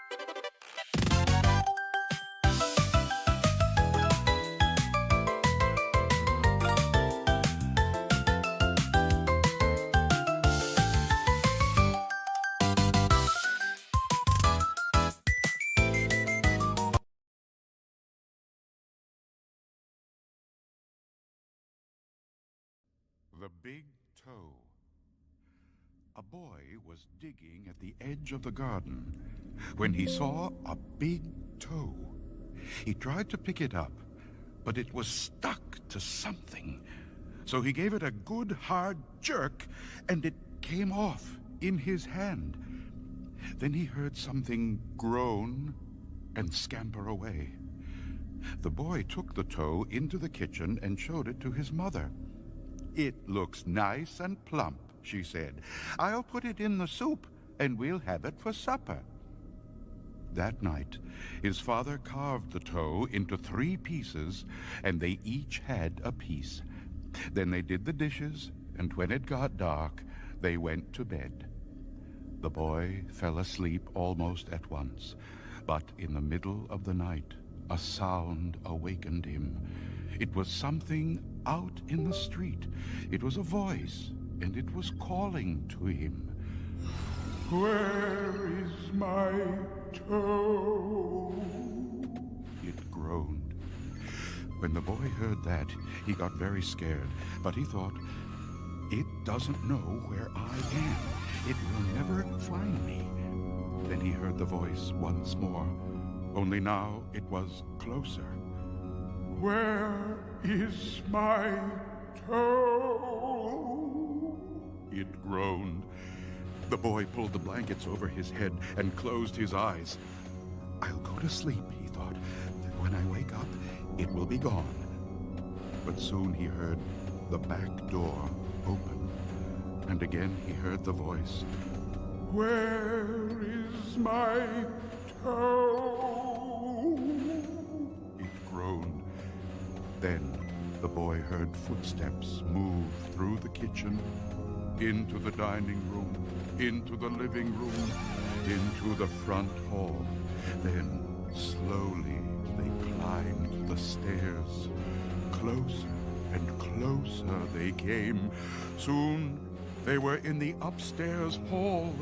The Big Toe. A boy was digging at the edge of the garden when he saw a big toe. He tried to pick it up, but it was stuck to something. So he gave it a good hard jerk, and it came off in his hand. Then he heard something groan and scamper away. The boy took the toe into the kitchen and showed it to his mother. "It looks nice and plump," she said. "I'll put it in the soup, and we'll have it for supper." That night, his father carved the toe into 3 pieces, and they each had a piece. Then they did the dishes, and when it got dark, they went to bed. The boy fell asleep almost at once, but in the middle of the night, a sound awakened him. It was something out in the street. It was a voice, and it was calling to him. "Where is my toe?" It groaned. When the boy heard that, he got very scared, but he thought, "It doesn't know where I am. It will never find me." Then he heard the voice once more, only now it was closer. "Where is my toe?" It groaned. The boy pulled the blankets over his head and closed his eyes. "I'll go to sleep," he thought. "When I wake up, it will be gone." But soon he heard the back door open, and again he heard the voice. "Where is my toe?" It groaned. Then the boy heard footsteps move through the kitchen, into the dining room, into the living room, into the front hall. Then slowly they climbed the stairs. Closer and closer they came. Soon they were in the upstairs hall.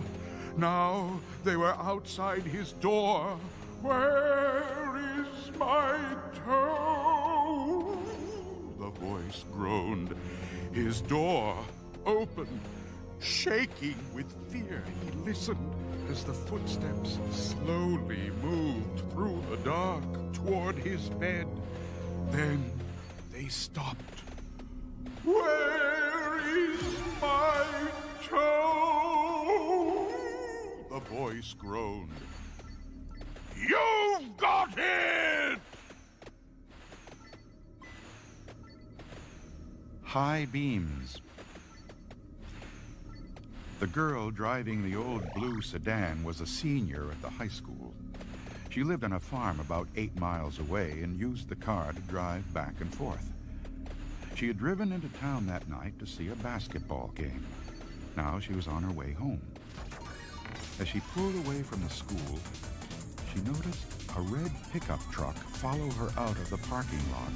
Now they were outside his door. "Where is my toe?" The voice groaned. His door opened. Shaking with fear, he listened as the footsteps slowly moved through the dark toward his bed. Then they stopped. "Where is my toe?" The voice groaned. "You've got it!" High beams. The girl driving the old blue sedan was a senior at the high school. She lived on a farm about 8 miles away and used the car to drive back and forth. She had driven into town that night to see a basketball game. Now she was on her way home. As she pulled away from the school, she noticed a red pickup truck follow her out of the parking lot.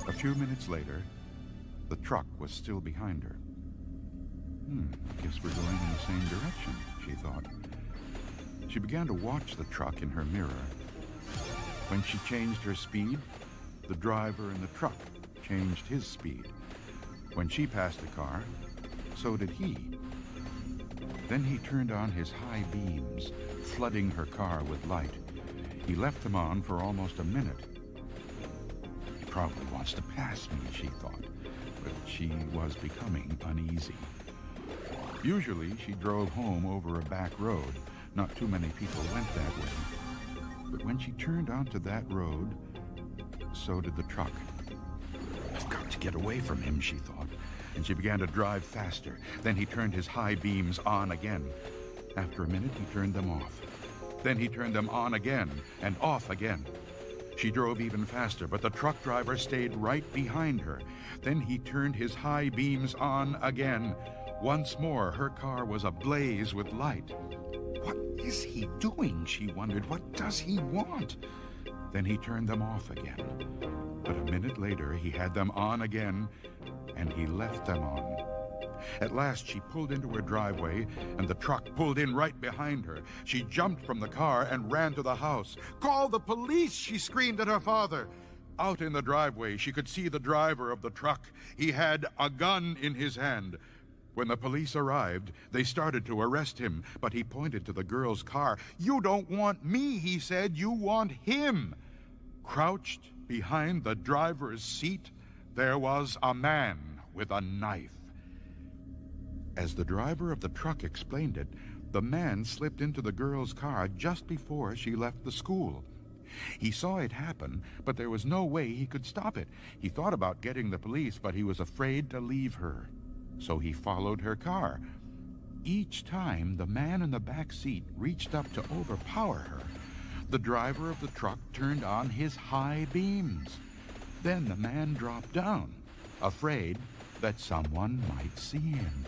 A few minutes later, the truck was still behind her. Guess we're going in the same direction, she thought. She began to watch the truck in her mirror. When she changed her speed, the driver in the truck changed his speed. When she passed the car, so did he. Then he turned on his high beams, flooding her car with light. He left them on for almost a minute. He probably wants to pass me, she thought, but she was becoming uneasy. Usually, she drove home over a back road. Not too many people went that way. But when she turned onto that road, so did the truck. "I've got to get away from him," she thought, and she began to drive faster. Then he turned his high beams on again. After a minute, he turned them off. Then he turned them on again and off again. She drove even faster, but the truck driver stayed right behind her. Then he turned his high beams on again. Once more, her car was ablaze with light. "What is he doing? She wondered. What does he want? Then he turned them off again. But a minute later, he had them on again, and he left them on. At last, she pulled into her driveway, and the truck pulled in right behind her. She jumped from the car and ran to the house. "Call the police!" she screamed at her father. Out in the driveway, she could see the driver of the truck. He had a gun in his hand. When the police arrived, they started to arrest him, but he pointed to the girl's car. "You don't want me," he said. "You want him." Crouched behind the driver's seat, there was a man with a knife. As the driver of the truck explained it, the man slipped into the girl's car just before she left the school. He saw it happen, but there was no way he could stop it. He thought about getting the police, but he was afraid to leave her. So he followed her car. Each time, the man in the back seat reached up to overpower her. The driver of the truck turned on his high beams. Then the man dropped down, afraid that someone might see him.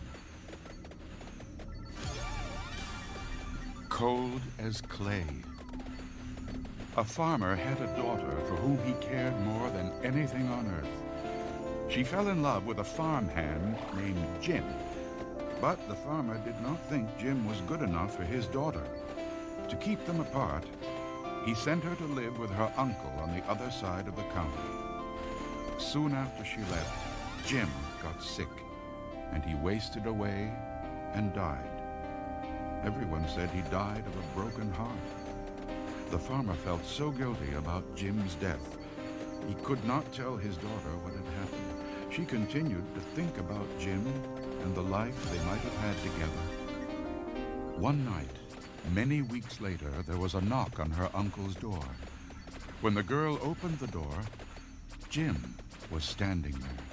Cold as clay. A farmer had a daughter for whom he cared more than anything on earth. She fell in love with a farmhand named Jim. But the farmer did not think Jim was good enough for his daughter. To keep them apart, he sent her to live with her uncle on the other side of the county. Soon after she left, Jim got sick, and he wasted away and died. Everyone said he died of a broken heart. The farmer felt so guilty about Jim's death. He could not tell his daughter what had happened. She continued to think about Jim and the life they might have had together. One night, many weeks later, there was a knock on her uncle's door. When the girl opened the door, Jim was standing there.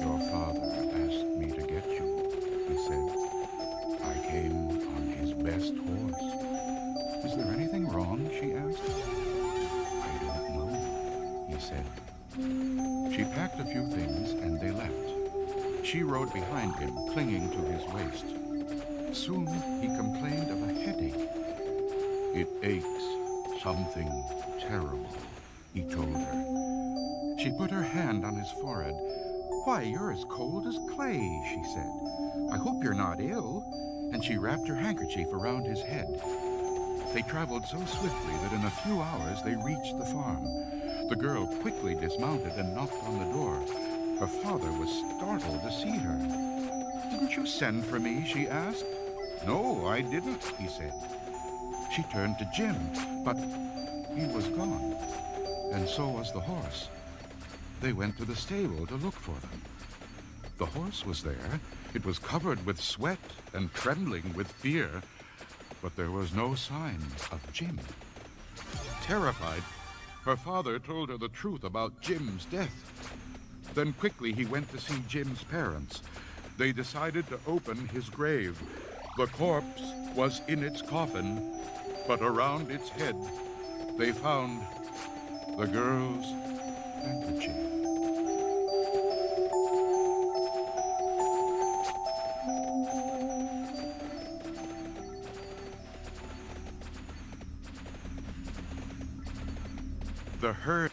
"Your father asked me to get you," he said. "I came on his best horse." "Is there anything wrong?" she asked. "I don't know," he said. She packed a few things and they left. She rode behind him, clinging to his waist. Soon he complained of a headache. "It aches, something terrible," he told her. She put her hand on his forehead. "Why, you're as cold as clay," she said. "I hope you're not ill." And she wrapped her handkerchief around his head. They traveled so swiftly that in a few hours they reached the farm. The girl quickly dismounted and knocked on the door. Her father was startled to see her. "Didn't you send for me?" she asked. "No, I didn't," he said. She turned to Jim, but he was gone, and so was the horse. They went to the stable to look for them. The horse was there. It was covered with sweat and trembling with fear, but there was no sign of Jim. Terrified, her father told her the truth about Jim's death. Then quickly he went to see Jim's parents. They decided to open his grave. The corpse was in its coffin, but around its head they found the girl's handkerchief. The herd.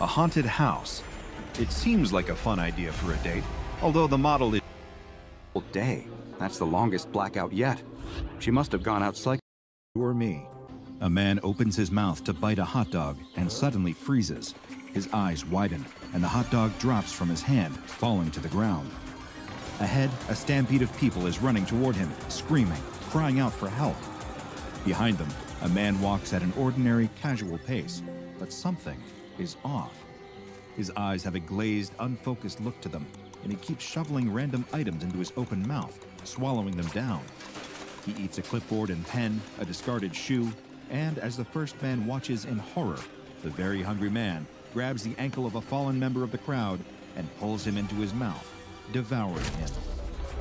A haunted house. It seems like a fun idea for a date, although the model is... Day. That's the longest blackout yet. She must have gone out cycling. You or me. A man opens his mouth to bite a hot dog and suddenly freezes. His eyes widen, and the hot dog drops from his hand, falling to the ground. Ahead, a stampede of people is running toward him, screaming, crying out for help. Behind them, a man walks at an ordinary, casual pace, but something is off. His eyes have a glazed, unfocused look to them, and he keeps shoveling random items into his open mouth, swallowing them down. He eats a clipboard and pen, a discarded shoe, and as the first man watches in horror, the very hungry man grabs the ankle of a fallen member of the crowd and pulls him into his mouth, devouring him.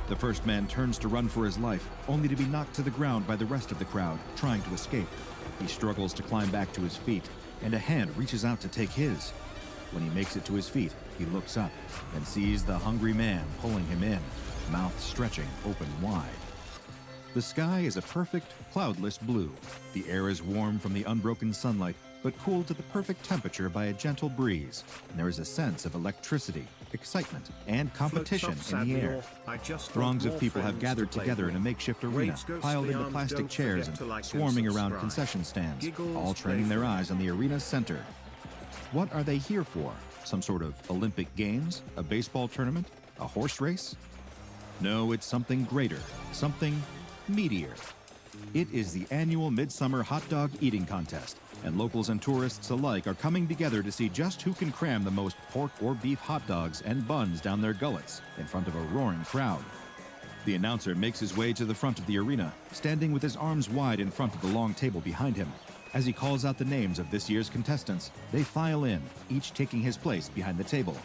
The first man turns to run for his life, only to be knocked to the ground by the rest of the crowd, trying to escape. He struggles to climb back to his feet, and a hand reaches out to take his. When he makes it to his feet, he looks up and sees the hungry man pulling him in. mouth stretching open wide. The sky is a perfect, cloudless blue. The air is warm from the unbroken sunlight, but cooled to the perfect temperature by a gentle breeze. And there is a sense of electricity, excitement, and competition in the air. Throngs of people have gathered together in a makeshift arena, piled into plastic chairs and swarming around concession stands, all training their eyes on the arena's center. What are they here for? Some sort of Olympic Games? A baseball tournament? A horse race? No, it's something greater, something meatier. It is the annual Midsummer Hot Dog Eating Contest, and locals and tourists alike are coming together to see just who can cram the most pork or beef hot dogs and buns down their gullets in front of a roaring crowd. The announcer makes his way to the front of the arena, standing with his arms wide in front of the long table behind him. As he calls out the names of this year's contestants, they file in, each taking his place behind the table.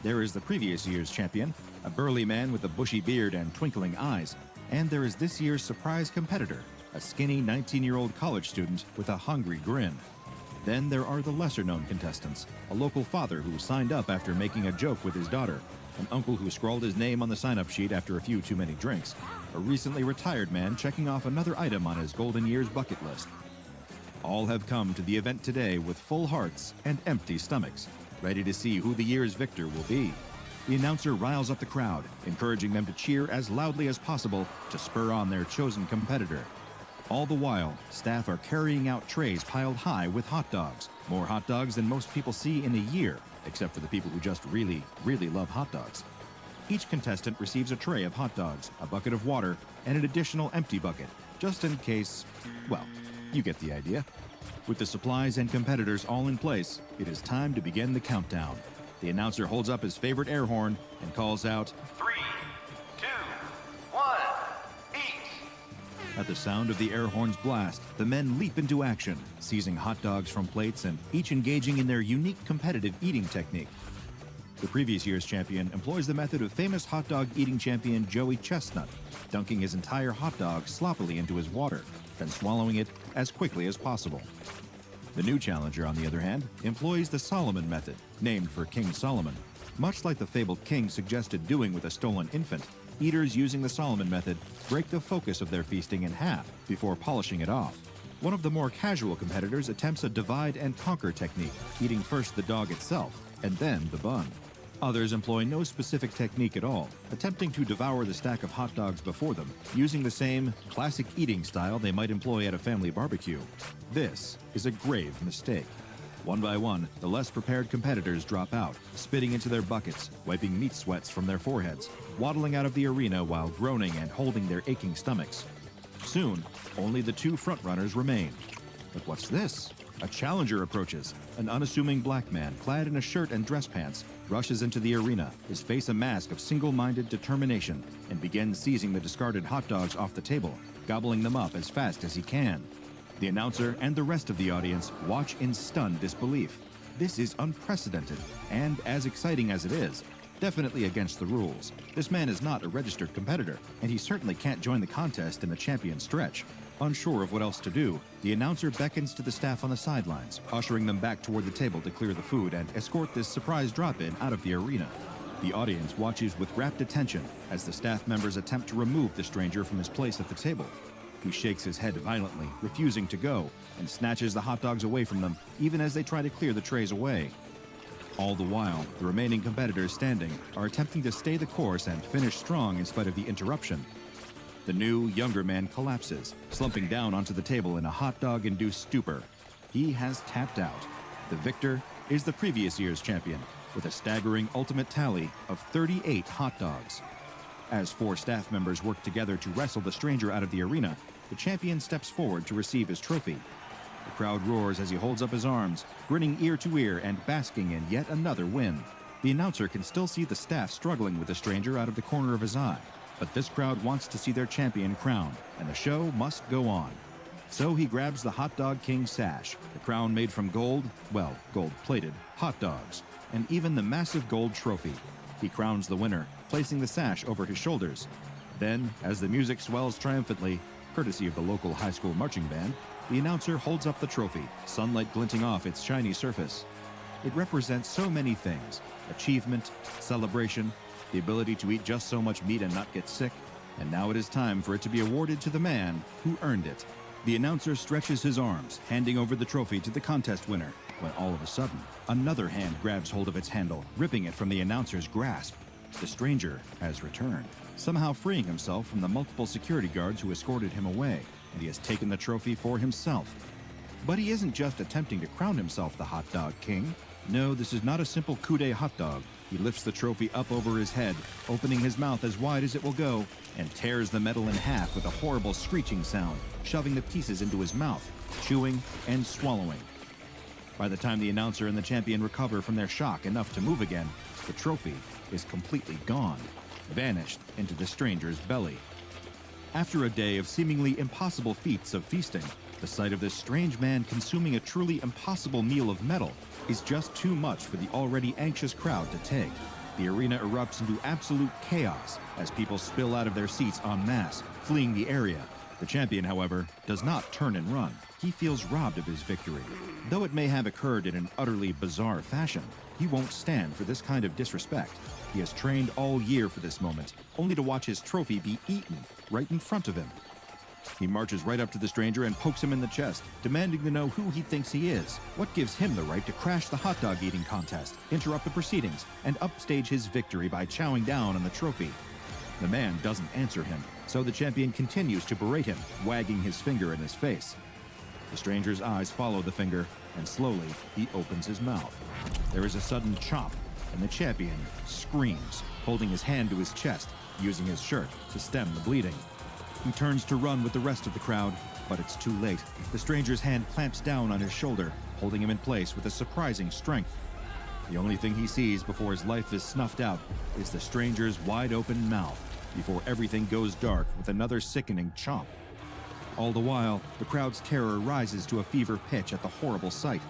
There is the previous year's champion, a burly man with a bushy beard and twinkling eyes, and there is this year's surprise competitor, a skinny 19-year-old college student with a hungry grin. Then there are the lesser-known contestants, a local father who signed up after making a joke with his daughter, an uncle who scrawled his name on the sign-up sheet after a few too many drinks, a recently retired man checking off another item on his golden years bucket list. All have come to the event today with full hearts and empty stomachs, ready to see who the year's victor will be. The announcer riles up the crowd, encouraging them to cheer as loudly as possible to spur on their chosen competitor. All the while, staff are carrying out trays piled high with hot dogs, more hot dogs than most people see in a year, except for the people who just really, really love hot dogs. Each contestant receives a tray of hot dogs, a bucket of water, and an additional empty bucket, just in case, well, you get the idea. With the supplies and competitors all in place, it is time to begin the countdown. The announcer holds up his favorite air horn and calls out, 3, 2, 1, eat! At the sound of the air horn's blast, the men leap into action, seizing hot dogs from plates and each engaging in their unique competitive eating technique. The previous year's champion employs the method of famous hot dog eating champion Joey Chestnut, dunking his entire hot dog sloppily into his water, then swallowing it as quickly as possible. The new challenger, on the other hand, employs the Solomon method, named for King Solomon. Much like the fabled king suggested doing with a stolen infant, eaters using the Solomon method break the focus of their feasting in half before polishing it off. One of the more casual competitors attempts a divide and conquer technique, eating first the dog itself and then the bun. Others employ no specific technique at all, attempting to devour the stack of hot dogs before them, using the same classic eating style they might employ at a family barbecue. This is a grave mistake. One by one, the less prepared competitors drop out, spitting into their buckets, wiping meat sweats from their foreheads, waddling out of the arena while groaning and holding their aching stomachs. Soon, only the two frontrunners remain. But what's this? A challenger approaches. An unassuming black man, clad in a shirt and dress pants, rushes into the arena, his face a mask of single-minded determination, and begins seizing the discarded hot dogs off the table, gobbling them up as fast as he can. The announcer and the rest of the audience watch in stunned disbelief. This is unprecedented, and as exciting as it is, definitely against the rules. This man is not a registered competitor, and he certainly can't join the contest in the champion stretch. Unsure of what else to do, the announcer beckons to the staff on the sidelines, ushering them back toward the table to clear the food and escort this surprise drop-in out of the arena. The audience watches with rapt attention as the staff members attempt to remove the stranger from his place at the table. He shakes his head violently, refusing to go, and snatches the hot dogs away from them, even as they try to clear the trays away. All the while, the remaining competitors standing are attempting to stay the course and finish strong in spite of the interruption. The new, younger man collapses, slumping down onto the table in a hot dog-induced stupor. He has tapped out. The victor is the previous year's champion, with a staggering ultimate tally of 38 hot dogs. As 4 staff members work together to wrestle the stranger out of the arena, the champion steps forward to receive his trophy. The crowd roars as he holds up his arms, grinning ear to ear and basking in yet another win. The announcer can still see the staff struggling with the stranger out of the corner of his eye. But this crowd wants to see their champion crowned, and the show must go on. So he grabs the Hot Dog King sash, the crown made from gold, well, gold-plated, hot dogs, and even the massive gold trophy. He crowns the winner, placing the sash over his shoulders. Then, as the music swells triumphantly, courtesy of the local high school marching band, the announcer holds up the trophy, sunlight glinting off its shiny surface. It represents so many things: achievement, celebration, the ability to eat just so much meat and not get sick, and now it is time for it to be awarded to the man who earned it. The announcer stretches his arms, handing over the trophy to the contest winner, when all of a sudden, another hand grabs hold of its handle, ripping it from the announcer's grasp. The stranger has returned, somehow freeing himself from the multiple security guards who escorted him away, and he has taken the trophy for himself. But he isn't just attempting to crown himself the hot dog king. No, this is not a simple coup de hot dog. He lifts the trophy up over his head, opening his mouth as wide as it will go, and tears the metal in half with a horrible screeching sound, shoving the pieces into his mouth, chewing and swallowing. By the time the announcer and the champion recover from their shock enough to move again, the trophy is completely gone, vanished into the stranger's belly. After a day of seemingly impossible feats of feasting, the sight of this strange man consuming a truly impossible meal of metal is just too much for the already anxious crowd to take. The arena erupts into absolute chaos as people spill out of their seats en masse, fleeing the area. The champion, however, does not turn and run. He feels robbed of his victory. Though it may have occurred in an utterly bizarre fashion, he won't stand for this kind of disrespect. He has trained all year for this moment, only to watch his trophy be eaten right in front of him. He marches right up to the stranger and pokes him in the chest, demanding to know who he thinks he is. What gives him the right to crash the hot dog eating contest, interrupt the proceedings, and upstage his victory by chowing down on the trophy? The man doesn't answer him, so the champion continues to berate him, wagging his finger in his face. The stranger's eyes follow the finger, and slowly he opens his mouth. There is a sudden chop, and the champion screams, holding his hand to his chest, using his shirt to stem the bleeding. He turns to run with the rest of the crowd, but it's too late. The stranger's hand clamps down on his shoulder, holding him in place with a surprising strength. The only thing he sees before his life is snuffed out is the stranger's wide-open mouth, before everything goes dark with another sickening chomp. All the while, the crowd's terror rises to a fever pitch at the horrible sight.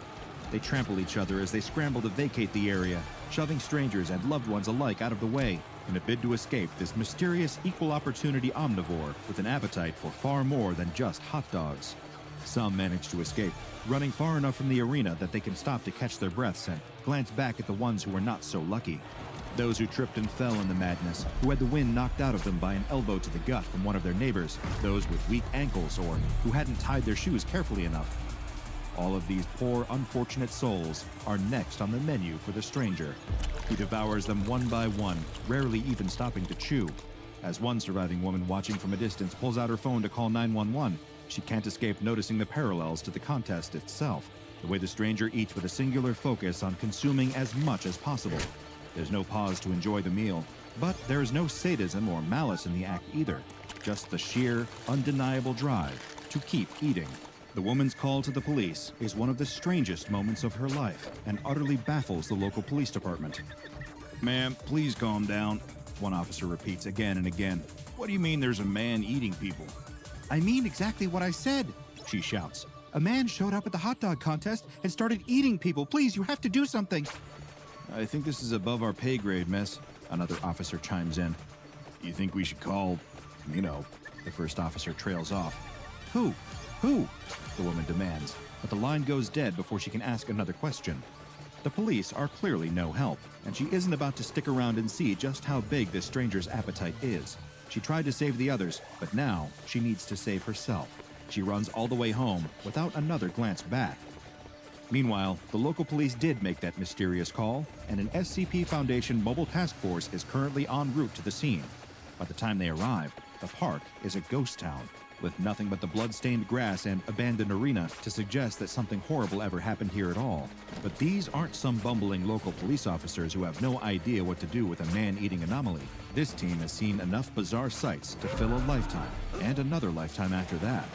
They trample each other as they scramble to vacate the area, shoving strangers and loved ones alike out of the way, in a bid to escape this mysterious equal-opportunity omnivore with an appetite for far more than just hot dogs. Some manage to escape, running far enough from the arena that they can stop to catch their breaths and glance back at the ones who were not so lucky. Those who tripped and fell in the madness, who had the wind knocked out of them by an elbow to the gut from one of their neighbors, those with weak ankles or who hadn't tied their shoes carefully enough. All of these poor, unfortunate souls are next on the menu for the stranger, who devours them one by one, rarely even stopping to chew. As one surviving woman watching from a distance pulls out her phone to call 911, she can't escape noticing the parallels to the contest itself, the way the stranger eats with a singular focus on consuming as much as possible. There's no pause to enjoy the meal, but there is no sadism or malice in the act either, just the sheer, undeniable drive to keep eating. The woman's call to the police is one of the strangest moments of her life and utterly baffles the local police department. "Ma'am, please calm down," one officer repeats again and again. "What do you mean there's a man eating people?" "I mean exactly what I said," she shouts. "A man showed up at the hot dog contest and started eating people. Please, you have to do something." "I think this is above our pay grade, miss," another officer chimes in. "You think we should call, the first officer trails off. Who? The woman demands, but the line goes dead before she can ask another question. The police are clearly no help, and she isn't about to stick around and see just how big this stranger's appetite is. She tried to save the others, but now she needs to save herself. She runs all the way home without another glance back. Meanwhile, the local police did make that mysterious call, and an SCP Foundation mobile task force is currently en route to the scene. By the time they arrive, the park is a ghost town, with nothing but the blood-stained grass and abandoned arena to suggest that something horrible ever happened here at all. But these aren't some bumbling local police officers who have no idea what to do with a man-eating anomaly. This team has seen enough bizarre sights to fill a lifetime, and another lifetime after that.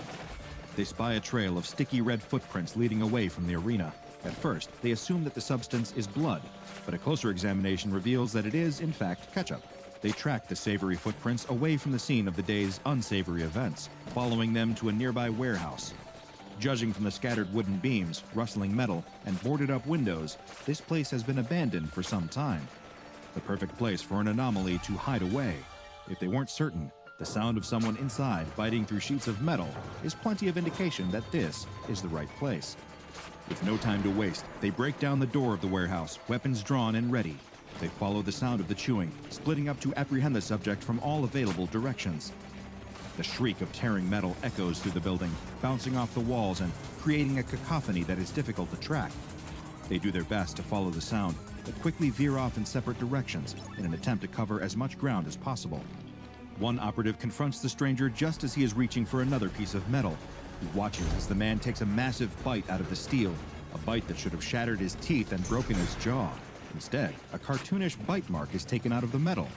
They spy a trail of sticky red footprints leading away from the arena. At first, they assume that the substance is blood, but a closer examination reveals that it is, in fact, ketchup. They track the savory footprints away from the scene of the day's unsavory events, following them to a nearby warehouse. Judging from the scattered wooden beams, rustling metal, and boarded-up windows, this place has been abandoned for some time. The perfect place for an anomaly to hide away. If they weren't certain, the sound of someone inside biting through sheets of metal is plenty of indication that this is the right place. With no time to waste, they break down the door of the warehouse, weapons drawn and ready. They follow the sound of the chewing, splitting up to apprehend the subject from all available directions. The shriek of tearing metal echoes through the building, bouncing off the walls and creating a cacophony that is difficult to track. They do their best to follow the sound, but quickly veer off in separate directions in an attempt to cover as much ground as possible. One operative confronts the stranger just as he is reaching for another piece of metal. He watches as the man takes a massive bite out of the steel, a bite that should have shattered his teeth and broken his jaw. Instead, a cartoonish bite mark is taken out of the metal.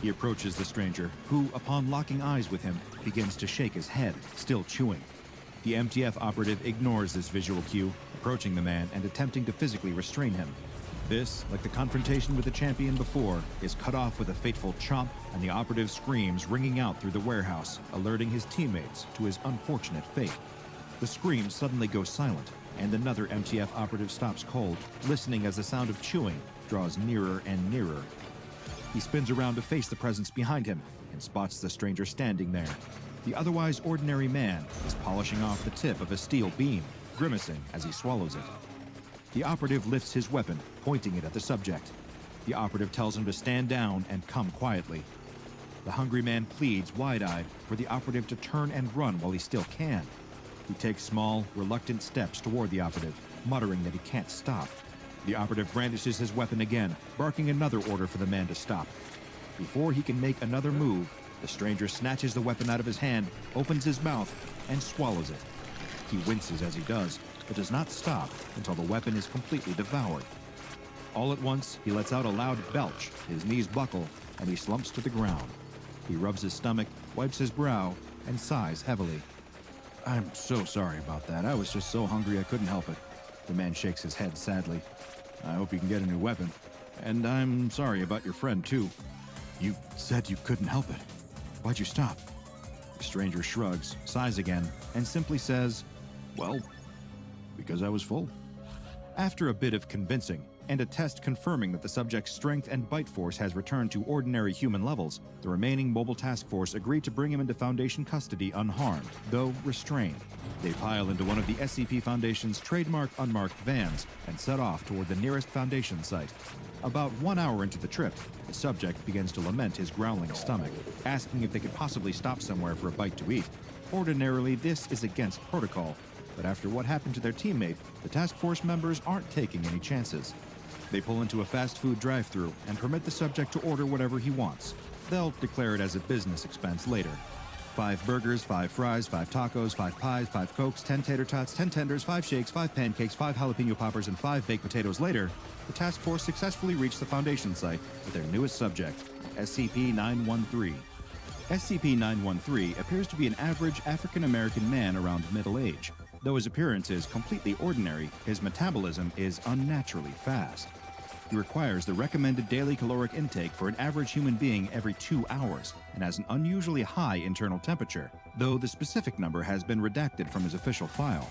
He approaches the stranger, who, upon locking eyes with him, begins to shake his head, still chewing. The MTF operative ignores this visual cue, approaching the man and attempting to physically restrain him. This, like the confrontation with the champion before, is cut off with a fateful chomp, and the operative screams ringing out through the warehouse, alerting his teammates to his unfortunate fate. The screams suddenly go silent, and another MTF operative stops cold, listening as the sound of chewing draws nearer and nearer. He spins around to face the presence behind him and spots the stranger standing there. The otherwise ordinary man is polishing off the tip of a steel beam, grimacing as he swallows it. The operative lifts his weapon, pointing it at the subject. The operative tells him to stand down and come quietly. The hungry man pleads, wide-eyed, for the operative to turn and run while he still can. He takes small, reluctant steps toward the operative, muttering that he can't stop. The operative brandishes his weapon again, barking another order for the man to stop. Before he can make another move, the stranger snatches the weapon out of his hand, opens his mouth, and swallows it. He winces as he does, but does not stop until the weapon is completely devoured. All at once, he lets out a loud belch, his knees buckle, and he slumps to the ground. He rubs his stomach, wipes his brow, and sighs heavily. "I'm so sorry about that. I was just so hungry I couldn't help it." The man shakes his head sadly. "I hope you can get a new weapon. And I'm sorry about your friend, too. You said you couldn't help it. Why'd you stop?" The stranger shrugs, sighs again, and simply says, "Well, because I was full." After a bit of convincing, and a test confirming that the subject's strength and bite force has returned to ordinary human levels, the remaining mobile task force agreed to bring him into Foundation custody unharmed, though restrained. They pile into one of the SCP Foundation's trademark unmarked vans and set off toward the nearest Foundation site. About 1 hour into the trip, the subject begins to lament his growling stomach, asking if they could possibly stop somewhere for a bite to eat. Ordinarily, this is against protocol, but after what happened to their teammate, the task force members aren't taking any chances. They pull into a fast food drive-thru and permit the subject to order whatever he wants. They'll declare it as a business expense later. 5 burgers, 5 fries, 5 tacos, 5 pies, 5 cokes, 10 tater tots, 10 tenders, 5 shakes, 5 pancakes, 5 jalapeno poppers, and 5 baked potatoes later, the task force successfully reached the Foundation site with their newest subject, SCP-913. SCP-913 appears to be an average African-American man around middle age. Though his appearance is completely ordinary, his metabolism is unnaturally fast. He requires the recommended daily caloric intake for an average human being every 2 hours and has an unusually high internal temperature, though the specific number has been redacted from his official file.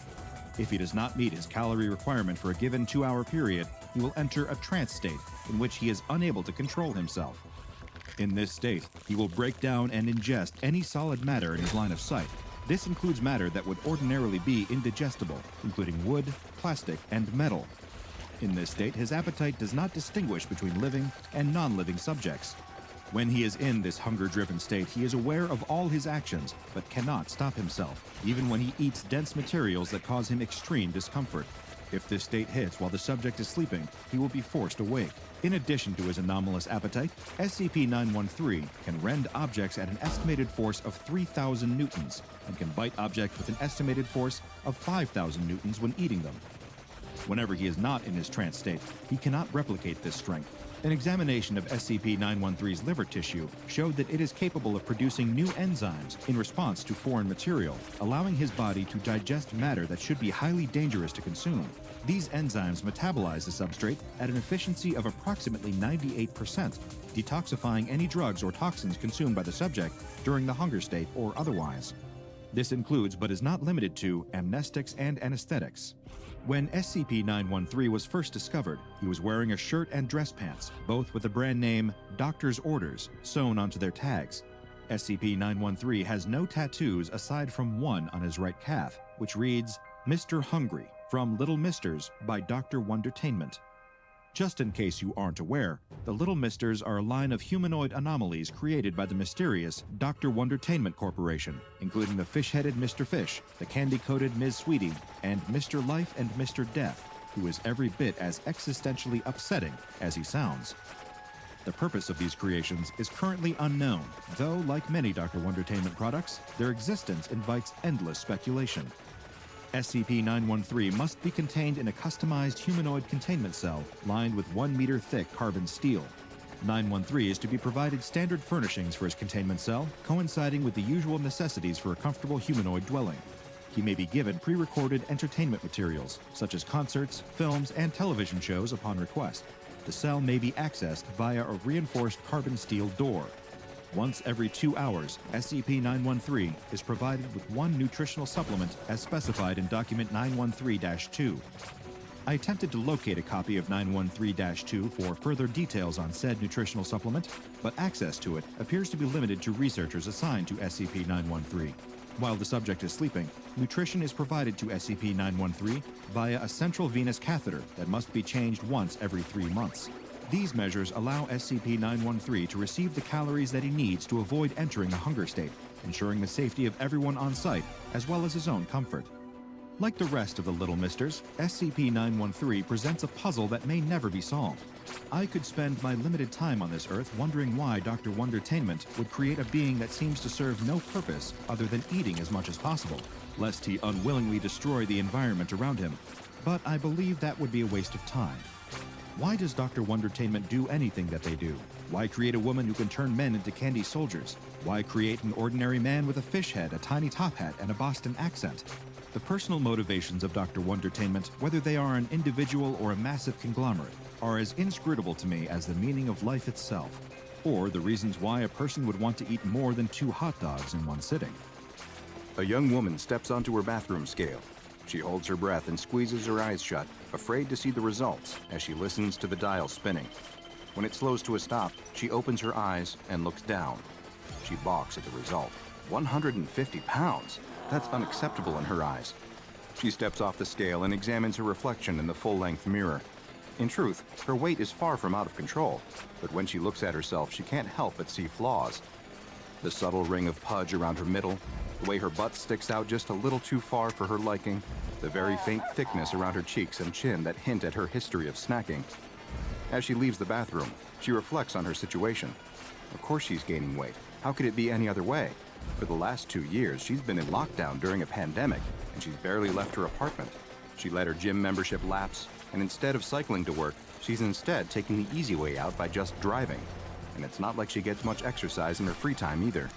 If he does not meet his calorie requirement for a given 2-hour period, he will enter a trance state in which he is unable to control himself. In this state, he will break down and ingest any solid matter in his line of sight. This includes matter that would ordinarily be indigestible, including wood, plastic, and metal. In this state, his appetite does not distinguish between living and non-living subjects. When he is in this hunger-driven state, he is aware of all his actions, but cannot stop himself, even when he eats dense materials that cause him extreme discomfort. If this state hits while the subject is sleeping, he will be forced awake. In addition to his anomalous appetite, SCP-913 can rend objects at an estimated force of 3,000 newtons and can bite objects with an estimated force of 5,000 newtons when eating them. Whenever he is not in his trance state, he cannot replicate this strength. An examination of SCP-913's liver tissue showed that it is capable of producing new enzymes in response to foreign material, allowing his body to digest matter that should be highly dangerous to consume. These enzymes metabolize the substrate at an efficiency of approximately 98%, detoxifying any drugs or toxins consumed by the subject during the hunger state or otherwise. This includes, but is not limited to, amnestics and anesthetics. When SCP-913 was first discovered, he was wearing a shirt and dress pants, both with the brand name Doctor's Orders sewn onto their tags. SCP-913 has no tattoos aside from one on his right calf, which reads, Mr. Hungry, from Little Misters by Dr. Wondertainment. Just in case you aren't aware, the Little Misters are a line of humanoid anomalies created by the mysterious Dr. Wondertainment Corporation, including the fish-headed Mr. Fish, the candy-coated Ms. Sweetie, and Mr. Life and Mr. Death, who is every bit as existentially upsetting as he sounds. The purpose of these creations is currently unknown, though, like many Dr. Wondertainment products, their existence invites endless speculation. SCP-913 must be contained in a customized humanoid containment cell lined with 1 meter thick carbon steel. 913 is to be provided standard furnishings for his containment cell, coinciding with the usual necessities for a comfortable humanoid dwelling. He may be given pre-recorded entertainment materials, such as concerts, films, and television shows upon request. The cell may be accessed via a reinforced carbon steel door. Once every 2 hours, SCP-913 is provided with 1 nutritional supplement as specified in Document 913-2. I attempted to locate a copy of 913-2 for further details on said nutritional supplement, but access to it appears to be limited to researchers assigned to SCP-913. While the subject is sleeping, nutrition is provided to SCP-913 via a central venous catheter that must be changed once every 3 months. These measures allow SCP-913 to receive the calories that he needs to avoid entering a hunger state, ensuring the safety of everyone on site, as well as his own comfort. Like the rest of the Little Misters, SCP-913 presents a puzzle that may never be solved. I could spend my limited time on this Earth wondering why Dr. Wondertainment would create a being that seems to serve no purpose other than eating as much as possible, lest he unwillingly destroy the environment around him. But I believe that would be a waste of time. Why does Dr. Wondertainment do anything that they do? Why create a woman who can turn men into candy soldiers? Why create an ordinary man with a fish head, a tiny top hat, and a Boston accent? The personal motivations of Dr. Wondertainment, whether they are an individual or a massive conglomerate, are as inscrutable to me as the meaning of life itself, or the reasons why a person would want to eat more than 2 hot dogs in one sitting. A young woman steps onto her bathroom scale. She holds her breath and squeezes her eyes shut, afraid to see the results as she listens to the dial spinning. When it slows to a stop, she opens her eyes and looks down. She balks at the result. 150 pounds! That's unacceptable in her eyes. She steps off the scale and examines her reflection in the full-length mirror. In truth, her weight is far from out of control, but when she looks at herself, she can't help but see flaws. The subtle ring of pudge around her middle, the way her butt sticks out just a little too far for her liking, the very faint thickness around her cheeks and chin that hint at her history of snacking. As she leaves the bathroom, she reflects on her situation. Of course she's gaining weight. How could it be any other way? For the last 2 years, she's been in lockdown during a pandemic, and she's barely left her apartment. She let her gym membership lapse, and instead of cycling to work, she's instead taking the easy way out by just driving. And it's not like she gets much exercise in her free time either.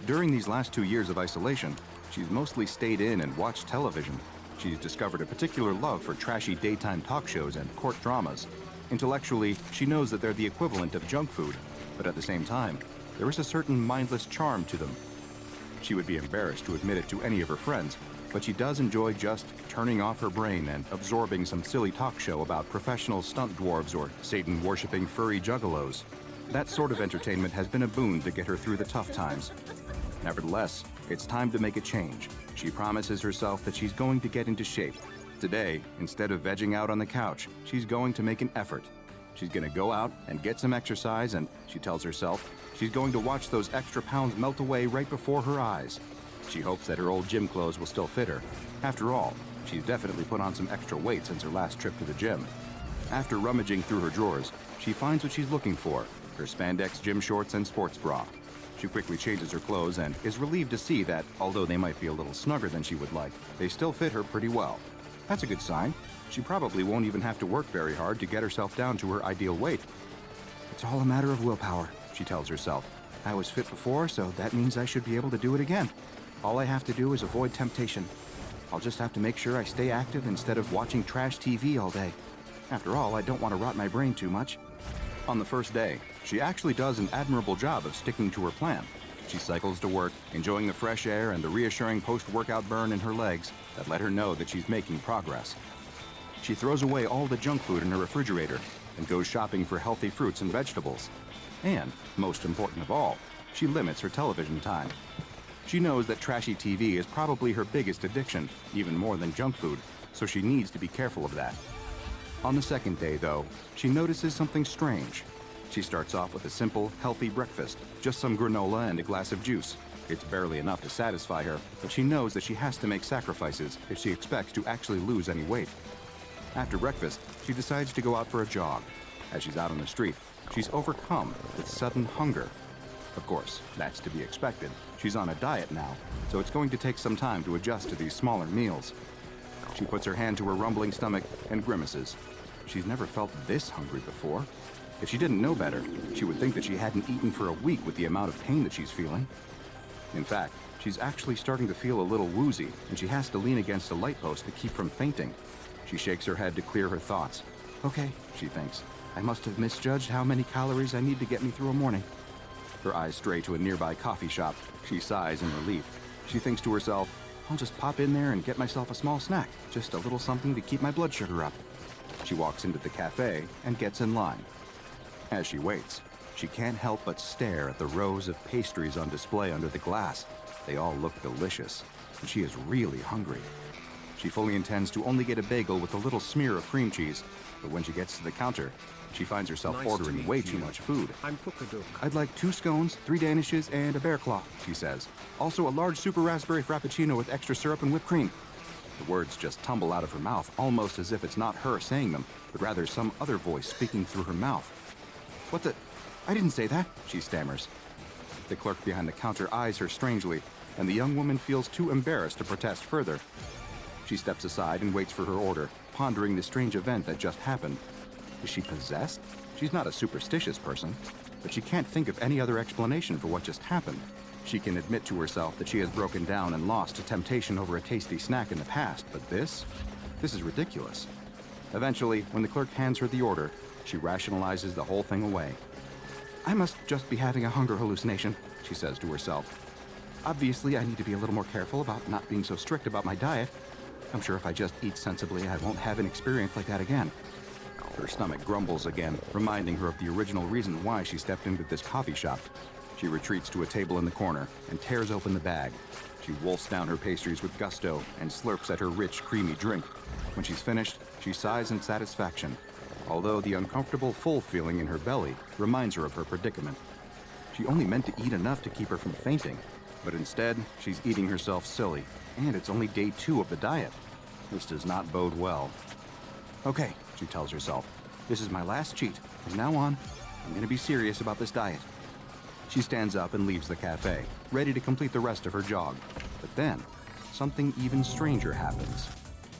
During these last 2 years of isolation, she's mostly stayed in and watched television. She's discovered a particular love for trashy daytime talk shows and court dramas. Intellectually, she knows that they're the equivalent of junk food, but at the same time, there is a certain mindless charm to them. She would be embarrassed to admit it to any of her friends, but she does enjoy just turning off her brain and absorbing some silly talk show about professional stunt dwarves or Satan-worshipping furry juggalos. That sort of entertainment has been a boon to get her through the tough times. Nevertheless, it's time to make a change. She promises herself that she's going to get into shape. Today, instead of vegging out on the couch, she's going to make an effort. She's going to go out and get some exercise, and she tells herself she's going to watch those extra pounds melt away right before her eyes. She hopes that her old gym clothes will still fit her. After all, she's definitely put on some extra weight since her last trip to the gym. After rummaging through her drawers, she finds what she's looking for, her spandex gym shorts and sports bra. She quickly changes her clothes and is relieved to see that, although they might be a little snugger than she would like, they still fit her pretty well. That's a good sign. She probably won't even have to work very hard to get herself down to her ideal weight. It's all a matter of willpower, she tells herself. I was fit before, so that means I should be able to do it again. All I have to do is avoid temptation. I'll just have to make sure I stay active instead of watching trash TV all day. After all, I don't want to rot my brain too much. On the first day, she actually does an admirable job of sticking to her plan. She cycles to work, enjoying the fresh air and the reassuring post-workout burn in her legs that let her know that she's making progress. She throws away all the junk food in her refrigerator and goes shopping for healthy fruits and vegetables. And, most important of all, she limits her television time. She knows that trashy TV is probably her biggest addiction, even more than junk food, so she needs to be careful of that. On the second day, though, she notices something strange. She starts off with a simple, healthy breakfast, just some granola and a glass of juice. It's barely enough to satisfy her, but she knows that she has to make sacrifices if she expects to actually lose any weight. After breakfast, she decides to go out for a jog. As she's out on the street, she's overcome with sudden hunger. Of course, that's to be expected. She's on a diet now, so it's going to take some time to adjust to these smaller meals. She puts her hand to her rumbling stomach and grimaces. She's never felt this hungry before. If she didn't know better, she would think that she hadn't eaten for a week with the amount of pain that she's feeling. In fact, she's actually starting to feel a little woozy, and she has to lean against a light post to keep from fainting. She shakes her head to clear her thoughts. Okay, she thinks, I must have misjudged how many calories I need to get me through a morning. Her eyes stray to a nearby coffee shop. She sighs in relief. She thinks to herself, I'll just pop in there and get myself a small snack, just a little something to keep my blood sugar up. She walks into the cafe and gets in line. As she waits, she can't help but stare at the rows of pastries on display under the glass. They all look delicious, and she is really hungry. She fully intends to only get a bagel with a little smear of cream cheese, but when she gets to the counter, she finds herself ordering way too much food. I'm Pukaduk. I'd like 2 scones, 3 danishes, and a bear claw, she says. Also a large super raspberry frappuccino with extra syrup and whipped cream. The words just tumble out of her mouth, almost as if it's not her saying them, but rather some other voice speaking through her mouth. What the? I didn't say that, she stammers. The clerk behind the counter eyes her strangely, and the young woman feels too embarrassed to protest further. She steps aside and waits for her order, pondering the strange event that just happened. Is she possessed? She's not a superstitious person, but she can't think of any other explanation for what just happened. She can admit to herself that she has broken down and lost to temptation over a tasty snack in the past, but this is ridiculous. Eventually, when the clerk hands her the order, she rationalizes the whole thing away. I must just be having a hunger hallucination, she says to herself. Obviously, I need to be a little more careful about not being so strict about my diet. I'm sure if I just eat sensibly, I won't have an experience like that again. Her stomach grumbles again, reminding her of the original reason why she stepped into this coffee shop. She retreats to a table in the corner and tears open the bag. She wolfs down her pastries with gusto and slurps at her rich, creamy drink. When she's finished, she sighs in satisfaction, although the uncomfortable, full feeling in her belly reminds her of her predicament. She only meant to eat enough to keep her from fainting, but instead, she's eating herself silly, and it's only day 2 of the diet. This does not bode well. Okay, she tells herself, this is my last cheat. From now on, I'm going to be serious about this diet. She stands up and leaves the cafe, ready to complete the rest of her jog. But then, something even stranger happens.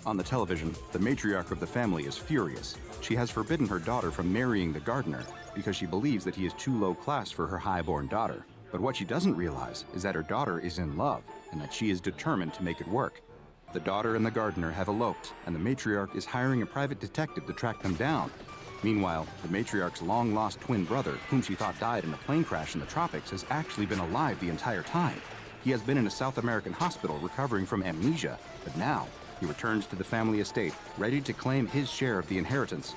On the television, the matriarch of the family is furious. She has forbidden her daughter from marrying the gardener because she believes that he is too low class for her high-born daughter. But what she doesn't realize is that her daughter is in love and that she is determined to make it work. The daughter and the gardener have eloped, and the matriarch is hiring a private detective to track them down. Meanwhile, the matriarch's long-lost twin brother, whom she thought died in a plane crash in the tropics, has actually been alive the entire time. He has been in a South American hospital recovering from amnesia, but now he returns to the family estate, ready to claim his share of the inheritance.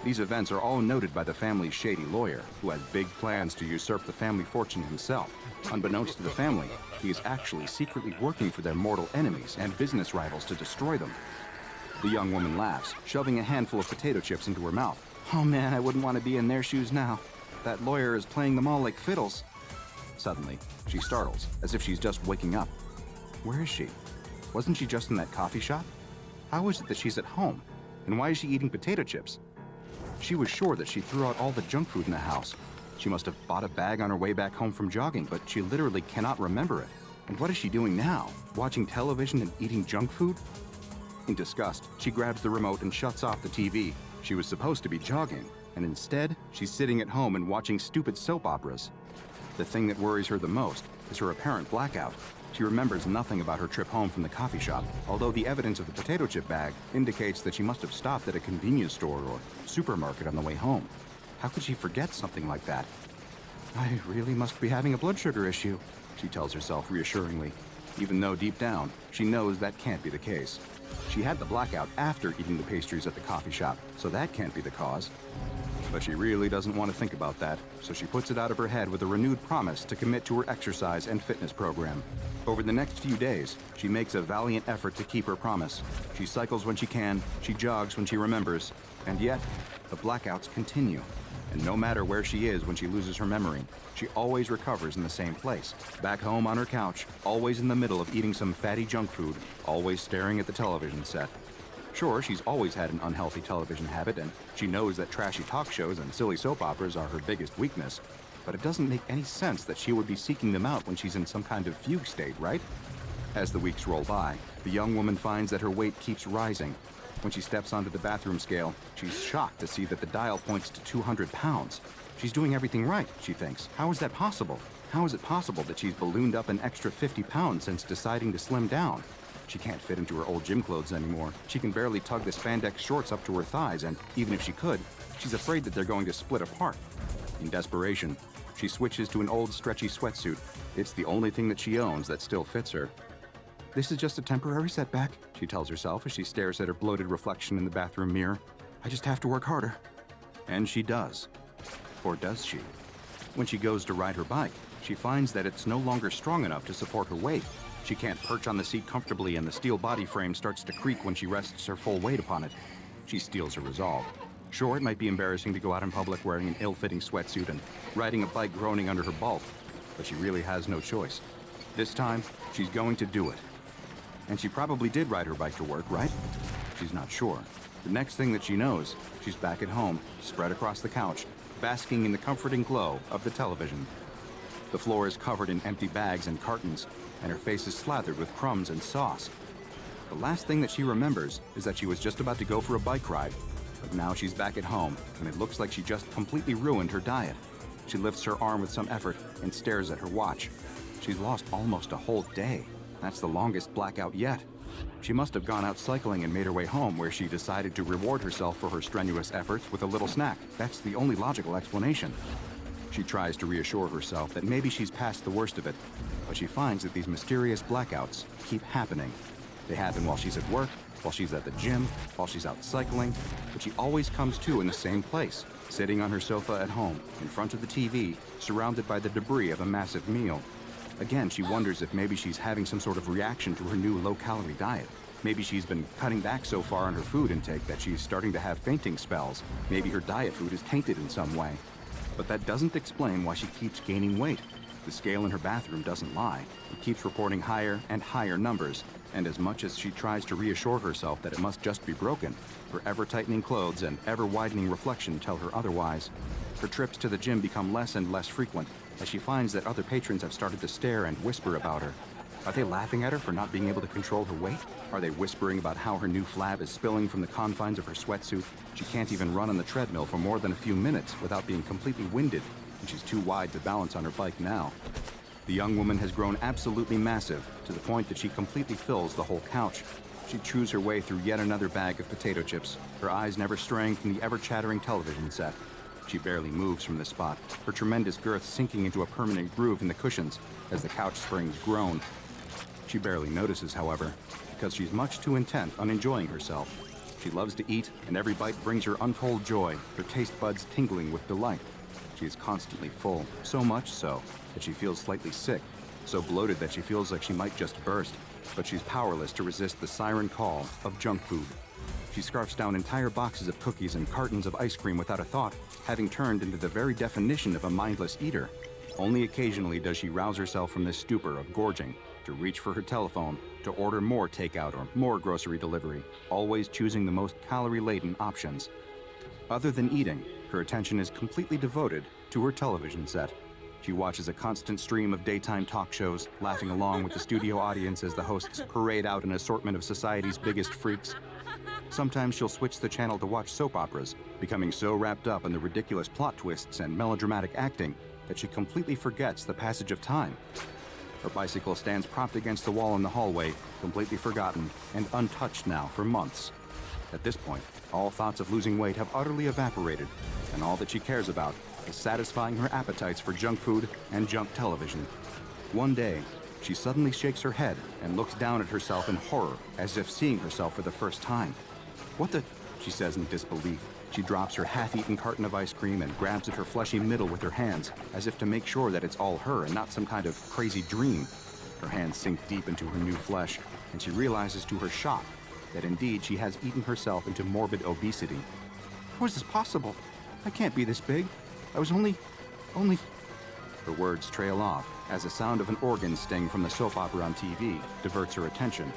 These events are all noted by the family's shady lawyer, who has big plans to usurp the family fortune himself. Unbeknownst to the family, he is actually secretly working for their mortal enemies and business rivals to destroy them. The young woman laughs, shoving a handful of potato chips into her mouth. Oh man, I wouldn't want to be in their shoes now. That lawyer is playing them all like fiddles. Suddenly, she startles, as if she's just waking up. Where is she? Wasn't she just in that coffee shop? How is it that she's at home? And why is she eating potato chips? She was sure that she threw out all the junk food in the house. She must have bought a bag on her way back home from jogging, but she literally cannot remember it. And what is she doing now? Watching television and eating junk food? In disgust, she grabs the remote and shuts off the TV. She was supposed to be jogging, and instead, she's sitting at home and watching stupid soap operas. The thing that worries her the most is her apparent blackout. She remembers nothing about her trip home from the coffee shop, although the evidence of the potato chip bag indicates that she must have stopped at a convenience store or supermarket on the way home. How could she forget something like that? I really must be having a blood sugar issue, she tells herself reassuringly, even though deep down, she knows that can't be the case. She had the blackout after eating the pastries at the coffee shop, so that can't be the cause. But she really doesn't want to think about that, so she puts it out of her head with a renewed promise to commit to her exercise and fitness program. Over the next few days, she makes a valiant effort to keep her promise. She cycles when she can, she jogs when she remembers, And yet, the blackouts continue. And no matter where she is when she loses her memory, she always recovers in the same place. Back home on her couch, always in the middle of eating some fatty junk food, always staring at the television set. Sure, she's always had an unhealthy television habit, and she knows that trashy talk shows and silly soap operas are her biggest weakness. But it doesn't make any sense that she would be seeking them out when she's in some kind of fugue state, right? As the weeks roll by, the young woman finds that her weight keeps rising. When she steps onto the bathroom scale, she's shocked to see that the dial points to 200 pounds. She's doing everything right, she thinks. How is that possible? How is it possible that she's ballooned up an extra 50 pounds since deciding to slim down? She can't fit into her old gym clothes anymore. She can barely tug the spandex shorts up to her thighs, and even if she could, she's afraid that they're going to split apart. In desperation, she switches to an old stretchy sweatsuit. It's the only thing that she owns that still fits her. This is just a temporary setback, she tells herself as she stares at her bloated reflection in the bathroom mirror. I just have to work harder. And she does. Or does she? When she goes to ride her bike, she finds that it's no longer strong enough to support her weight. She can't perch on the seat comfortably, and the steel body frame starts to creak when she rests her full weight upon it. She steels her resolve. Sure, it might be embarrassing to go out in public wearing an ill-fitting sweatsuit and riding a bike groaning under her bulk, but she really has no choice. This time, she's going to do it. And she probably did ride her bike to work, right? She's not sure. The next thing that she knows, she's back at home, spread across the couch, basking in the comforting glow of the television. The floor is covered in empty bags and cartons, and her face is slathered with crumbs and sauce. The last thing that she remembers is that she was just about to go for a bike ride, but now she's back at home, and it looks like she just completely ruined her diet. She lifts her arm with some effort and stares at her watch. She's lost almost a whole day. That's the longest blackout yet. She must have gone out cycling and made her way home, where she decided to reward herself for her strenuous efforts with a little snack. That's the only logical explanation. She tries to reassure herself that maybe she's past the worst of it, but she finds that these mysterious blackouts keep happening. They happen while she's at work, while she's at the gym, while she's out cycling, but she always comes to in the same place, sitting on her sofa at home, in front of the TV, surrounded by the debris of a massive meal. Again, she wonders if maybe she's having some sort of reaction to her new low-calorie diet. Maybe she's been cutting back so far on her food intake that she's starting to have fainting spells. Maybe her diet food is tainted in some way. But that doesn't explain why she keeps gaining weight. The scale in her bathroom doesn't lie. It keeps reporting higher and higher numbers, and as much as she tries to reassure herself that it must just be broken, her ever-tightening clothes and ever-widening reflection tell her otherwise. Her trips to the gym become less and less frequent, as she finds that other patrons have started to stare and whisper about her. Are they laughing at her for not being able to control her weight? Are they whispering about how her new flab is spilling from the confines of her sweatsuit? She can't even run on the treadmill for more than a few minutes without being completely winded, and she's too wide to balance on her bike now. The young woman has grown absolutely massive, to the point that she completely fills the whole couch. She chews her way through yet another bag of potato chips, her eyes never straying from the ever-chattering television set. She barely moves from the spot, her tremendous girth sinking into a permanent groove in the cushions as the couch springs groan. She barely notices, however, because she's much too intent on enjoying herself. She loves to eat, and every bite brings her untold joy, her taste buds tingling with delight. She is constantly full, so much so that she feels slightly sick, so bloated that she feels like she might just burst, but she's powerless to resist the siren call of junk food. She scarfs down entire boxes of cookies and cartons of ice cream without a thought, having turned into the very definition of a mindless eater. Only occasionally does she rouse herself from this stupor of gorging, to reach for her telephone, to order more takeout or more grocery delivery, always choosing the most calorie-laden options. Other than eating, her attention is completely devoted to her television set. She watches a constant stream of daytime talk shows, laughing along with the studio audience as the hosts parade out an assortment of society's biggest freaks. Sometimes she'll switch the channel to watch soap operas, becoming so wrapped up in the ridiculous plot twists and melodramatic acting that she completely forgets the passage of time. Her bicycle stands propped against the wall in the hallway, completely forgotten and untouched now for months. At this point, all thoughts of losing weight have utterly evaporated, and all that she cares about is satisfying her appetites for junk food and junk television. One day, she suddenly shakes her head and looks down at herself in horror, as if seeing herself for the first time. "What the?" she says in disbelief. She drops her half-eaten carton of ice cream and grabs at her fleshy middle with her hands, as if to make sure that it's all her and not some kind of crazy dream. Her hands sink deep into her new flesh, and she realizes to her shock that indeed she has eaten herself into morbid obesity. How is this possible? I can't be this big. I was only... Her words trail off as the sound of an organ sting from the soap opera on TV diverts her attention.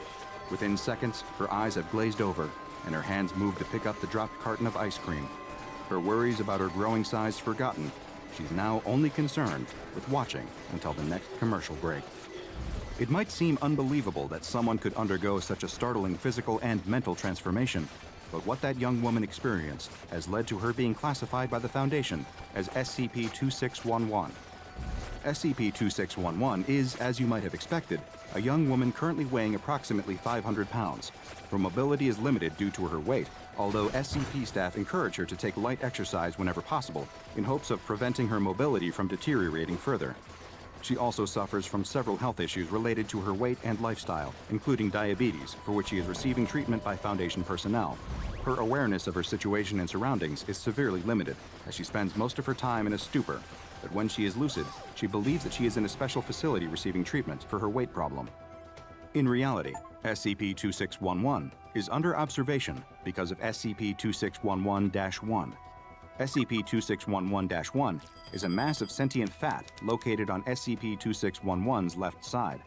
Within seconds, her eyes have glazed over, and her hands move to pick up the dropped carton of ice cream. Her worries about her growing size forgotten, she's now only concerned with watching until the next commercial break. It might seem unbelievable that someone could undergo such a startling physical and mental transformation, but what that young woman experienced has led to her being classified by the Foundation as SCP-2611. SCP-2611 is, as you might have expected, a young woman currently weighing approximately 500 pounds. Her mobility is limited due to her weight, although SCP staff encourage her to take light exercise whenever possible, in hopes of preventing her mobility from deteriorating further. She also suffers from several health issues related to her weight and lifestyle, including diabetes, for which she is receiving treatment by Foundation personnel. Her awareness of her situation and surroundings is severely limited, as she spends most of her time in a stupor. But when she is lucid, she believes that she is in a special facility receiving treatment for her weight problem. In reality, SCP-2611 is under observation because of SCP-2611-1. SCP-2611-1 is a mass of sentient fat located on SCP-2611's left side.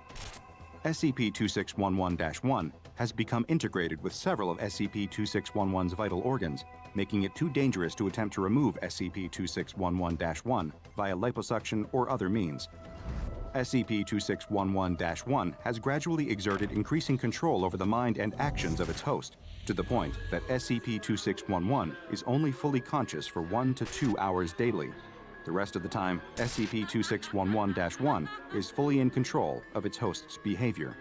SCP-2611-1 has become integrated with several of SCP-2611's vital organs, making it too dangerous to attempt to remove SCP-2611-1 via liposuction or other means. SCP-2611-1 has gradually exerted increasing control over the mind and actions of its host, to the point that SCP-2611 is only fully conscious for 1 to 2 hours daily. The rest of the time, SCP-2611-1 is fully in control of its host's behavior.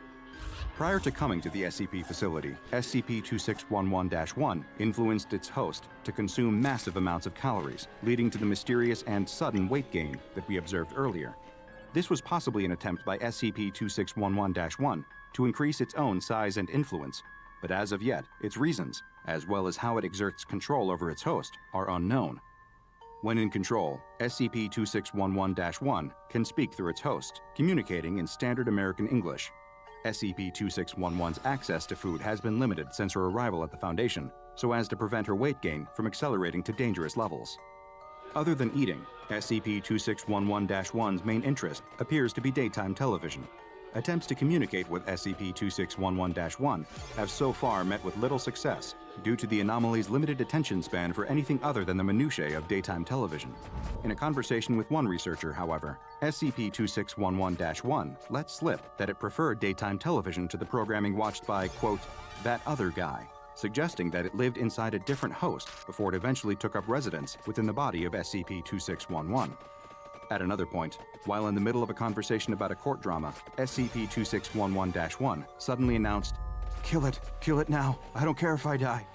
Prior to coming to the SCP facility, SCP-2611-1 influenced its host to consume massive amounts of calories, leading to the mysterious and sudden weight gain that we observed earlier. This was possibly an attempt by SCP-2611-1 to increase its own size and influence, but as of yet, its reasons, as well as how it exerts control over its host, are unknown. When in control, SCP-2611-1 can speak through its host, communicating in standard American English. SCP-2611's access to food has been limited since her arrival at the Foundation, so as to prevent her weight gain from accelerating to dangerous levels. Other than eating, SCP-2611-1's main interest appears to be daytime television. Attempts to communicate with SCP-2611-1 have so far met with little success due to the anomaly's limited attention span for anything other than the minutiae of daytime television. In a conversation with one researcher, however, SCP-2611-1 let slip that it preferred daytime television to the programming watched by, quote, that other guy, suggesting that it lived inside a different host before it eventually took up residence within the body of SCP-2611. At another point, while in the middle of a conversation about a court drama, SCP-2611-1 suddenly announced, kill it now, I don't care if I die."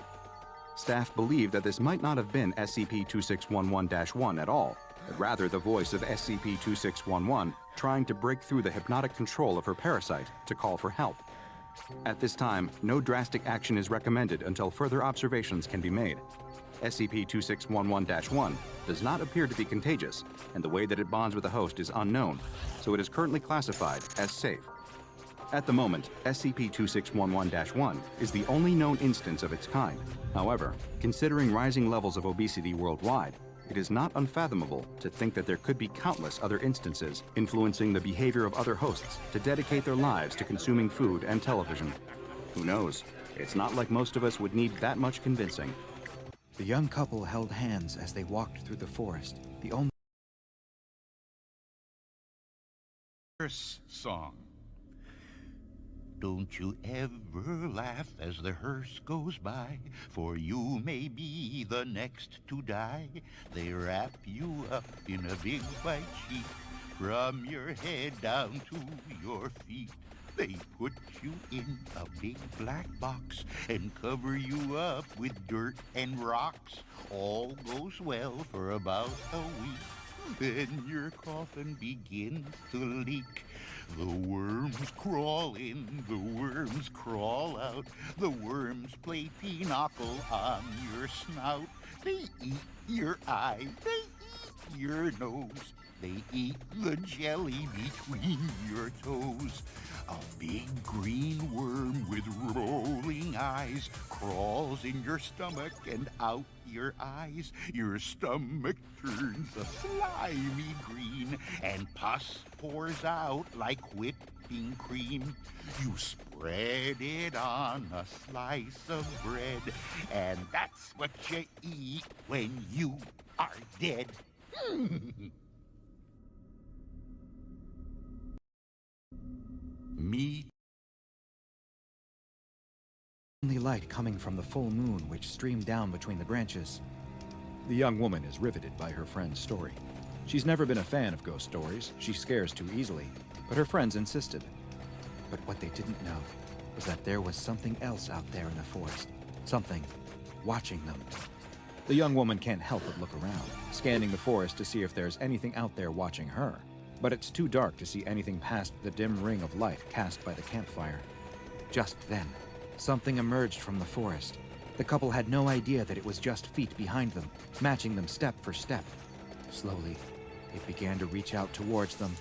Staff believe that this might not have been SCP-2611-1 at all, but rather the voice of SCP-2611 trying to break through the hypnotic control of her parasite to call for help. At this time, no drastic action is recommended until further observations can be made. SCP-2611-1 does not appear to be contagious, and the way that it bonds with the host is unknown, so it is currently classified as safe. At the moment, SCP-2611-1 is the only known instance of its kind. However, considering rising levels of obesity worldwide, it is not unfathomable to think that there could be countless other instances influencing the behavior of other hosts to dedicate their lives to consuming food and television. Who knows? It's not like most of us would need that much convincing. The young couple held hands as they walked through the forest. The only song. Don't you ever laugh as the hearse goes by, for you may be the next to die. They wrap you up in a big white sheet, from your head down to your feet. They put you in a big black box and cover you up with dirt and rocks. All goes well for about a week. Then your coffin begins to leak. The worms crawl in, the worms crawl out. The worms play pinochle on your snout. They eat your eye, they eat your nose. They eat the jelly between your toes. A big green worm with rolling eyes crawls in your stomach and out your eyes. Your stomach turns a slimy green, and pus pours out like whipping cream. You spread it on a slice of bread, and that's what you eat when you are dead. Me. Only light coming from the full moon which streamed down between the branches. The young woman is riveted by her friend's story. She's never been a fan of ghost stories. She scares too easily, but her friends insisted. But what they didn't know was that there was something else out there in the forest. Something watching them. The young woman can't help but look around, scanning the forest to see if there's anything out there watching her. But it's too dark to see anything past the dim ring of light cast by the campfire. Just then, something emerged from the forest. The couple had no idea that it was just feet behind them, matching them step for step. Slowly, it began to reach out towards them.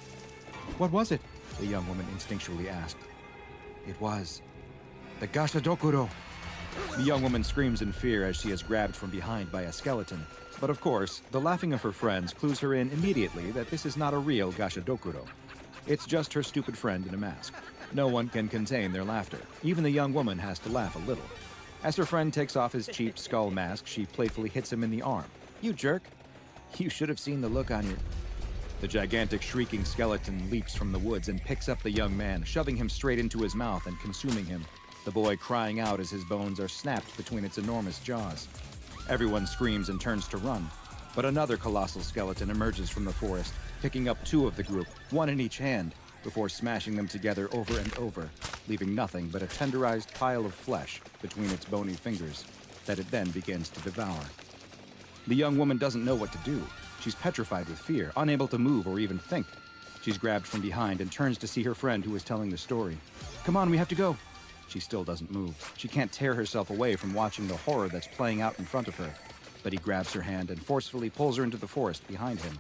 "What was it?" the young woman instinctually asked. "It was the Gashadokuro." The young woman screams in fear as she is grabbed from behind by a skeleton. But of course, the laughing of her friends clues her in immediately that this is not a real Gashadokuro. It's just her stupid friend in a mask. No one can contain their laughter. Even the young woman has to laugh a little. As her friend takes off his cheap skull mask, she playfully hits him in the arm. "You jerk! You should have seen the look on your..." The gigantic shrieking skeleton leaps from the woods and picks up the young man, shoving him straight into his mouth and consuming him, the boy crying out as his bones are snapped between its enormous jaws. Everyone screams and turns to run, but another colossal skeleton emerges from the forest, picking up two of the group, one in each hand, before smashing them together over and over, leaving nothing but a tenderized pile of flesh between its bony fingers that it then begins to devour. The young woman doesn't know what to do. She's petrified with fear, unable to move or even think. She's grabbed from behind and turns to see her friend who is telling the story. "Come on, we have to go." She still doesn't move. She can't tear herself away from watching the horror that's playing out in front of her. But he grabs her hand and forcefully pulls her into the forest behind him.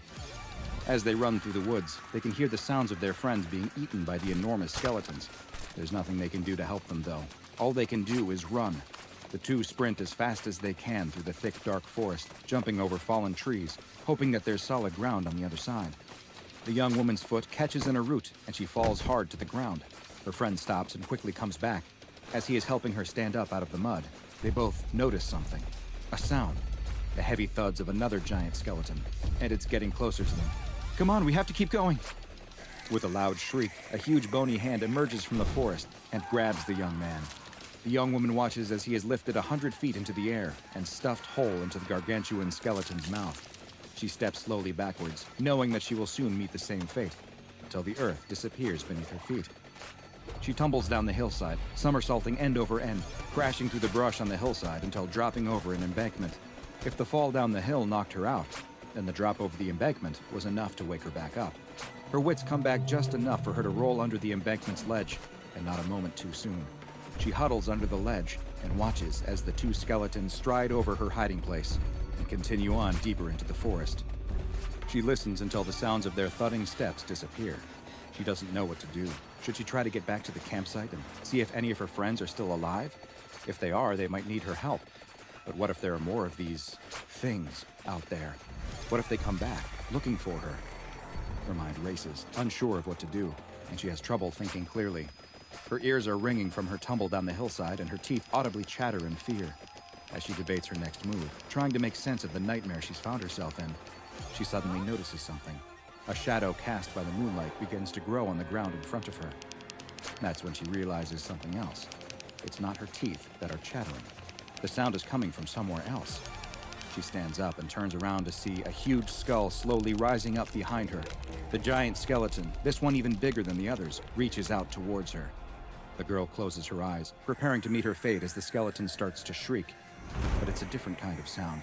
As they run through the woods, they can hear the sounds of their friends being eaten by the enormous skeletons. There's nothing they can do to help them, though. All they can do is run. The two sprint as fast as they can through the thick, dark forest, jumping over fallen trees, hoping that there's solid ground on the other side. The young woman's foot catches in a root, and she falls hard to the ground. Her friend stops and quickly comes back. As he is helping her stand up out of the mud, they both notice something. A sound. The heavy thuds of another giant skeleton. And it's getting closer to them. "Come on, we have to keep going." With a loud shriek, a huge bony hand emerges from the forest and grabs the young man. The young woman watches as he is lifted 100 feet into the air and stuffed whole into the gargantuan skeleton's mouth. She steps slowly backwards, knowing that she will soon meet the same fate, until the earth disappears beneath her feet. She tumbles down the hillside, somersaulting end over end, crashing through the brush on the hillside until dropping over an embankment. If the fall down the hill knocked her out, then the drop over the embankment was enough to wake her back up. Her wits come back just enough for her to roll under the embankment's ledge, and not a moment too soon. She huddles under the ledge and watches as the two skeletons stride over her hiding place and continue on deeper into the forest. She listens until the sounds of their thudding steps disappear. She doesn't know what to do. Should she try to get back to the campsite and see if any of her friends are still alive? If they are, they might need her help. But what if there are more of these things out there? What if they come back, looking for her? Her mind races, unsure of what to do, and she has trouble thinking clearly. Her ears are ringing from her tumble down the hillside, and her teeth audibly chatter in fear. As she debates her next move, trying to make sense of the nightmare she's found herself in, she suddenly notices something. A shadow cast by the moonlight begins to grow on the ground in front of her. That's when she realizes something else. It's not her teeth that are chattering. The sound is coming from somewhere else. She stands up and turns around to see a huge skull slowly rising up behind her. The giant skeleton, this one even bigger than the others, reaches out towards her. The girl closes her eyes, preparing to meet her fate as the skeleton starts to shriek. But it's a different kind of sound.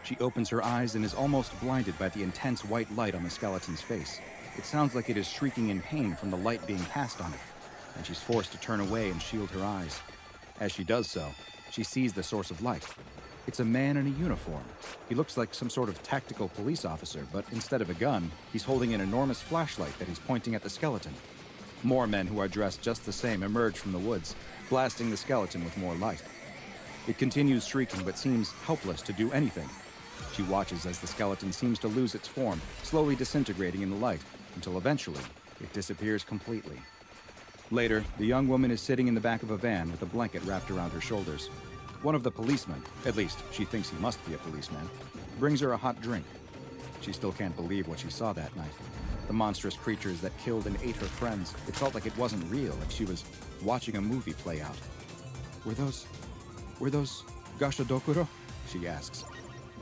She opens her eyes and is almost blinded by the intense white light on the skeleton's face. It sounds like it is shrieking in pain from the light being cast on it, and she's forced to turn away and shield her eyes. As she does so, she sees the source of light. It's a man in a uniform. He looks like some sort of tactical police officer, but instead of a gun, he's holding an enormous flashlight that he's pointing at the skeleton. More men who are dressed just the same emerge from the woods, blasting the skeleton with more light. It continues shrieking but seems helpless to do anything. She watches as the skeleton seems to lose its form, slowly disintegrating in the light, until eventually it disappears completely. Later, the young woman is sitting in the back of a van with a blanket wrapped around her shoulders. One of the policemen, at least she thinks he must be a policeman, brings her a hot drink. She still can't believe what she saw that night. The monstrous creatures that killed and ate her friends. It felt like it wasn't real, like she was watching a movie play out. Were those Gashadokuro? She asks.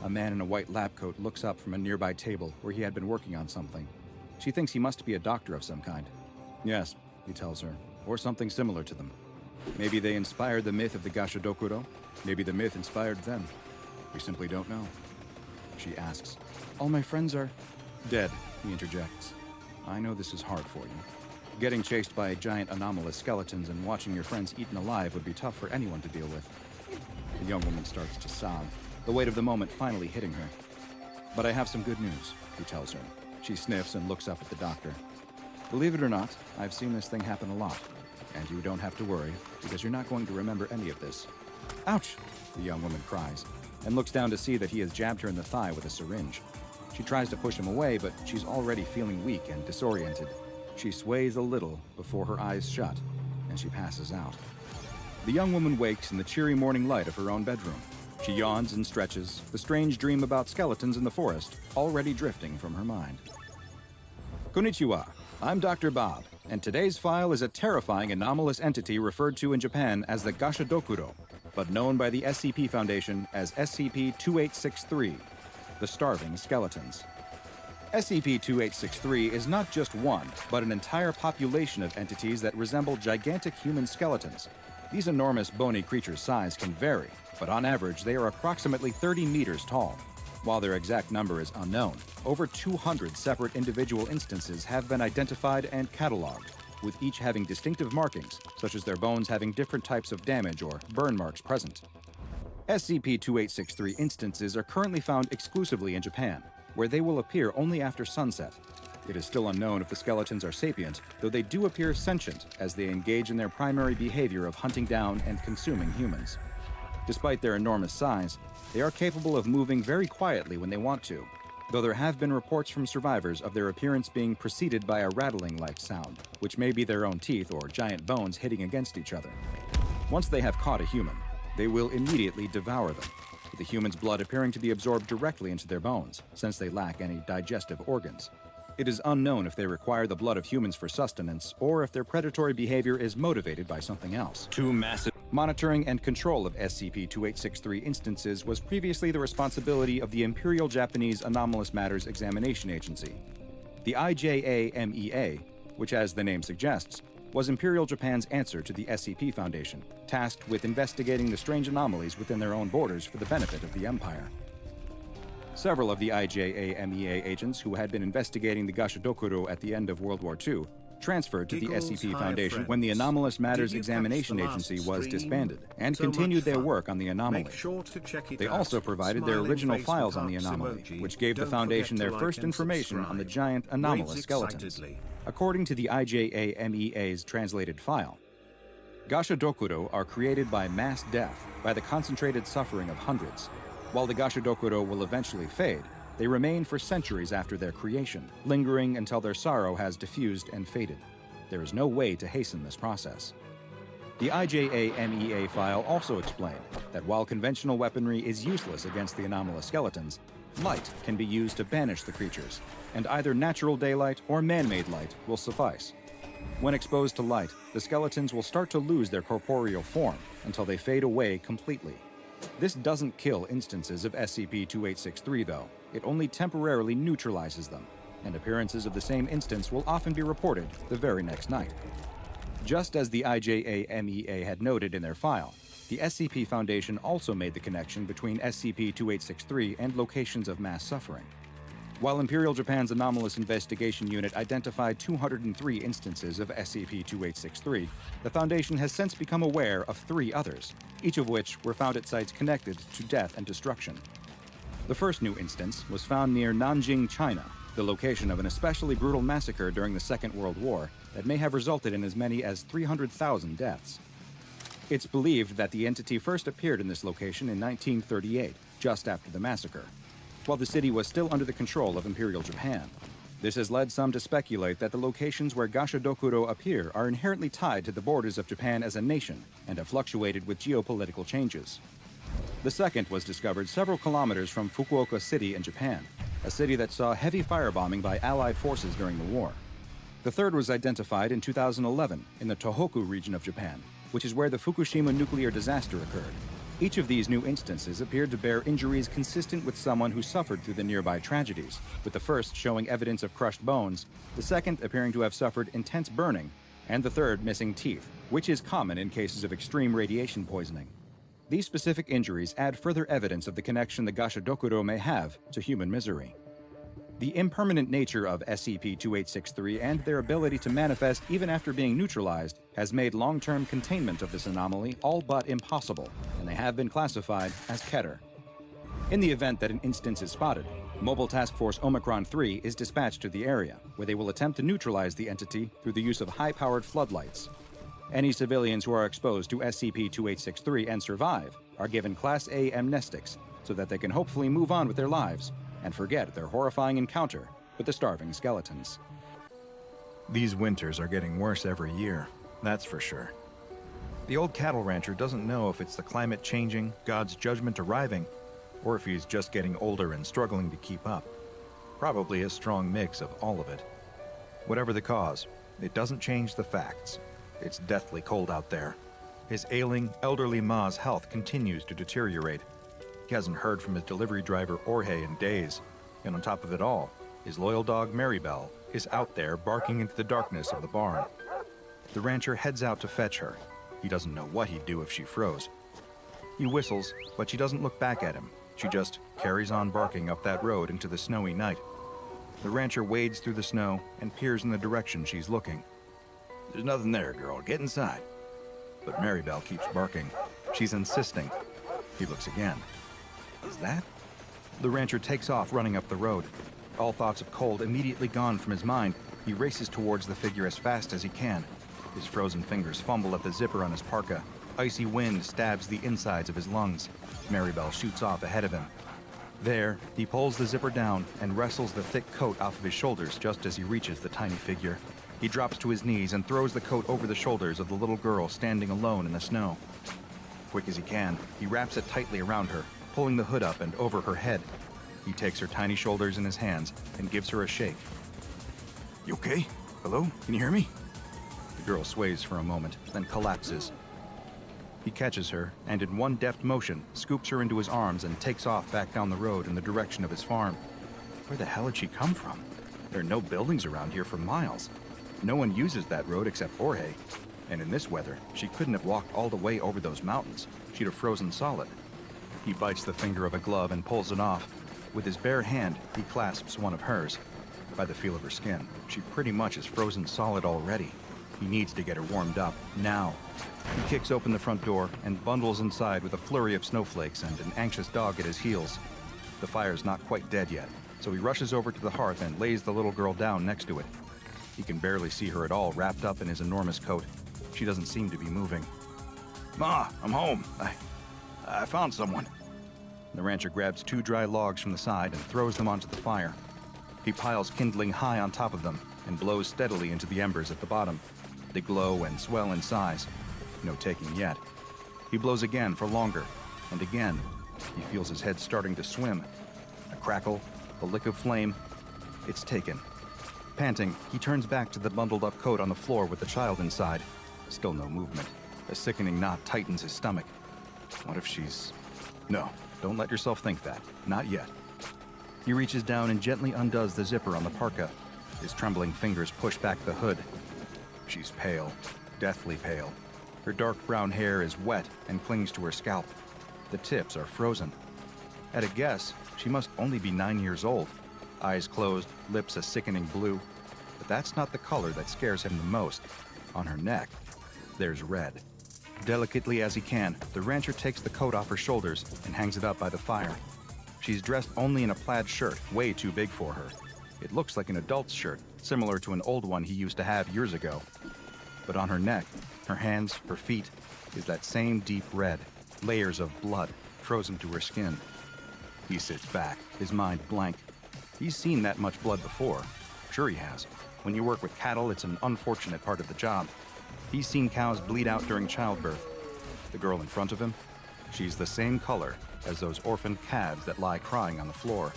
A man in a white lab coat looks up from a nearby table where he had been working on something. She thinks he must be a doctor of some kind. Yes, he tells her, or something similar to them. Maybe they inspired the myth of the Gashadokuro. Maybe the myth inspired them. We simply don't know. She asks. All my friends are dead, he interjects. I know this is hard for you. Getting chased by giant anomalous skeletons and watching your friends eaten alive would be tough for anyone to deal with. The young woman starts to sob, the weight of the moment finally hitting her. But I have some good news, he tells her. She sniffs and looks up at the doctor. Believe it or not, I've seen this thing happen a lot. And you don't have to worry, because you're not going to remember any of this. Ouch! The young woman cries, and looks down to see that he has jabbed her in the thigh with a syringe. She tries to push him away, but she's already feeling weak and disoriented. She sways a little before her eyes shut, and she passes out. The young woman wakes in the cheery morning light of her own bedroom. She yawns and stretches, the strange dream about skeletons in the forest already drifting from her mind. Konnichiwa, I'm Dr. Bob, and today's file is a terrifying anomalous entity referred to in Japan as the Gashadokuro, but known by the SCP Foundation as SCP-2863, the Starving Skeletons. SCP-2863 is not just one, but an entire population of entities that resemble gigantic human skeletons. These enormous bony creatures' size can vary, but on average they are approximately 30 meters tall. While their exact number is unknown, over 200 separate individual instances have been identified and cataloged, with each having distinctive markings, such as their bones having different types of damage or burn marks present. SCP-2863 instances are currently found exclusively in Japan, where they will appear only after sunset. It is still unknown if the skeletons are sapient, though they do appear sentient as they engage in their primary behavior of hunting down and consuming humans. Despite their enormous size, they are capable of moving very quietly when they want to, though there have been reports from survivors of their appearance being preceded by a rattling-like sound, which may be their own teeth or giant bones hitting against each other. Once they have caught a human, they will immediately devour them, with the human's blood appearing to be absorbed directly into their bones, since they lack any digestive organs. It is unknown if they require the blood of humans for sustenance, or if their predatory behavior is motivated by something else. Two massive... Monitoring and control of SCP-2863 instances was previously the responsibility of the Imperial Japanese Anomalous Matters Examination Agency. The IJA-MEA, which as the name suggests, was Imperial Japan's answer to the SCP Foundation, tasked with investigating the strange anomalies within their own borders for the benefit of the Empire. Several of the IJA-MEA agents who had been investigating the Gashadokuro at the end of World War II transferred to the SCP Foundation when the Anomalous Matters Examination Agency was disbanded, and continued their work on the anomaly. They also provided their original files on the anomaly, which gave the Foundation their first information on the giant anomalous skeletons. According to the IJA-MEA's translated file, Gashadokuro are created by mass death, by the concentrated suffering of hundreds. While the Gashadokuro will eventually fade, they remain for centuries after their creation, lingering until their sorrow has diffused and faded. There is no way to hasten this process. The IJA-MEA file also explained that while conventional weaponry is useless against the anomalous skeletons, light can be used to banish the creatures, and either natural daylight or man-made light will suffice. When exposed to light, the skeletons will start to lose their corporeal form until they fade away completely. This doesn't kill instances of SCP-2863, though. It only temporarily neutralizes them, and appearances of the same instance will often be reported the very next night. Just as the IJA-MEA had noted in their file, the SCP Foundation also made the connection between SCP-2863 and locations of mass suffering. While Imperial Japan's Anomalous Investigation Unit identified 203 instances of SCP-2863, the Foundation has since become aware of 3 others, each of which were found at sites connected to death and destruction. The first new instance was found near Nanjing, China, the location of an especially brutal massacre during the Second World War, that may have resulted in as many as 300,000 deaths. It's believed that the entity first appeared in this location in 1938, just after the massacre, while the city was still under the control of Imperial Japan. This has led some to speculate that the locations where Gashadokuro appear are inherently tied to the borders of Japan as a nation and have fluctuated with geopolitical changes. The second was discovered several kilometers from Fukuoka City in Japan, a city that saw heavy firebombing by Allied forces during the war. The third was identified in 2011 in the Tohoku region of Japan, which is where the Fukushima nuclear disaster occurred. Each of these new instances appeared to bear injuries consistent with someone who suffered through the nearby tragedies, with the first showing evidence of crushed bones, the second appearing to have suffered intense burning, and the third missing teeth, which is common in cases of extreme radiation poisoning. These specific injuries add further evidence of the connection the Gashadokuro may have to human misery. The impermanent nature of SCP-2863 and their ability to manifest even after being neutralized has made long-term containment of this anomaly all but impossible, and they have been classified as Keter. In the event that an instance is spotted, Mobile Task Force Omicron-3 is dispatched to the area, where they will attempt to neutralize the entity through the use of high-powered floodlights. Any civilians who are exposed to SCP-2863 and survive are given Class A amnestics so that they can hopefully move on with their lives and forget their horrifying encounter with the starving skeletons. These winters are getting worse every year, that's for sure. The old cattle rancher doesn't know if it's the climate changing, God's judgment arriving, or if he's just getting older and struggling to keep up. Probably a strong mix of all of it. Whatever the cause, it doesn't change the facts. It's deathly cold out there. His ailing, elderly ma's health continues to deteriorate. He hasn't heard from his delivery driver Jorge in days, and on top of it all, his loyal dog Maribel is out there barking into the darkness of the barn. The rancher heads out to fetch her. He doesn't know what he'd do if she froze. He whistles, but she doesn't look back at him. She just carries on barking up that road into the snowy night. The rancher wades through the snow and peers in the direction she's looking. "There's nothing there, girl. Get inside." But Maribel keeps barking. She's insisting. He looks again. Is that? The rancher takes off running up the road. All thoughts of cold immediately gone from his mind, he races towards the figure as fast as he can. His frozen fingers fumble at the zipper on his parka. Icy wind stabs the insides of his lungs. Maribel shoots off ahead of him. There, he pulls the zipper down and wrestles the thick coat off of his shoulders just as he reaches the tiny figure. He drops to his knees and throws the coat over the shoulders of the little girl standing alone in the snow. Quick as he can, he wraps it tightly around her, pulling the hood up and over her head. He takes her tiny shoulders in his hands and gives her a shake. "You okay? Hello? Can you hear me?" The girl sways for a moment, then collapses. He catches her and in one deft motion scoops her into his arms and takes off back down the road in the direction of his farm. Where the hell had she come from? There are no buildings around here for miles. No one uses that road except Jorge. And in this weather, she couldn't have walked all the way over those mountains. She'd have frozen solid. He bites the finger of a glove and pulls it off. With his bare hand, he clasps one of hers. By the feel of her skin, she pretty much is frozen solid already. He needs to get her warmed up, now. He kicks open the front door and bundles inside with a flurry of snowflakes and an anxious dog at his heels. The fire's not quite dead yet, so he rushes over to the hearth and lays the little girl down next to it. He can barely see her at all wrapped up in his enormous coat. She doesn't seem to be moving. "Ma, I'm home. I found someone." The rancher grabs 2 dry logs from the side and throws them onto the fire. He piles kindling high on top of them and blows steadily into the embers at the bottom. They glow and swell in size. No taking yet. He blows again for longer, and again. He feels his head starting to swim. A crackle, a lick of flame. It's taken. Panting, he turns back to the bundled up coat on the floor with the child inside. Still no movement. A sickening knot tightens his stomach. What if she's... No, don't let yourself think that. Not yet. He reaches down and gently undoes the zipper on the parka. His trembling fingers push back the hood. She's pale, deathly pale. Her dark brown hair is wet and clings to her scalp. The tips are frozen. At a guess, she must only be 9 years old. Eyes closed, lips a sickening blue. But that's not the color that scares him the most. On her neck, there's red. Delicately as he can, the rancher takes the coat off her shoulders and hangs it up by the fire. She's dressed only in a plaid shirt, way too big for her. It looks like an adult's shirt, similar to an old one he used to have years ago. But on her neck, her hands, her feet, is that same deep red, layers of blood frozen to her skin. He sits back, his mind blank. He's seen that much blood before. Sure he has. When you work with cattle, it's an unfortunate part of the job. He's seen cows bleed out during childbirth. The girl in front of him, she's the same color as those orphaned calves that lie crying on the floor.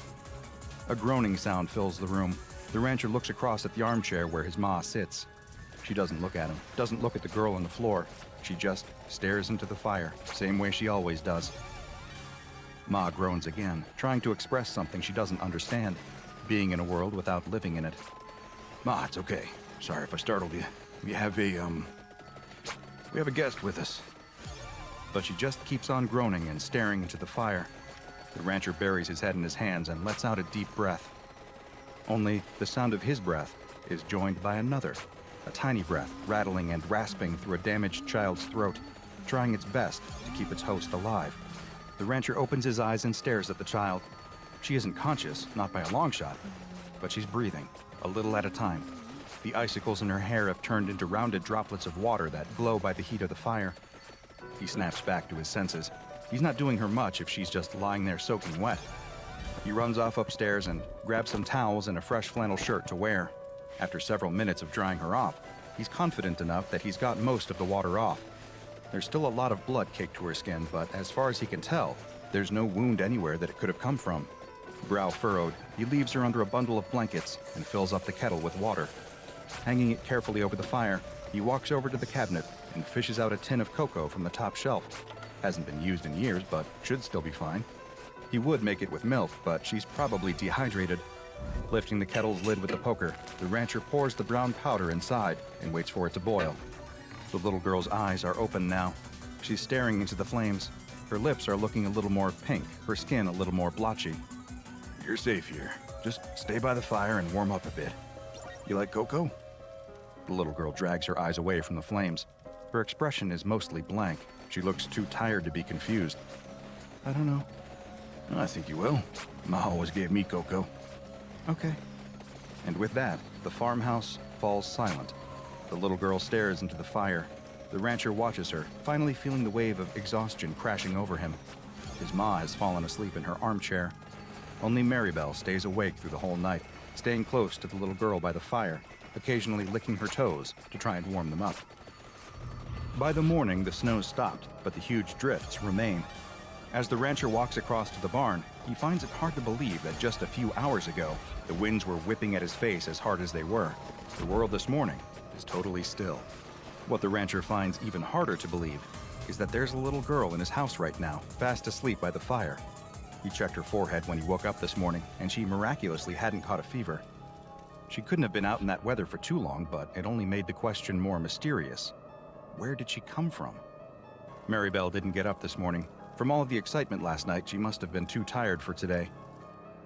A groaning sound fills the room. The rancher looks across at the armchair where his ma sits. She doesn't look at him, doesn't look at the girl on the floor. She just stares into the fire, same way she always does. Ma groans again, trying to express something she doesn't understand, being in a world without living in it. Ma, it's okay. Sorry if I startled you. We have a guest with us. But she just keeps on groaning and staring into the fire. The rancher buries his head in his hands and lets out a deep breath. Only the sound of his breath is joined by another, a tiny breath rattling and rasping through a damaged child's throat, trying its best to keep its host alive. The rancher opens his eyes and stares at the child. She isn't conscious, not by a long shot, but she's breathing, a little at a time. The icicles in her hair have turned into rounded droplets of water that glow by the heat of the fire. He snaps back to his senses. He's not doing her much if she's just lying there soaking wet. He runs off upstairs and grabs some towels and a fresh flannel shirt to wear. After several minutes of drying her off, he's confident enough that he's got most of the water off. There's still a lot of blood caked to her skin, but as far as he can tell, there's no wound anywhere that it could have come from. Brow furrowed, he leaves her under a bundle of blankets and fills up the kettle with water. Hanging it carefully over the fire, he walks over to the cabinet and fishes out a tin of cocoa from the top shelf. Hasn't been used in years, but should still be fine. He would make it with milk, but she's probably dehydrated. Lifting the kettle's lid with the poker, the rancher pours the brown powder inside and waits for it to boil. The little girl's eyes are open now. She's staring into the flames. Her lips are looking a little more pink, her skin a little more blotchy. You're safe here. Just stay by the fire and warm up a bit. You like cocoa? The little girl drags her eyes away from the flames. Her expression is mostly blank. She looks too tired to be confused. I don't know. I think you will. Ma always gave me cocoa. Okay. And with that, the farmhouse falls silent. The little girl stares into the fire. The rancher watches her, finally feeling the wave of exhaustion crashing over him. His ma has fallen asleep in her armchair. Only Maribel stays awake through the whole night, staying close to the little girl by the fire, occasionally licking her toes to try and warm them up. By the morning, the snow stopped, but the huge drifts remain. As the rancher walks across to the barn, he finds it hard to believe that just a few hours ago, the winds were whipping at his face as hard as they were. The world this morning is totally still. What the rancher finds even harder to believe is that there's a little girl in his house right now, fast asleep by the fire. He checked her forehead when he woke up this morning, and she miraculously hadn't caught a fever. She couldn't have been out in that weather for too long, but it only made the question more mysterious. Where did she come from? Maribel didn't get up this morning. From all of the excitement last night, she must have been too tired for today.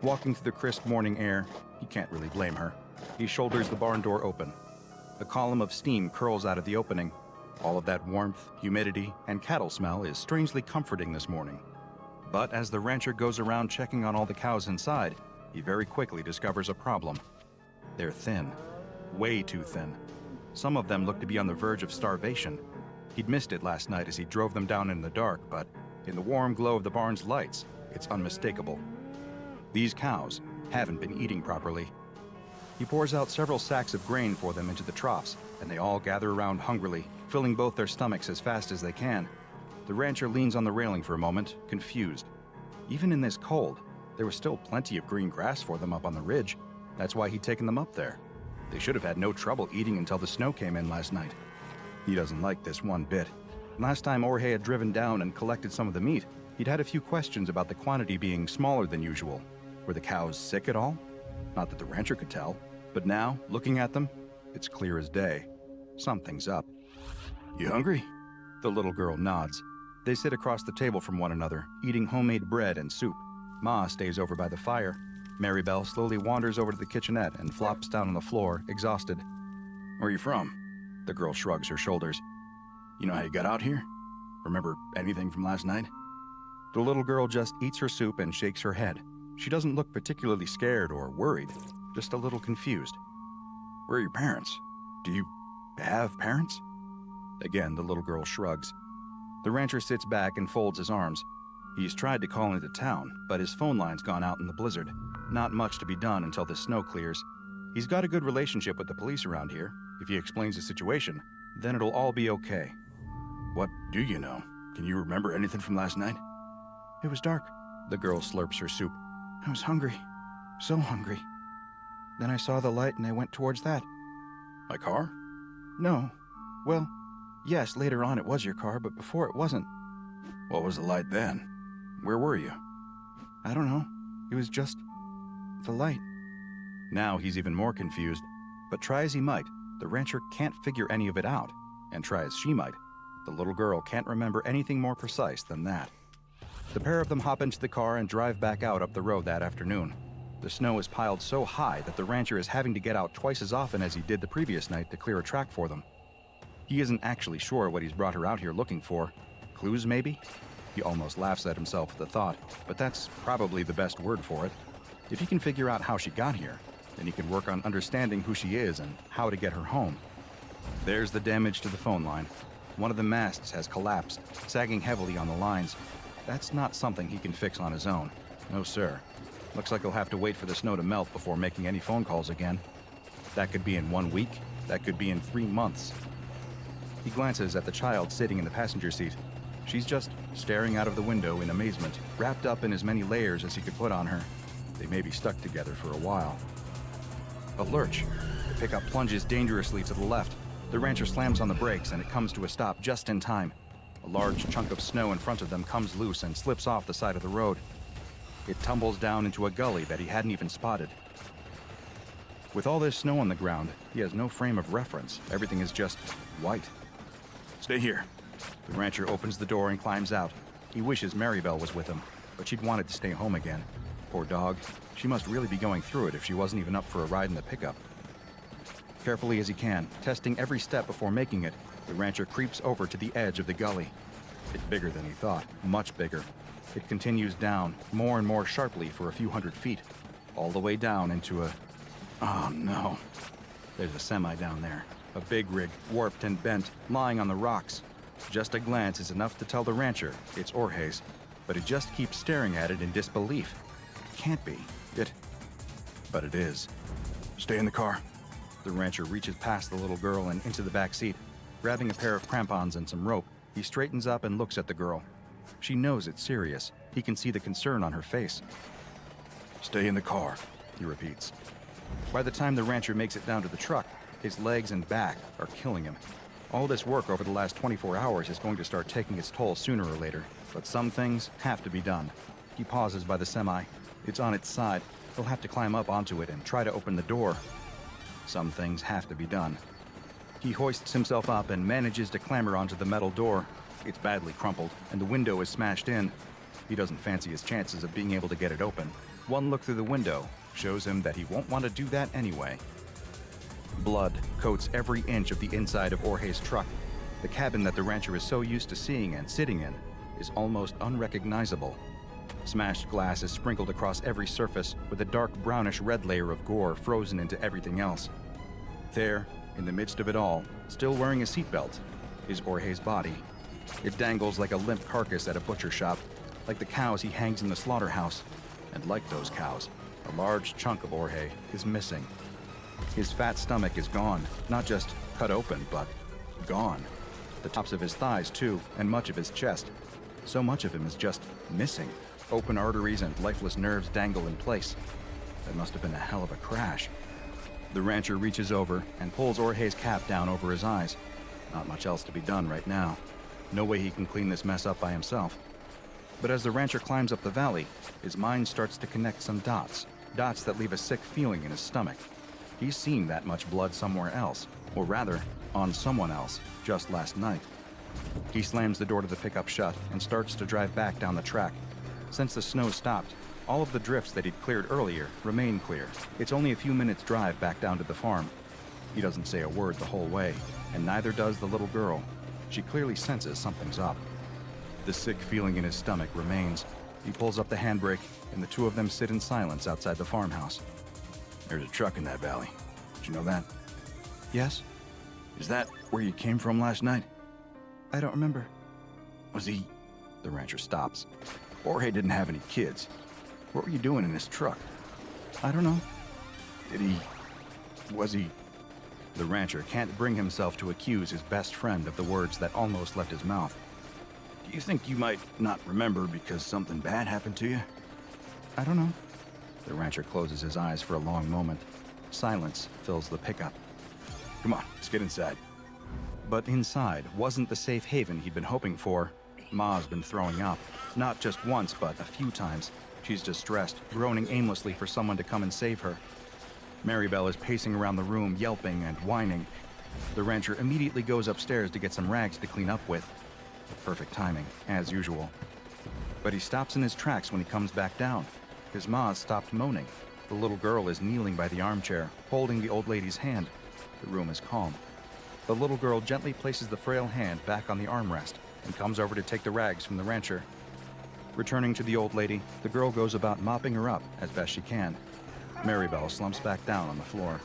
Walking through the crisp morning air, he can't really blame her. He shoulders the barn door open. A column of steam curls out of the opening. All of that warmth, humidity, and cattle smell is strangely comforting this morning. But as the rancher goes around checking on all the cows inside, he very quickly discovers a problem. They're thin. Way too thin. Some of them look to be on the verge of starvation. He'd missed it last night as he drove them down in the dark, but in the warm glow of the barn's lights, it's unmistakable. These cows haven't been eating properly. He pours out several sacks of grain for them into the troughs, and they all gather around hungrily, filling both their stomachs as fast as they can. The rancher leans on the railing for a moment, confused. Even in this cold, there was still plenty of green grass for them up on the ridge. That's why he'd taken them up there. They should have had no trouble eating until the snow came in last night. He doesn't like this one bit. Last time Jorge had driven down and collected some of the meat, he'd had a few questions about the quantity being smaller than usual. Were the cows sick at all? Not that the rancher could tell. But now, looking at them, it's clear as day. Something's up. You hungry? The little girl nods. They sit across the table from one another, eating homemade bread and soup. Ma stays over by the fire. Maribel slowly wanders over to the kitchenette and flops down on the floor, exhausted. Where are you from? The girl shrugs her shoulders. You know how you got out here? Remember anything from last night? The little girl just eats her soup and shakes her head. She doesn't look particularly scared or worried. just a little confused. "Where are your parents? Do you have parents?" Again, the little girl shrugs. The rancher sits back and folds his arms. He's tried to call into town, but his phone line's gone out in the blizzard. Not much to be done until the snow clears. He's got a good relationship with the police around here. If he explains the situation, then it'll all be okay. "What do you know? Can you remember anything from last night?" "It was dark." The girl slurps her soup. "I was hungry. So hungry. Then I saw the light and I went towards that." "My car?" "No. Well, yes, later on it was your car, but before it wasn't." "What was the light then? Where were you?" "I don't know. It was just the light." Now he's even more confused, but try as he might, the rancher can't figure any of it out, and try as she might, the little girl can't remember anything more precise than that. The pair of them hop into the car and drive back out up the road that afternoon. The snow is piled so high that the rancher is having to get out twice as often as he did the previous night to clear a track for them. He isn't actually sure what he's brought her out here looking for. Clues, maybe? He almost laughs at himself at the thought, but that's probably the best word for it. If he can figure out how she got here, then he can work on understanding who she is and how to get her home. There's the damage to the phone line. One of the masts has collapsed, sagging heavily on the lines. That's not something he can fix on his own. No, sir. Looks like he'll have to wait for the snow to melt before making any phone calls again. That could be in 1 week. That could be in 3 months. He glances at the child sitting in the passenger seat. She's just staring out of the window in amazement, wrapped up in as many layers as he could put on her. They may be stuck together for a while. A lurch. The pickup plunges dangerously to the left. The rancher slams on the brakes and it comes to a stop just in time. A large chunk of snow in front of them comes loose and slips off the side of the road. It tumbles down into a gully that he hadn't even spotted. With all this snow on the ground, he has no frame of reference. Everything is just white. "Stay here." The rancher opens the door and climbs out. He wishes Maribel was with him, but she'd wanted to stay home again. Poor dog. She must really be going through it if she wasn't even up for a ride in the pickup. Carefully as he can, testing every step before making it, the rancher creeps over to the edge of the gully. It's bigger than he thought, much bigger. It continues down, more and more sharply for a few hundred feet, all the way down into a... Oh no. There's a semi down there. A big rig, warped and bent, lying on the rocks. Just a glance is enough to tell the rancher it's Jorge's, but he just keeps staring at it in disbelief. It can't be. But it is. "Stay in the car." The rancher reaches past the little girl and into the back seat. Grabbing a pair of crampons and some rope, he straightens up and looks at the girl. She knows it's serious. He can see the concern on her face. "Stay in the car," he repeats. By the time the rancher makes it down to the truck, his legs and back are killing him. All this work over the last 24 hours is going to start taking its toll sooner or later, but some things have to be done. He pauses by the semi. It's on its side. He'll have to climb up onto it and try to open the door. Some things have to be done. He hoists himself up and manages to clamber onto the metal door. It's badly crumpled, and the window is smashed in. He doesn't fancy his chances of being able to get it open. One look through the window shows him that he won't want to do that anyway. Blood coats every inch of the inside of Jorge's truck. The cabin that the rancher is so used to seeing and sitting in is almost unrecognizable. Smashed glass is sprinkled across every surface with a dark brownish-red layer of gore frozen into everything else. There, in the midst of it all, still wearing a seatbelt, is Jorge's body. It dangles like a limp carcass at a butcher shop, like the cows he hangs in the slaughterhouse. And like those cows, a large chunk of Jorge is missing. His fat stomach is gone, not just cut open, but gone. The tops of his thighs, too, and much of his chest. So much of him is just missing. Open arteries and lifeless nerves dangle in place. That must have been a hell of a crash. The rancher reaches over and pulls Jorge's cap down over his eyes. Not much else to be done right now. No way he can clean this mess up by himself. But as the rancher climbs up the valley, his mind starts to connect some dots. Dots that leave a sick feeling in his stomach. He's seen that much blood somewhere else, or rather, on someone else, just last night. He slams the door to the pickup shut and starts to drive back down the track. Since the snow stopped, all of the drifts that he'd cleared earlier remain clear. It's only a few minutes' drive back down to the farm. He doesn't say a word the whole way, and neither does the little girl. She clearly senses something's up. The sick feeling in his stomach remains. He pulls up the handbrake, and the two of them sit in silence outside the farmhouse. There's a truck in that valley. Did you know that? Yes? Is that where you came from last night? I don't remember. Was he... The rancher stops. Jorge didn't have any kids. What were you doing in this truck? I don't know. Did he... Was he... The rancher can't bring himself to accuse his best friend of the words that almost left his mouth. Do you think you might not remember because something bad happened to you? I don't know. The rancher closes his eyes for a long moment. Silence fills the pickup. Come on, let's get inside. But inside wasn't the safe haven he'd been hoping for. Ma's been throwing up. Not just once, but a few times. She's distressed, groaning aimlessly for someone to come and save her. Maribel is pacing around the room, yelping and whining. The rancher immediately goes upstairs to get some rags to clean up with. Perfect timing, as usual. But he stops in his tracks when he comes back down. His ma stopped moaning. The little girl is kneeling by the armchair, holding the old lady's hand. The room is calm. The little girl gently places the frail hand back on the armrest and comes over to take the rags from the rancher. Returning to the old lady, the girl goes about mopping her up as best she can. Maribel slumps back down on the floor.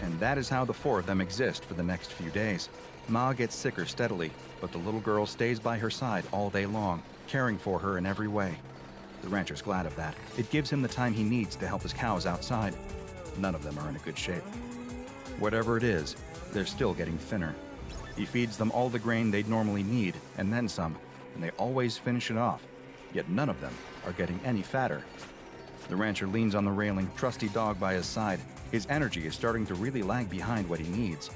And that is how the four of them exist for the next few days. Ma gets sicker steadily, but the little girl stays by her side all day long, caring for her in every way. The rancher's glad of that. It gives him the time he needs to help his cows outside. None of them are in a good shape. Whatever it is, they're still getting thinner. He feeds them all the grain they'd normally need, and then some, and they always finish it off. Yet none of them are getting any fatter. The rancher leans on the railing, trusty dog by his side. His energy is starting to really lag behind what he needs.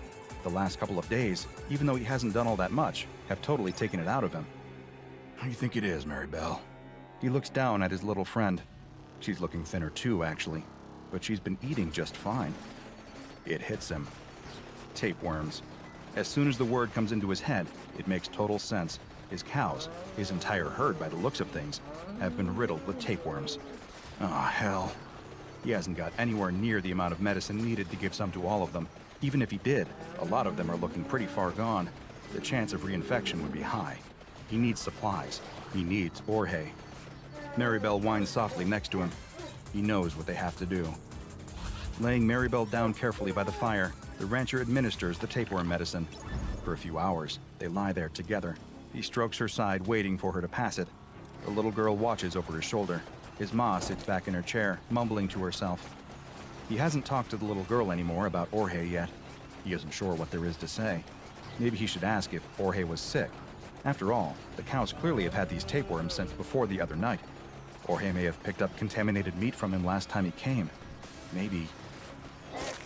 The last couple of days, even though he hasn't done all that much, have totally taken it out of him. How do you think it is, Maribel? He looks down at his little friend. She's looking thinner too, actually, but she's been eating just fine. It hits him. Tapeworms. As soon as the word comes into his head, it makes total sense. His cows, his entire herd by the looks of things, have been riddled with tapeworms. Oh, hell. He hasn't got anywhere near the amount of medicine needed to give some to all of them. Even if he did, a lot of them are looking pretty far gone. The chance of reinfection would be high. He needs supplies. He needs Jorge. Maribel whines softly next to him. He knows what they have to do. Laying Maribel down carefully by the fire, the rancher administers the tapeworm medicine. For a few hours, they lie there together. He strokes her side, waiting for her to pass it. The little girl watches over his shoulder. His ma sits back in her chair, mumbling to herself. He hasn't talked to the little girl anymore about Jorge yet. He isn't sure what there is to say. Maybe he should ask if Jorge was sick. After all, the cows clearly have had these tapeworms since before the other night. Jorge may have picked up contaminated meat from him last time he came. Maybe...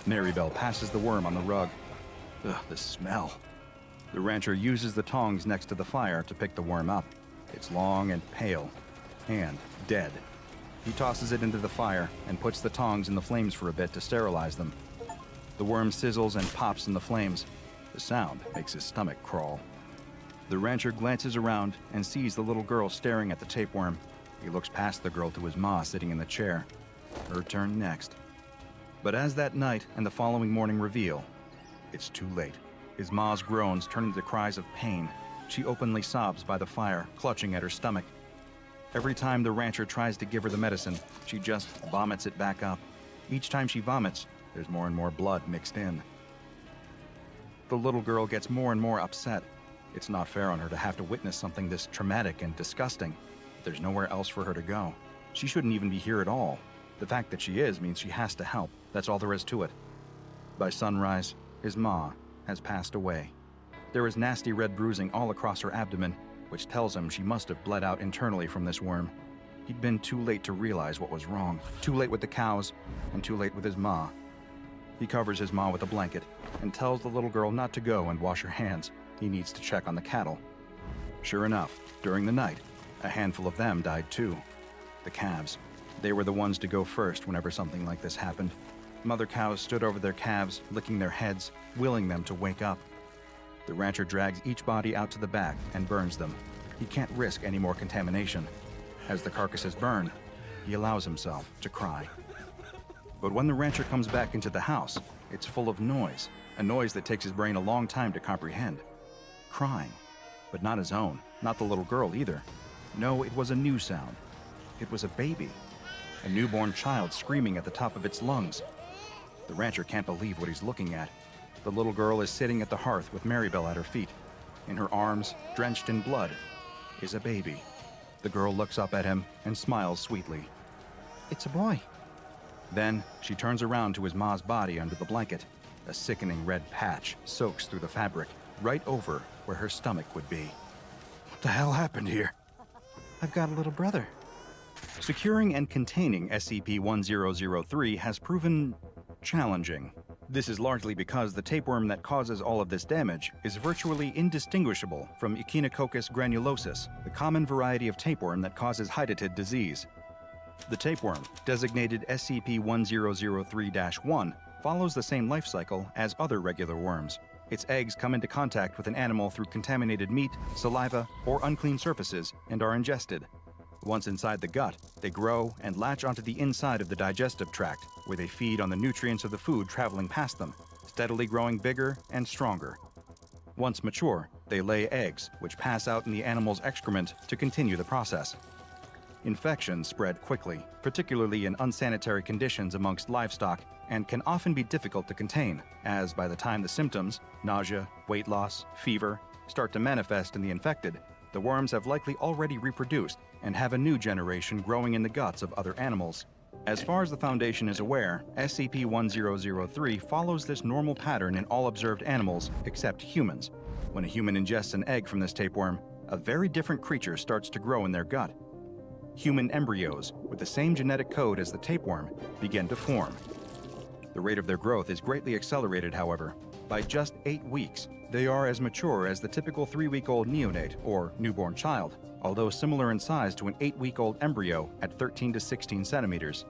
Maribel passes the worm on the rug. Ugh, the smell. The rancher uses the tongs next to the fire to pick the worm up. It's long and pale, and dead. He tosses it into the fire and puts the tongs in the flames for a bit to sterilize them. The worm sizzles and pops in the flames. The sound makes his stomach crawl. The rancher glances around and sees the little girl staring at the tapeworm. He looks past the girl to his ma sitting in the chair. Her turn next. But as that night and the following morning reveal, it's too late. His ma's groans turn into cries of pain. She openly sobs by the fire, clutching at her stomach. Every time the rancher tries to give her the medicine, she just vomits it back up. Each time she vomits, there's more and more blood mixed in. The little girl gets more and more upset. It's not fair on her to have to witness something this traumatic and disgusting. There's nowhere else for her to go. She shouldn't even be here at all. The fact that she is means she has to help. That's all there is to it. By sunrise, his ma has passed away. There is nasty red bruising all across her abdomen, which tells him she must have bled out internally from this worm. He'd been too late to realize what was wrong. Too late with the cows, and too late with his ma. He covers his ma with a blanket and tells the little girl not to go and wash her hands. He needs to check on the cattle. Sure enough, during the night, a handful of them died too. The calves. They were the ones to go first whenever something like this happened. Mother cows stood over their calves, licking their heads, willing them to wake up. The rancher drags each body out to the back and burns them. He can't risk any more contamination. As the carcasses burn, he allows himself to cry. But when the rancher comes back into the house, it's full of noise, a noise that takes his brain a long time to comprehend. Crying, but not his own, not the little girl either. No, it was a new sound. It was a baby, a newborn child screaming at the top of its lungs. The rancher can't believe what he's looking at. The little girl is sitting at the hearth with Maribel at her feet. In her arms, drenched in blood, is a baby. The girl looks up at him and smiles sweetly. "It's a boy." Then she turns around to his ma's body under the blanket. A sickening red patch soaks through the fabric, right over where her stomach would be. "What the hell happened here?" "I've got a little brother." Securing and containing SCP-1003 has proven challenging. This is largely because the tapeworm that causes all of this damage is virtually indistinguishable from Echinococcus granulosus, the common variety of tapeworm that causes hydatid disease. The tapeworm, designated SCP-1003-1, follows the same life cycle as other regular worms. Its eggs come into contact with an animal through contaminated meat, saliva, or unclean surfaces and are ingested. Once inside the gut, they grow and latch onto the inside of the digestive tract, where they feed on the nutrients of the food traveling past them, steadily growing bigger and stronger. Once mature, they lay eggs, which pass out in the animal's excrement to continue the process. Infections spread quickly, particularly in unsanitary conditions amongst livestock, and can often be difficult to contain, as by the time the symptoms, nausea, weight loss, fever, start to manifest in the infected, the worms have likely already reproduced and have a new generation growing in the guts of other animals. As far as the Foundation is aware, SCP-1003 follows this normal pattern in all observed animals except humans. When a human ingests an egg from this tapeworm, a very different creature starts to grow in their gut. Human embryos, with the same genetic code as the tapeworm, begin to form. The rate of their growth is greatly accelerated, however. By just 8 weeks, they are as mature as the typical 3-week-old neonate or newborn child, although similar in size to an 8-week-old embryo at 13 to 16 centimeters.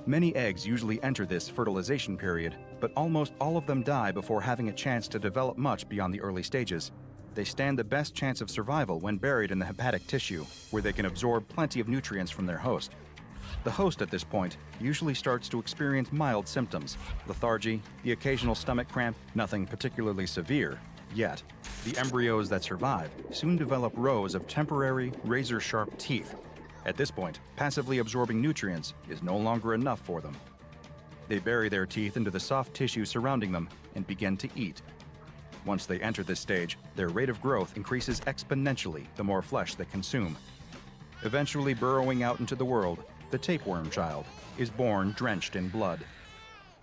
Many eggs usually enter this fertilization period, but almost all of them die before having a chance to develop much beyond the early stages. They stand the best chance of survival when buried in the hepatic tissue, where they can absorb plenty of nutrients from their host. The host at this point usually starts to experience mild symptoms, lethargy, the occasional stomach cramp, nothing particularly severe yet. The embryos that survive soon develop rows of temporary, razor-sharp teeth. At this point, passively absorbing nutrients is no longer enough for them. They bury their teeth into the soft tissue surrounding them and begin to eat. Once they enter this stage, their rate of growth increases exponentially the more flesh they consume. Eventually burrowing out into the world, the tapeworm child is born drenched in blood.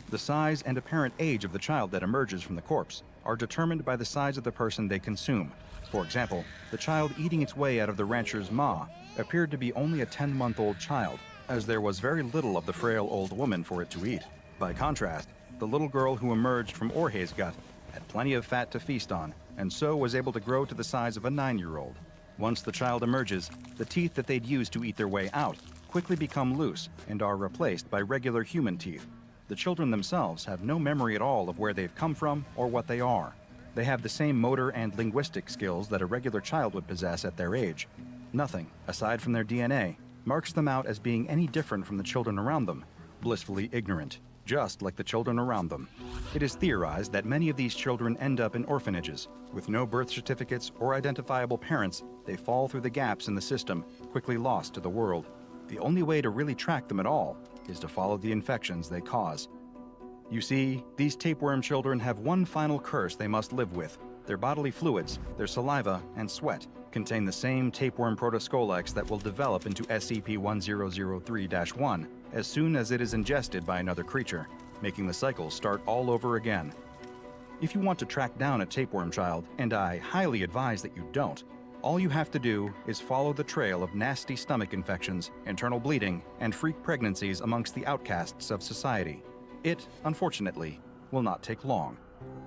The size and apparent age of the child that emerges from the corpse are determined by the size of the person they consume. For example, the child eating its way out of the rancher's maw appeared to be only a 10-month-old child, as there was very little of the frail old woman for it to eat. By contrast, the little girl who emerged from Jorge's gut had plenty of fat to feast on, and so was able to grow to the size of a 9-year-old. Once the child emerges, the teeth that they'd used to eat their way out quickly become loose and are replaced by regular human teeth. The children themselves have no memory at all of where they've come from or what they are. They have the same motor and linguistic skills that a regular child would possess at their age. Nothing, aside from their DNA, marks them out as being any different from the children around them, blissfully ignorant, just like the children around them. It is theorized that many of these children end up in orphanages. With no birth certificates or identifiable parents, they fall through the gaps in the system, quickly lost to the world. The only way to really track them at all is to follow the infections they cause. You see, these tapeworm children have one final curse they must live with. Their bodily fluids, their saliva, and sweat contain the same tapeworm protoscolex that will develop into SCP-1003-1 as soon as it is ingested by another creature, making the cycle start all over again. If you want to track down a tapeworm child, and I highly advise that you don't, all you have to do is follow the trail of nasty stomach infections, internal bleeding, and freak pregnancies amongst the outcasts of society. It, unfortunately, will not take long.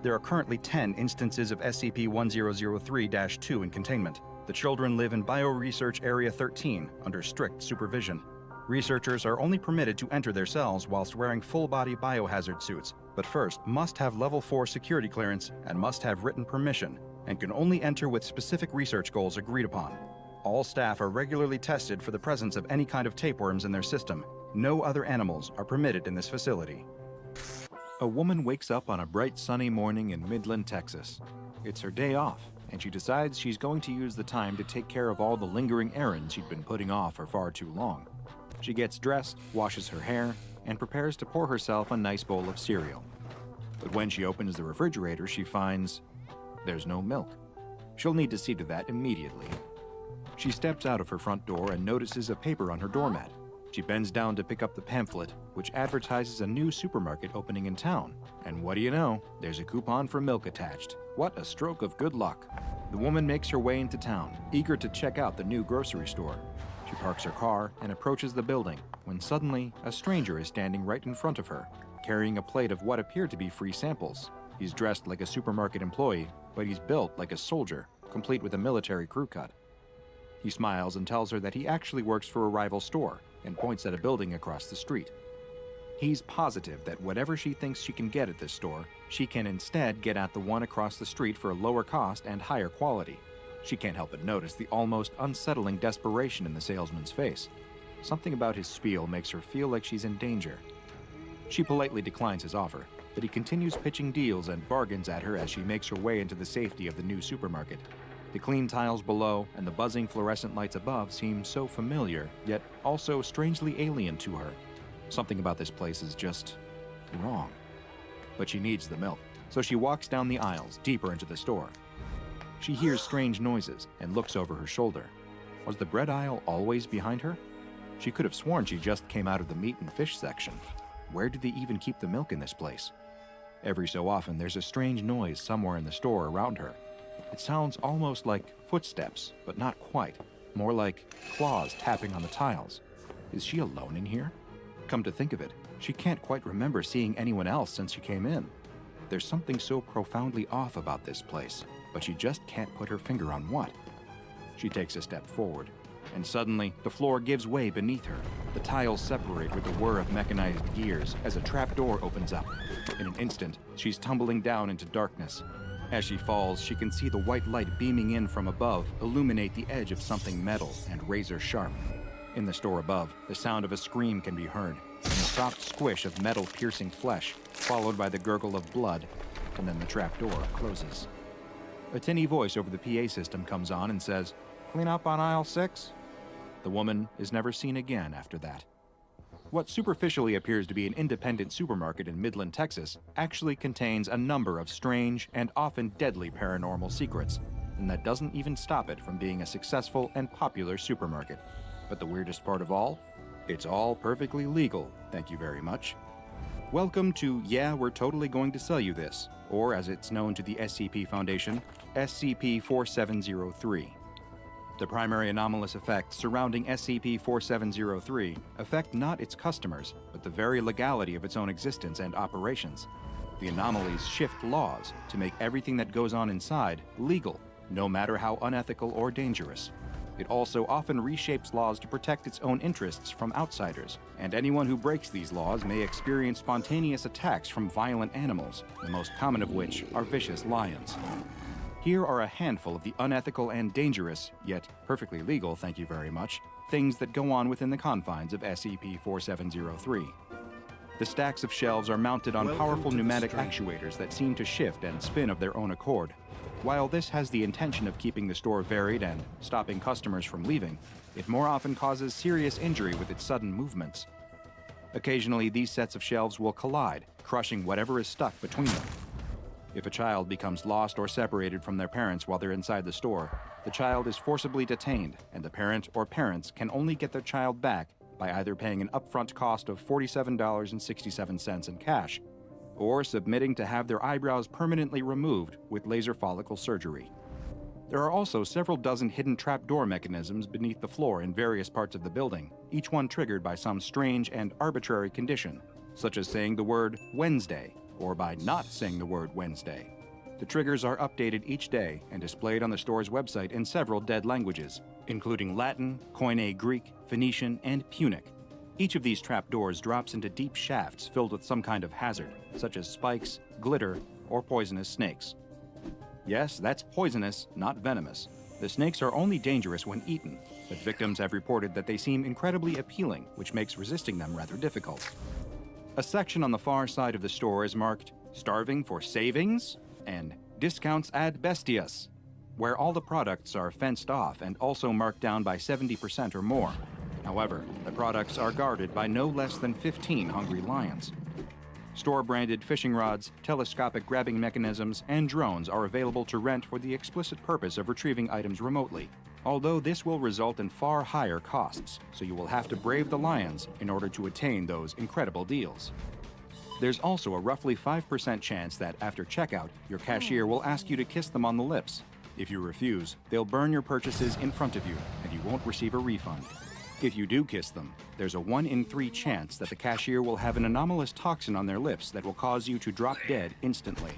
There are currently 10 instances of SCP-1003-2 in containment. The children live in Bioresearch Area 13 under strict supervision. Researchers are only permitted to enter their cells whilst wearing full-body biohazard suits, but first must have Level 4 security clearance and must have written permission, and can only enter with specific research goals agreed upon. All staff are regularly tested for the presence of any kind of tapeworms in their system. No other animals are permitted in this facility. A woman wakes up on a bright sunny morning in Midland, Texas. It's her day off, and she decides she's going to use the time to take care of all the lingering errands she'd been putting off for far too long. She gets dressed, washes her hair, and prepares to pour herself a nice bowl of cereal. But when she opens the refrigerator, she finds there's no milk. She'll need to see to that immediately. She steps out of her front door and notices a paper on her doormat. She bends down to pick up the pamphlet, which advertises a new supermarket opening in town. And what do you know? There's a coupon for milk attached. What a stroke of good luck. The woman makes her way into town, eager to check out the new grocery store. She parks her car and approaches the building, when suddenly a stranger is standing right in front of her, carrying a plate of what appear to be free samples. He's dressed like a supermarket employee, but he's built like a soldier, complete with a military crew cut. He smiles and tells her that he actually works for a rival store, and points at a building across the street. He's positive that whatever she thinks she can get at this store, she can instead get at the one across the street for a lower cost and higher quality. She can't help but notice the almost unsettling desperation in the salesman's face. Something about his spiel makes her feel like she's in danger. She politely declines his offer, but he continues pitching deals and bargains at her as she makes her way into the safety of the new supermarket. The clean tiles below and the buzzing fluorescent lights above seem so familiar, yet also strangely alien to her. Something about this place is just wrong. But she needs the milk, so she walks down the aisles, deeper into the store. She hears strange noises and looks over her shoulder. Was the bread aisle always behind her? She could have sworn she just came out of the meat and fish section. Where did they even keep the milk in this place? Every so often, there's a strange noise somewhere in the store around her. It sounds almost like footsteps, but not quite. More like claws tapping on the tiles. Is she alone in here? Come to think of it, she can't quite remember seeing anyone else since she came in. There's something so profoundly off about this place, but she just can't put her finger on what. She takes a step forward, and suddenly the floor gives way beneath her. The tiles separate with a whir of mechanized gears as a trapdoor opens up. In an instant, she's tumbling down into darkness. As she falls, she can see the white light beaming in from above illuminate the edge of something metal and razor sharp. In the store above, the sound of a scream can be heard, and the soft squish of metal-piercing flesh, followed by the gurgle of blood, and then the trapdoor closes. A tinny voice over the PA system comes on and says, "Clean up on aisle 6? The woman is never seen again after that. What superficially appears to be an independent supermarket in Midland, Texas, actually contains a number of strange and often deadly paranormal secrets, and that doesn't even stop it from being a successful and popular supermarket. But the weirdest part of all? It's all perfectly legal, thank you very much. Welcome to Yeah, We're Totally Going to Sell You This, or as it's known to the SCP Foundation, SCP-4703. The primary anomalous effects surrounding SCP-4703 affect not its customers, but the very legality of its own existence and operations. The anomalies shift laws to make everything that goes on inside legal, no matter how unethical or dangerous. It also often reshapes laws to protect its own interests from outsiders, and anyone who breaks these laws may experience spontaneous attacks from violent animals, the most common of which are vicious lions. Here are a handful of the unethical and dangerous, yet perfectly legal, thank you very much, things that go on within the confines of SCP-4703. The stacks of shelves are mounted on powerful pneumatic actuators that seem to shift and spin of their own accord. While this has the intention of keeping the store varied and stopping customers from leaving, it more often causes serious injury with its sudden movements. Occasionally, these sets of shelves will collide, crushing whatever is stuck between them. If a child becomes lost or separated from their parents while they're inside the store, the child is forcibly detained, and the parent or parents can only get their child back by either paying an upfront cost of $47.67 in cash, or submitting to have their eyebrows permanently removed with laser follicle surgery. There are also several dozen hidden trapdoor mechanisms beneath the floor in various parts of the building, each one triggered by some strange and arbitrary condition, such as saying the word Wednesday, or by not saying the word Wednesday. The triggers are updated each day and displayed on the store's website in several dead languages, including Latin, Koine Greek, Phoenician, and Punic. Each of these trapdoors drops into deep shafts filled with some kind of hazard, such as spikes, glitter, or poisonous snakes. Yes, that's poisonous, not venomous. The snakes are only dangerous when eaten, but victims have reported that they seem incredibly appealing, which makes resisting them rather difficult. A section on the far side of the store is marked "Starving for Savings" and "Discounts ad Bestias," where all the products are fenced off and also marked down by 70% or more. However, the products are guarded by no less than 15 hungry lions. Store-branded fishing rods, telescopic grabbing mechanisms, and drones are available to rent for the explicit purpose of retrieving items remotely, although this will result in far higher costs, so you will have to brave the lions in order to attain those incredible deals. There's also a roughly 5% chance that after checkout, your cashier will ask you to kiss them on the lips. If you refuse, they'll burn your purchases in front of you, and you won't receive a refund. If you do kiss them, there's a 1 in 3 chance that the cashier will have an anomalous toxin on their lips that will cause you to drop dead instantly.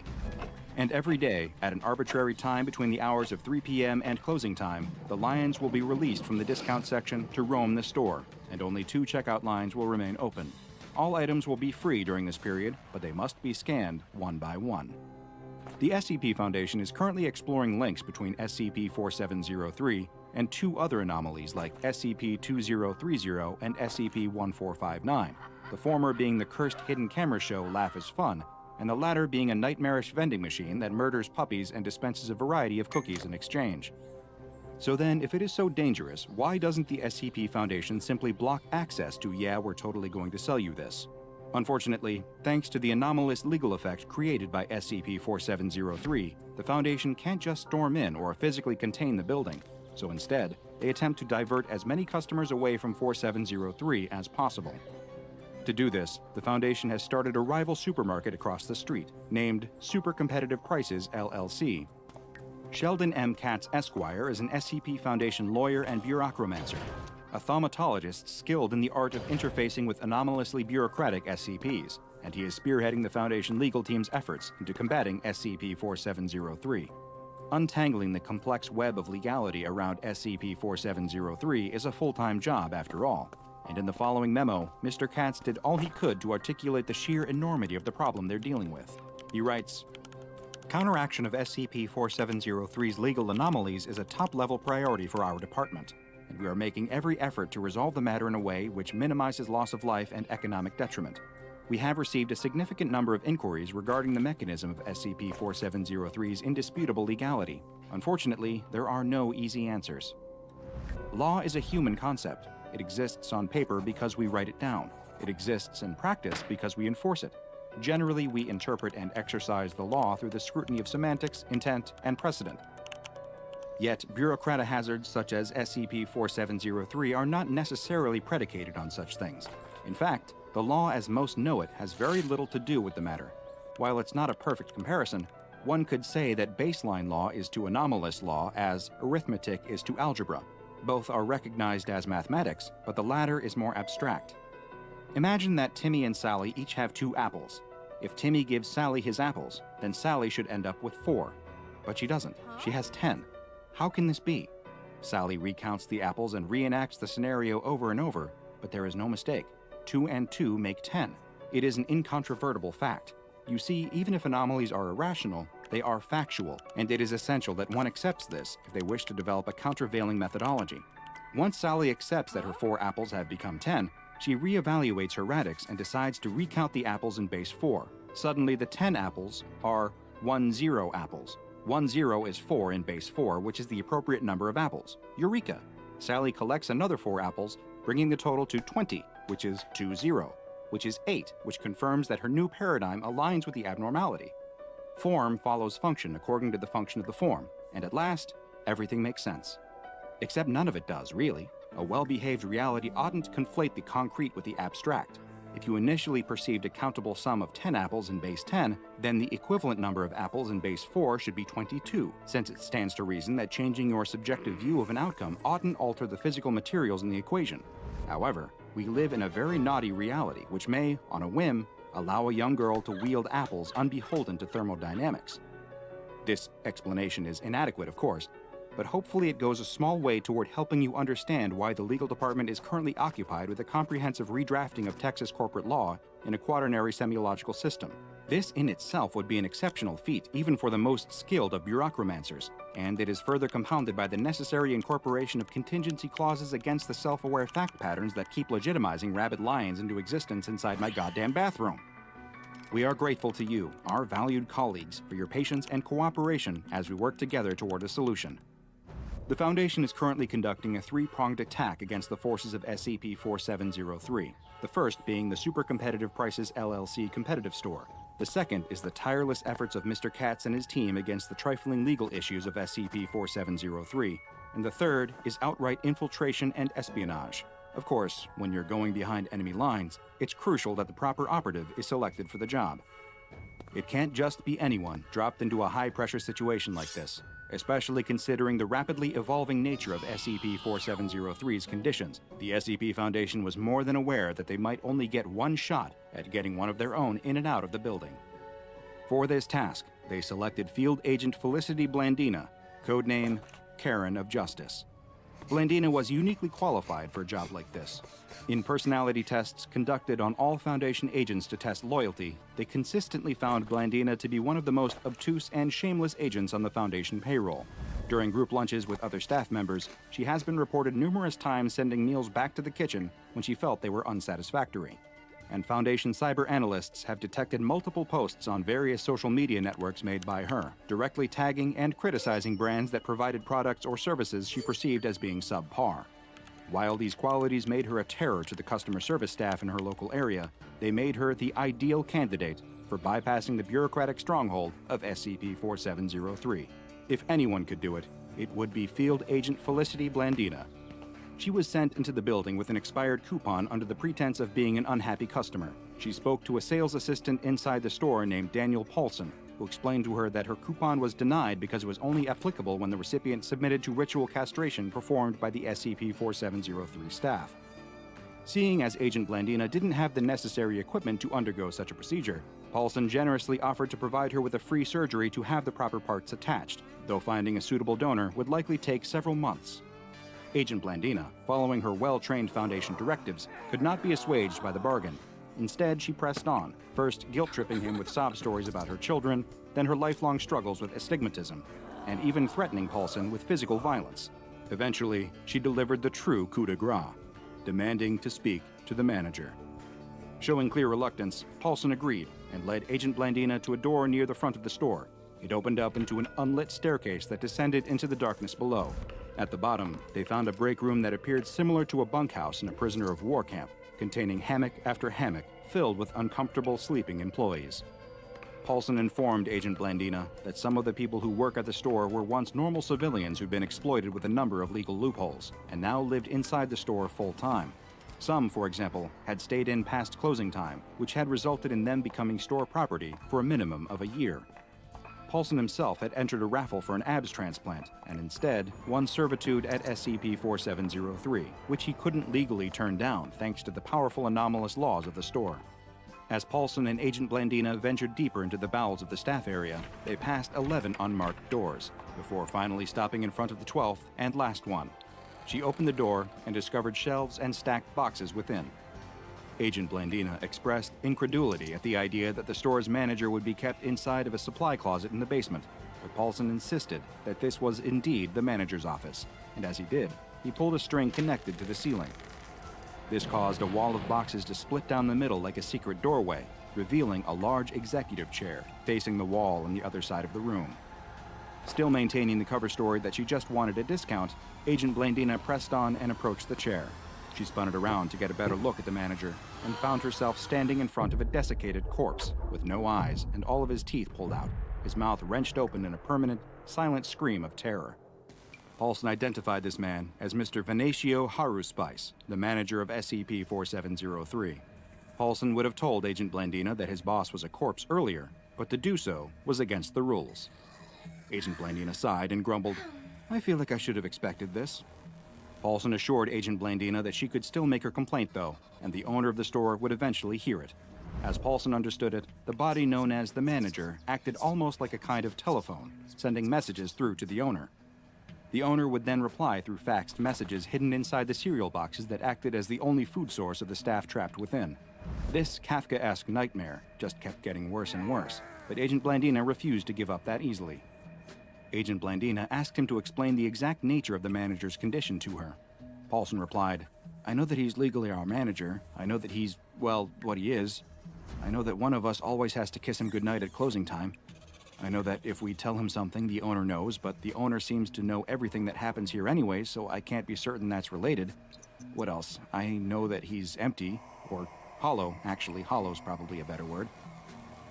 And every day, at an arbitrary time between the hours of 3 p.m. and closing time, the lions will be released from the discount section to roam the store, and only 2 checkout lines will remain open. All items will be free during this period, but they must be scanned one by one. The SCP Foundation is currently exploring links between SCP-4703 and 2 other anomalies like SCP-2030 and SCP-1459, the former being the cursed hidden camera show Laugh is Fun, and the latter being a nightmarish vending machine that murders puppies and dispenses a variety of cookies in exchange. So then, if it is so dangerous, why doesn't the SCP Foundation simply block access to "yeah, we're totally going to sell you this"? Unfortunately, thanks to the anomalous legal effect created by SCP-4703, the Foundation can't just storm in or physically contain the building, so instead, they attempt to divert as many customers away from 4703 as possible. To do this, the Foundation has started a rival supermarket across the street, named Super Competitive Prices LLC. Sheldon M. Katz Esquire is an SCP Foundation lawyer and bureaucromancer, a thaumatologist skilled in the art of interfacing with anomalously bureaucratic SCPs, and he is spearheading the Foundation legal team's efforts into combating SCP-4703. Untangling the complex web of legality around SCP-4703 is a full-time job after all, and in the following memo, Mr. Katz did all he could to articulate the sheer enormity of the problem they're dealing with. He writes, "Counteraction of SCP-4703's legal anomalies is a top-level priority for our department, and we are making every effort to resolve the matter in a way which minimizes loss of life and economic detriment. We have received a significant number of inquiries regarding the mechanism of SCP-4703's indisputable legality. Unfortunately, there are no easy answers. Law is a human concept. It exists on paper because we write it down. It exists in practice because we enforce it. Generally, we interpret and exercise the law through the scrutiny of semantics, intent, and precedent. Yet, bureaucratic hazards such as SCP-4703 are not necessarily predicated on such things. In fact, the law as most know it has very little to do with the matter. While it's not a perfect comparison, one could say that baseline law is to anomalous law as arithmetic is to algebra. Both are recognized as mathematics, but the latter is more abstract. Imagine that Timmy and Sally each have 2 apples. If Timmy gives Sally his apples, then Sally should end up with 4. But she doesn't. She has 10. How can this be? Sally recounts the apples and reenacts the scenario over and over, but there is no mistake. 2 and 2 make 10. It is an incontrovertible fact. You see, even if anomalies are irrational, they are factual, and it is essential that one accepts this if they wish to develop a countervailing methodology. Once Sally accepts that her 4 apples have become 10, she reevaluates her radix and decides to recount the apples in base 4. Suddenly, the 10 apples are 10 apples. 10 is 4 in base 4, which is the appropriate number of apples. Eureka! Sally collects another 4 apples, bringing the total to 20, which is 20, which is 8, which confirms that her new paradigm aligns with the abnormality. Form follows function according to the function of the form, and at last, everything makes sense. Except none of it does, really. A well-behaved reality oughtn't conflate the concrete with the abstract. If you initially perceived a countable sum of 10 apples in base 10, then the equivalent number of apples in base 4 should be 22, since it stands to reason that changing your subjective view of an outcome oughtn't alter the physical materials in the equation. However, we live in a very naughty reality which may, on a whim, allow a young girl to wield apples unbeholden to thermodynamics. This explanation is inadequate, of course, but hopefully it goes a small way toward helping you understand why the legal department is currently occupied with a comprehensive redrafting of Texas corporate law in a quaternary semiological system. This in itself would be an exceptional feat even for the most skilled of bureaucromancers, and it is further compounded by the necessary incorporation of contingency clauses against the self-aware fact patterns that keep legitimizing rabid lions into existence inside my goddamn bathroom. We are grateful to you, our valued colleagues, for your patience and cooperation as we work together toward a solution. The Foundation is currently conducting a three-pronged attack against the forces of SCP-4703, the first being the Super Competitive Prices LLC competitive store. The second is the tireless efforts of Mr. Katz and his team against the trifling legal issues of SCP-4703, and the third is outright infiltration and espionage. Of course, when you're going behind enemy lines, it's crucial that the proper operative is selected for the job. It can't just be anyone dropped into a high-pressure situation like this, especially considering the rapidly evolving nature of SCP-4703's conditions. The SCP Foundation was more than aware that they might only get one shot at getting one of their own in and out of the building. For this task, they selected Field Agent Felicity Blandina, codename Karen of Justice. Blandina was uniquely qualified for a job like this. In personality tests conducted on all Foundation agents to test loyalty, they consistently found Blandina to be one of the most obtuse and shameless agents on the Foundation payroll. During group lunches with other staff members, she has been reported numerous times sending meals back to the kitchen when she felt they were unsatisfactory. And Foundation cyber analysts have detected multiple posts on various social media networks made by her, directly tagging and criticizing brands that provided products or services she perceived as being subpar. While these qualities made her a terror to the customer service staff in her local area, they made her the ideal candidate for bypassing the bureaucratic stronghold of SCP-4703. If anyone could do it, it would be Field Agent Felicity Blandina. She was sent into the building with an expired coupon under the pretense of being an unhappy customer. She spoke to a sales assistant inside the store named Daniel Paulson, who explained to her that her coupon was denied because it was only applicable when the recipient submitted to ritual castration performed by the SCP-4703 staff. Seeing as Agent Blandina didn't have the necessary equipment to undergo such a procedure, Paulson generously offered to provide her with a free surgery to have the proper parts attached, though finding a suitable donor would likely take several months. Agent Blandina, following her well-trained Foundation directives, could not be assuaged by the bargain. Instead, she pressed on, first guilt-tripping him with sob stories about her children, then her lifelong struggles with astigmatism, and even threatening Paulson with physical violence. Eventually, she delivered the true coup de grace, demanding to speak to the manager. Showing clear reluctance, Paulson agreed and led Agent Blandina to a door near the front of the store. It opened up into an unlit staircase that descended into the darkness below. At the bottom, they found a break room that appeared similar to a bunkhouse in a prisoner of war camp, containing hammock after hammock filled with uncomfortable sleeping employees. Paulson informed Agent Blandina that some of the people who work at the store were once normal civilians who'd been exploited with a number of legal loopholes, and now lived inside the store full-time. Some, for example, had stayed in past closing time, which had resulted in them becoming store property for a minimum of a year. Paulson himself had entered a raffle for an abs transplant, and instead won servitude at SCP-4703, which he couldn't legally turn down thanks to the powerful anomalous laws of the store. As Paulson and Agent Blandina ventured deeper into the bowels of the staff area, they passed 11 unmarked doors, before finally stopping in front of the 12th and last one. She opened the door and discovered shelves and stacked boxes within. Agent Blandina expressed incredulity at the idea that the store's manager would be kept inside of a supply closet in the basement, but Paulson insisted that this was indeed the manager's office, and as he did, he pulled a string connected to the ceiling. This caused a wall of boxes to split down the middle like a secret doorway, revealing a large executive chair facing the wall on the other side of the room. Still maintaining the cover story that she just wanted a discount, Agent Blandina pressed on and approached the chair. She spun it around to get a better look at the manager and found herself standing in front of a desiccated corpse with no eyes and all of his teeth pulled out, his mouth wrenched open in a permanent, silent scream of terror. Paulson identified this man as Mr. Venatio Haruspice, the manager of SCP-4703. Paulson would have told Agent Blandina that his boss was a corpse earlier, but to do so was against the rules. Agent Blandina sighed and grumbled, "I feel like I should have expected this." Paulson assured Agent Blandina that she could still make her complaint, though, and the owner of the store would eventually hear it. As Paulson understood it, the body known as the manager acted almost like a kind of telephone, sending messages through to the owner. The owner would then reply through faxed messages hidden inside the cereal boxes that acted as the only food source of the staff trapped within. This Kafka-esque nightmare just kept getting worse and worse, but Agent Blandina refused to give up that easily. Agent Blandina asked him to explain the exact nature of the manager's condition to her. Paulson replied, "I know that he's legally our manager. I know that he's, well, what he is. I know that one of us always has to kiss him goodnight at closing time. I know that if we tell him something, the owner knows, but the owner seems to know everything that happens here anyway, so I can't be certain that's related. What else? I know that he's empty, or hollow, actually. Hollow's probably a better word.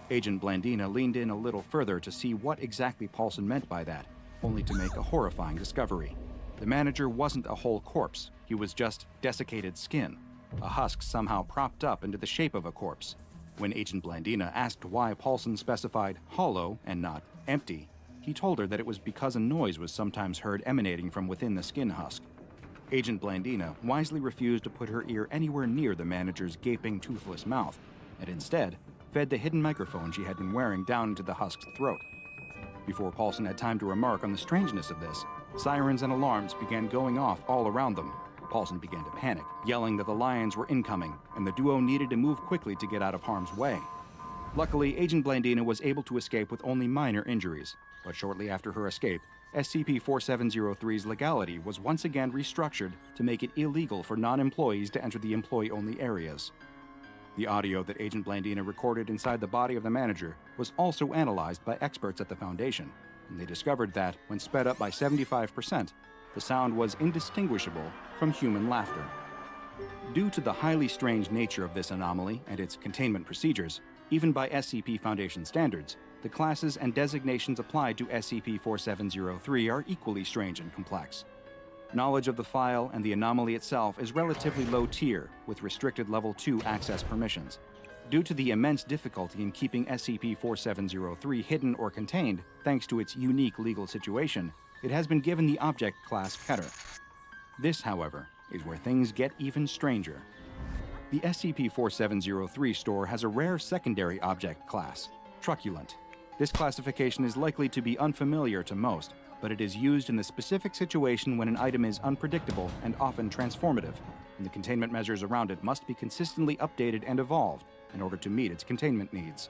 Agent Blandina leaned in a little further to see what exactly Paulson meant by that, only to make a horrifying discovery. The manager wasn't a whole corpse. He was just desiccated skin, a husk somehow propped up into the shape of a corpse. When Agent Blandina asked why Paulson specified hollow and not empty, he told her that it was because a noise was sometimes heard emanating from within the skin husk. Agent Blandina wisely refused to put her ear anywhere near the manager's gaping, toothless mouth, and instead fed the hidden microphone she had been wearing down into the husk's throat. Before Paulson had time to remark on the strangeness of this, sirens and alarms began going off all around them. Paulson began to panic, yelling that the lions were incoming, and the duo needed to move quickly to get out of harm's way. Luckily, Agent Blandina was able to escape with only minor injuries, but shortly after her escape, SCP-4703's legality was once again restructured to make it illegal for non-employees to enter the employee-only areas. The audio that Agent Blandina recorded inside the body of the manager was also analyzed by experts at the Foundation, and they discovered that, when sped up by 75%, the sound was indistinguishable from human laughter. Due to the highly strange nature of this anomaly and its containment procedures, even by SCP Foundation standards, the classes and designations applied to SCP-4703 are equally strange and complex. Knowledge of the file and the anomaly itself is relatively low tier, with restricted Level 2 access permissions. Due to the immense difficulty in keeping SCP-4703 hidden or contained, thanks to its unique legal situation, it has been given the Object Class Keter. This, however, is where things get even stranger. The SCP-4703 store has a rare secondary object class, Truculent. This classification is likely to be unfamiliar to most, but it is used in the specific situation when an item is unpredictable and often transformative, and the containment measures around it must be consistently updated and evolved in order to meet its containment needs.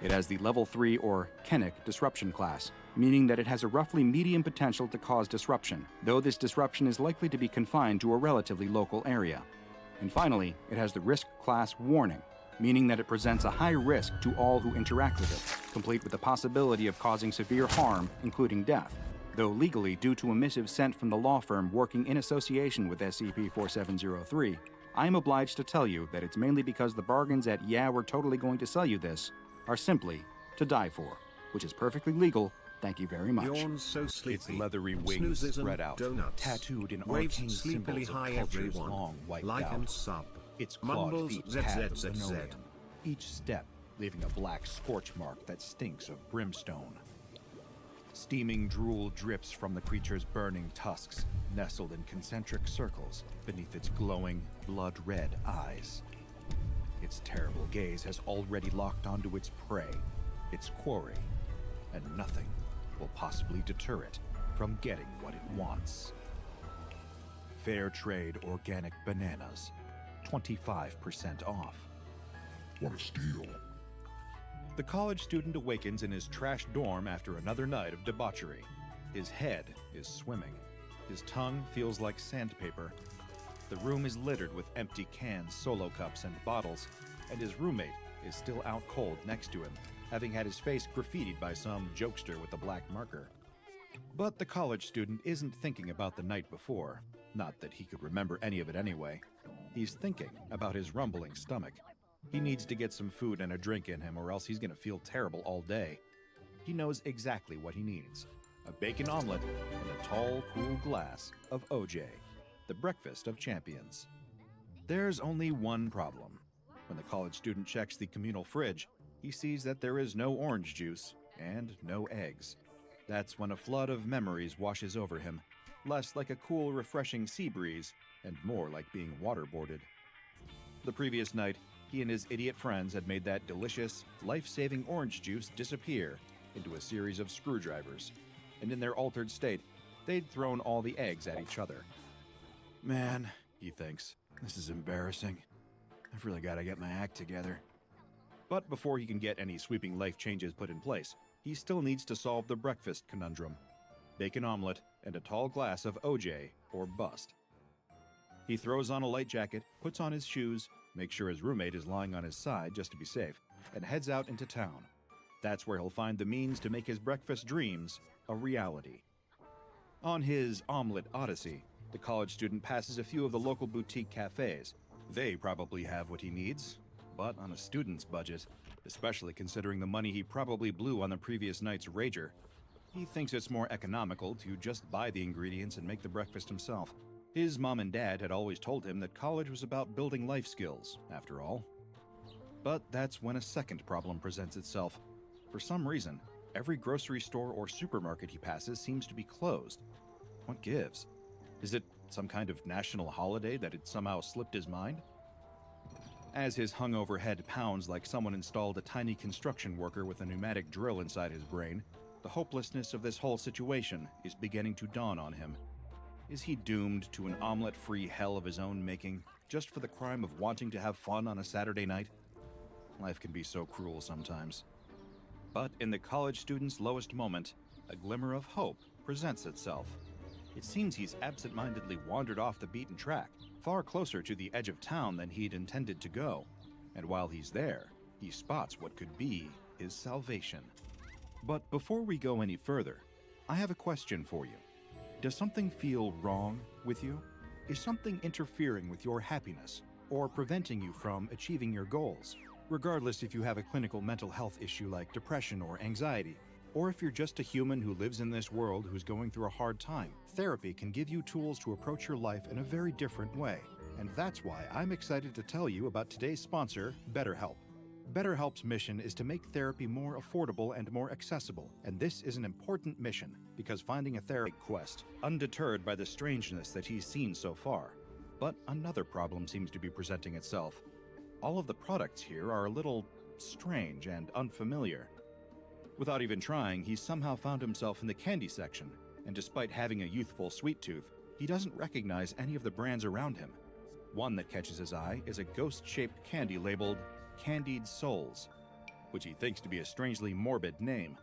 It has the Level 3 or Kennic disruption class, meaning that it has a roughly medium potential to cause disruption, though this disruption is likely to be confined to a relatively local area. And finally, it has the Risk Class Warning, meaning that it presents a high risk to all who interact with it, complete with the possibility of causing severe harm, including death, though legally, due to a missive sent from the law firm working in association with SCP-4703, I am obliged to tell you that it's mainly because the bargains at "yeah, we're totally going to sell you this" are simply to die for, which is perfectly legal. Thank you very much. Yawn's so sleepy. Its leathery wings Snoozes spread and out, donuts. tattooed in Waves arcane sleepily symbols high of cultures everyone. long wiped Like out. and sub. Its clawed Mumbles feet ZZ, pad the ZZ. linoleum, each step leaving a black scorch mark that stinks of brimstone. Steaming drool drips from the creature's burning tusks, nestled in concentric circles beneath its glowing, blood-red eyes. Its terrible gaze has already locked onto its prey, its quarry, and nothing will possibly deter it from getting what it wants. Fair trade organic bananas, 25% off. Want to steal? The college student awakens in his trash dorm after another night of debauchery. His head is swimming. His tongue feels like sandpaper. The room is littered with empty cans, solo cups, and bottles, and his roommate is still out cold next to him, having had his face graffitied by some jokester with a black marker. But the college student isn't thinking about the night before. Not that he could remember any of it anyway. He's thinking about his rumbling stomach. He needs to get some food and a drink in him, or else he's gonna feel terrible all day. He knows exactly what he needs: a bacon omelet and a tall, cool glass of OJ, the breakfast of champions. There's only one problem. When the college student checks the communal fridge, he sees that there is no orange juice and no eggs. That's when a flood of memories washes over him, less like a cool, refreshing sea breeze and more like being waterboarded. The previous night, he and his idiot friends had made that delicious, life-saving orange juice disappear into a series of screwdrivers, and in their altered state, they'd thrown all the eggs at each other. Man, he thinks, this is embarrassing. I've really got to get my act together. But before he can get any sweeping life changes put in place, he still needs to solve the breakfast conundrum: bacon omelet and a tall glass of OJ or bust. He throws on a light jacket, puts on his shoes, makes sure his roommate is lying on his side just to be safe, and heads out into town. That's where he'll find the means to make his breakfast dreams a reality. On his omelet odyssey, the college student passes a few of the local boutique cafes. They probably have what he needs, but on a student's budget, especially considering the money he probably blew on the previous night's rager, he thinks it's more economical to just buy the ingredients and make the breakfast himself. His mom and dad had always told him that college was about building life skills, after all. But that's when a second problem presents itself. For some reason, every grocery store or supermarket he passes seems to be closed. What gives? Is it some kind of national holiday that had somehow slipped his mind? As his hungover head pounds like someone installed a tiny construction worker with a pneumatic drill inside his brain, the hopelessness of this whole situation is beginning to dawn on him. Is he doomed to an omelet-free hell of his own making, just for the crime of wanting to have fun on a Saturday night? Life can be so cruel sometimes. But in the college student's lowest moment, a glimmer of hope presents itself. It seems he's absent-mindedly wandered off the beaten track, far closer to the edge of town than he'd intended to go. And while he's there, he spots what could be his salvation. But before we go any further, I have a question for you. Does something feel wrong with you? Is something interfering with your happiness or preventing you from achieving your goals? Regardless if you have a clinical mental health issue like depression or anxiety, or if you're just a human who lives in this world who's going through a hard time, therapy can give you tools to approach your life in a very different way. And that's why I'm excited to tell you about today's sponsor, BetterHelp. BetterHelp's mission is to make therapy more affordable and more accessible, and this is an important mission because finding a therapy quest, undeterred by the strangeness that he's seen so far. But another problem seems to be presenting itself. All of the products here are a little strange and unfamiliar. Without even trying, he's somehow found himself in the candy section, and despite having a youthful sweet tooth, he doesn't recognize any of the brands around him. One that catches his eye is a ghost-shaped candy labeled Candied Souls, which he thinks to be a strangely morbid name.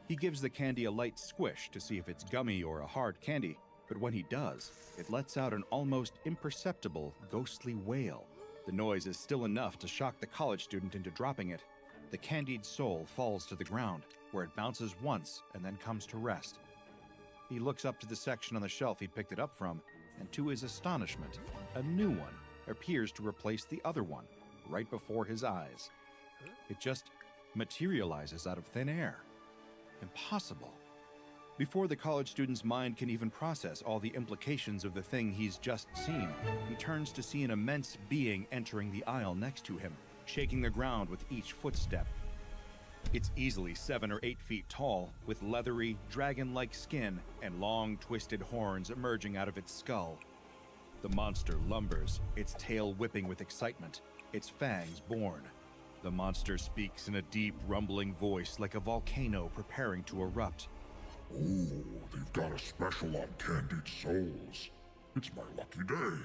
He gives the candy a light squish to see if it's gummy or a hard candy, but when he does, it lets out an almost imperceptible ghostly wail. The noise is still enough to shock the college student into dropping it. The candied soul falls to the ground, where it bounces once and then comes to rest. He looks up to the section on the shelf he'd picked it up from, and to his astonishment, a new one appears to replace the other one, right before his eyes. It just materializes out of thin air. Impossible. Before the college student's mind can even process all the implications of the thing he's just seen, he turns to see an immense being entering the aisle next to him, shaking the ground with each footstep. It's easily 7 or 8 feet tall, with leathery, dragon-like skin and long, twisted horns emerging out of its skull. The monster lumbers, its tail whipping with excitement, its fangs borne. The monster speaks in a deep, rumbling voice like a volcano preparing to erupt. Oh, they've got a special on candied souls. It's my lucky day.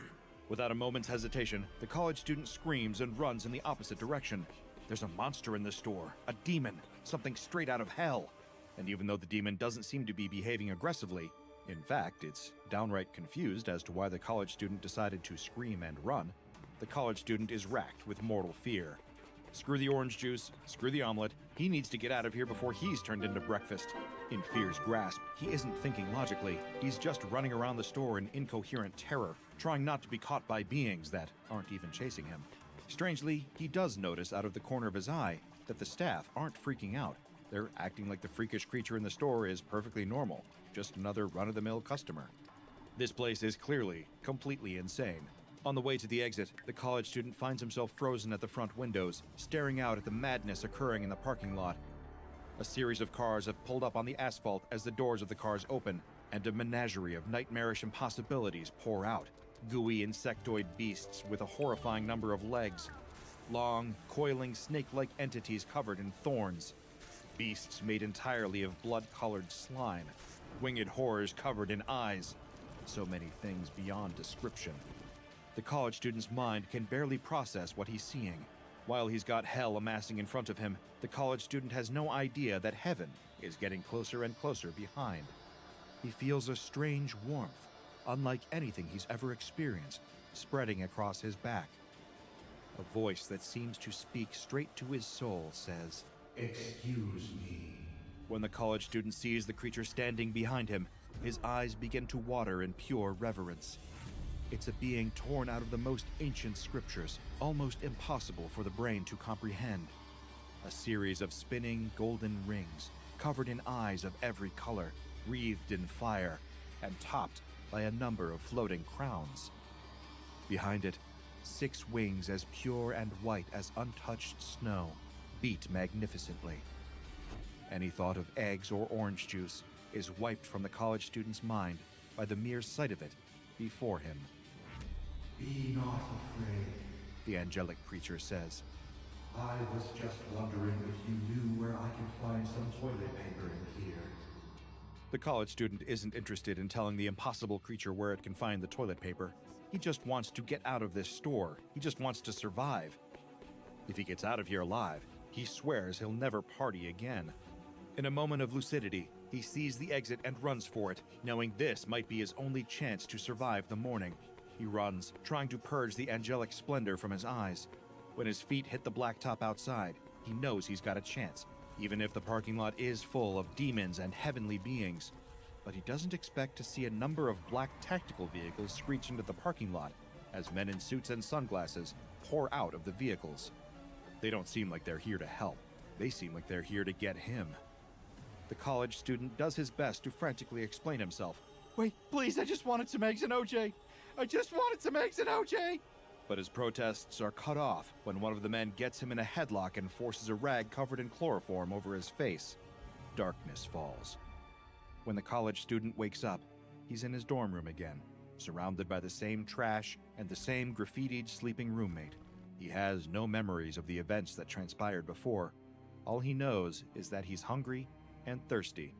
Without a moment's hesitation, the college student screams and runs in the opposite direction. There's a monster in the store, a demon, something straight out of hell. And even though the demon doesn't seem to be behaving aggressively, in fact, it's downright confused as to why the college student decided to scream and run, the college student is racked with mortal fear. Screw the orange juice, screw the omelet, he needs to get out of here before he's turned into breakfast. In fear's grasp, he isn't thinking logically, he's just running around the store in incoherent terror, trying not to be caught by beings that aren't even chasing him. Strangely, he does notice out of the corner of his eye that the staff aren't freaking out. They're acting like the freakish creature in the store is perfectly normal, just another run-of-the-mill customer. This place is clearly completely insane. On the way to the exit, the college student finds himself frozen at the front windows, staring out at the madness occurring in the parking lot. A series of cars have pulled up on the asphalt as the doors of the cars open, and a menagerie of nightmarish impossibilities pour out. Gooey insectoid beasts with a horrifying number of legs. Long, coiling snake-like entities covered in thorns. Beasts made entirely of blood-colored slime. Winged horrors covered in eyes. So many things beyond description. The college student's mind can barely process what he's seeing. While he's got hell amassing in front of him, the college student has no idea that heaven is getting closer and closer behind. He feels a strange warmth, unlike anything he's ever experienced, spreading across his back. A voice that seems to speak straight to his soul says, Excuse me. When the college student sees the creature standing behind him, his eyes begin to water in pure reverence. It's a being torn out of the most ancient scriptures, almost impossible for the brain to comprehend. A series of spinning golden rings, covered in eyes of every color, wreathed in fire, and topped by a number of floating crowns. Behind it, 6 wings as pure and white as untouched snow beat magnificently. Any thought of eggs or orange juice is wiped from the college student's mind by the mere sight of it before him. Be not afraid. The angelic creature says. I was just wondering if you knew where I could find some toilet paper in here. The college student isn't interested in telling the impossible creature where it can find the toilet paper. He just wants to get out of this store. He just wants to survive. If he gets out of here alive, he swears he'll never party again. In a moment of lucidity, he sees the exit and runs for it, knowing this might be his only chance to survive the morning. He runs, trying to purge the angelic splendor from his eyes. When his feet hit the blacktop outside, he knows he's got a chance, even if the parking lot is full of demons and heavenly beings. But he doesn't expect to see a number of black tactical vehicles screech into the parking lot as men in suits and sunglasses pour out of the vehicles. They don't seem like they're here to help. They seem like they're here to get him. The college student does his best to frantically explain himself. Wait, please, I just wanted some eggs and OJ. I just wanted some eggs and OJ. But his protests are cut off when one of the men gets him in a headlock and forces a rag covered in chloroform over his face. Darkness falls. When the college student wakes up, he's in his dorm room again, surrounded by the same trash and the same graffitied sleeping roommate. He has no memories of the events that transpired before. All he knows is that he's hungry and thirsty.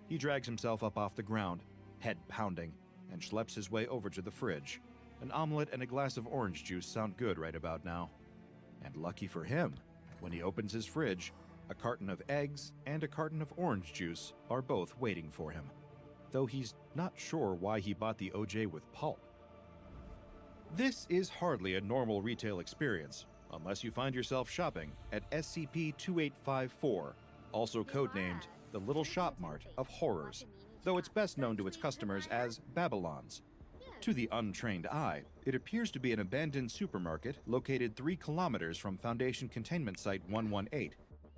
He drags himself up off the ground, head pounding, and schleps his way over to the fridge. An omelet and a glass of orange juice sound good right about now. And lucky for him, when he opens his fridge, a carton of eggs and a carton of orange juice are both waiting for him, though he's not sure why he bought the OJ with pulp. This is hardly a normal retail experience, unless you find yourself shopping at SCP-2854, also codenamed the Little Shop Mart of Horrors, though it's best known to its customers as Babylon's. To the untrained eye, it appears to be an abandoned supermarket located 3 kilometers from Foundation Containment Site 118.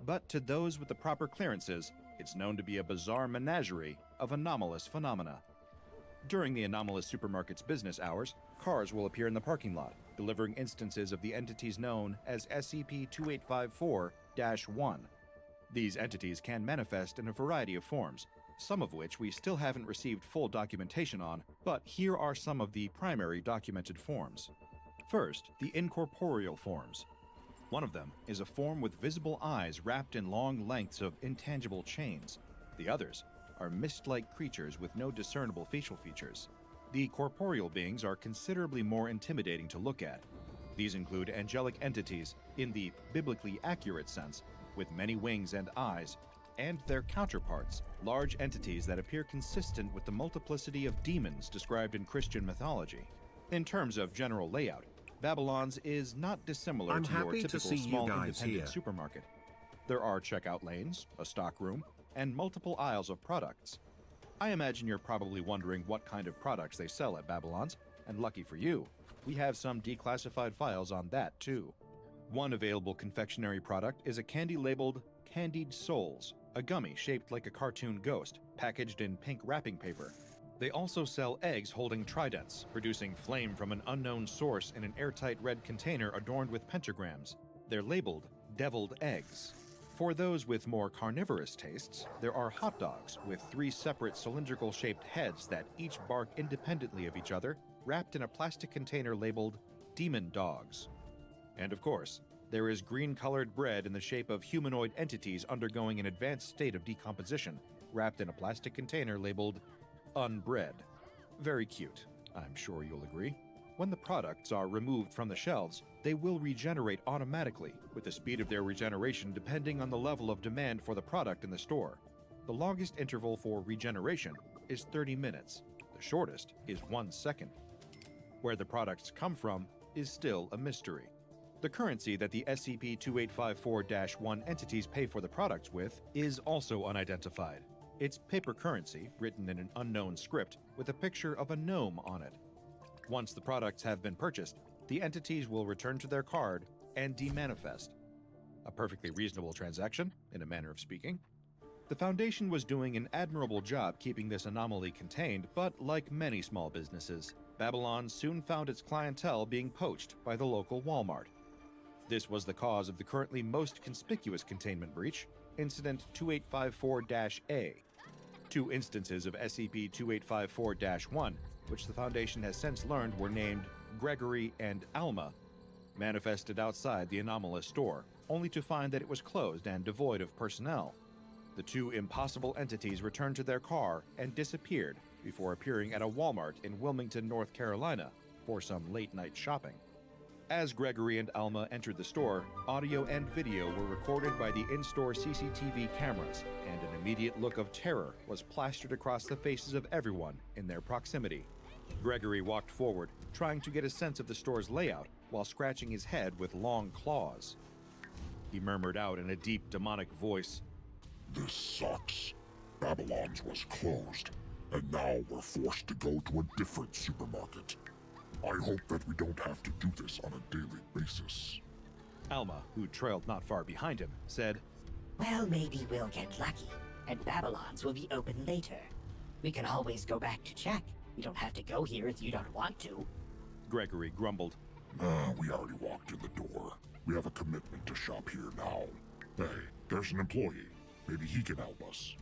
But to those with the proper clearances, it's known to be a bizarre menagerie of anomalous phenomena. During the anomalous supermarket's business hours, cars will appear in the parking lot, delivering instances of the entities known as SCP-2854-1. These entities can manifest in a variety of forms, some of which we still haven't received full documentation on, but here are some of the primary documented forms. First, the incorporeal forms. One of them is a form with visible eyes wrapped in long lengths of intangible chains. The others are mist-like creatures with no discernible facial features. The corporeal beings are considerably more intimidating to look at. These include angelic entities in the biblically accurate sense, with many wings and eyes, and their counterparts, large entities that appear consistent with the multiplicity of demons described in Christian mythology. In terms of general layout, Babylon's is not dissimilar to your typical small independent supermarket. There are checkout lanes, a stock room, and multiple aisles of products. I imagine you're probably wondering what kind of products they sell at Babylon's, and lucky for you, we have some declassified files on that too. One available confectionery product is a candy labeled Candied Souls, a gummy shaped like a cartoon ghost, packaged in pink wrapping paper. They also sell eggs holding tridents, producing flame from an unknown source in an airtight red container adorned with pentagrams. They're labeled deviled eggs. For those with more carnivorous tastes, there are hot dogs with 3 separate cylindrical-shaped heads that each bark independently of each other, wrapped in a plastic container labeled Demon Dogs. And of course, there is green-colored bread in the shape of humanoid entities undergoing an advanced state of decomposition, wrapped in a plastic container labeled Unbread. Very cute, I'm sure you'll agree. When the products are removed from the shelves, they will regenerate automatically, with the speed of their regeneration depending on the level of demand for the product in the store. The longest interval for regeneration is 30 minutes. The shortest is 1 second. Where the products come from is still a mystery. The currency that the SCP-2854-1 entities pay for the products with is also unidentified. It's paper currency, written in an unknown script, with a picture of a gnome on it. Once the products have been purchased, the entities will return to their card and demanifest. A perfectly reasonable transaction, in a manner of speaking. The Foundation was doing an admirable job keeping this anomaly contained, but like many small businesses, Babylon soon found its clientele being poached by the local Walmart. This was the cause of the currently most conspicuous containment breach, Incident 2854-A. 2 instances of SCP-2854-1, which the Foundation has since learned were named Gregory and Alma, manifested outside the anomalous store, only to find that it was closed and devoid of personnel. The 2 impossible entities returned to their car and disappeared before appearing at a Walmart in Wilmington, North Carolina, for some late-night shopping. As Gregory and Alma entered the store, audio and video were recorded by the in-store CCTV cameras, and an immediate look of terror was plastered across the faces of everyone in their proximity. Gregory walked forward, trying to get a sense of the store's layout while scratching his head with long claws. He murmured out in a deep, demonic voice, This sucks. Babylon's was closed, and now we're forced to go to a different supermarket. I hope that we don't have to do this on a daily basis. Alma, who trailed not far behind him, said, Well, maybe we'll get lucky, and Babylon's will be open later. We can always go back to check. You don't have to go here if you don't want to. Gregory grumbled. We already walked in the door. We have a commitment to shop here now. Hey, there's an employee. Maybe he can help us.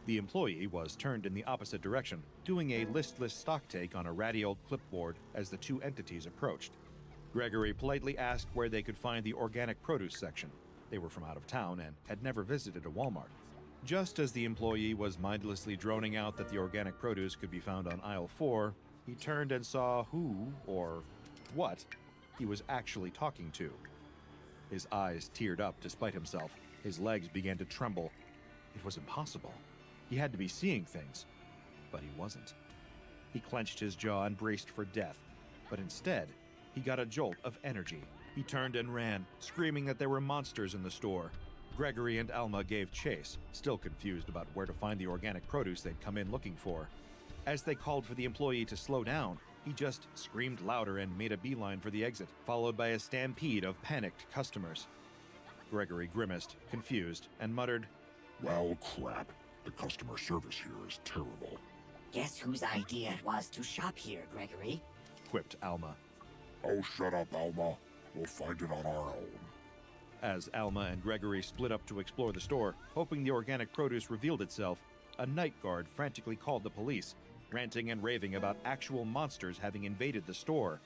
The employee was turned in the opposite direction, doing a listless stocktake on a ratty old clipboard as the 2 entities approached. Gregory politely asked where they could find the organic produce section. They were from out of town and had never visited a Walmart. Just as the employee was mindlessly droning out that the organic produce could be found on aisle 4, he turned and saw who, or what, he was actually talking to. His eyes teared up despite himself. His legs began to tremble. It was impossible. He had to be seeing things, but he wasn't. He clenched his jaw and braced for death, but instead, he got a jolt of energy. He turned and ran, screaming that there were monsters in the store. Gregory and Alma gave chase, still confused about where to find the organic produce they'd come in looking for. As they called for the employee to slow down, he just screamed louder and made a beeline for the exit, followed by a stampede of panicked customers. Gregory grimaced, confused, and muttered, Well, crap. The customer service here is terrible. Guess whose idea it was to shop here, Gregory? quipped Alma. Oh, shut up, Alma. We'll find it on our own. As Alma and Gregory split up to explore the store, hoping the organic produce revealed itself, a night guard frantically called the police, ranting and raving about actual monsters having invaded the store.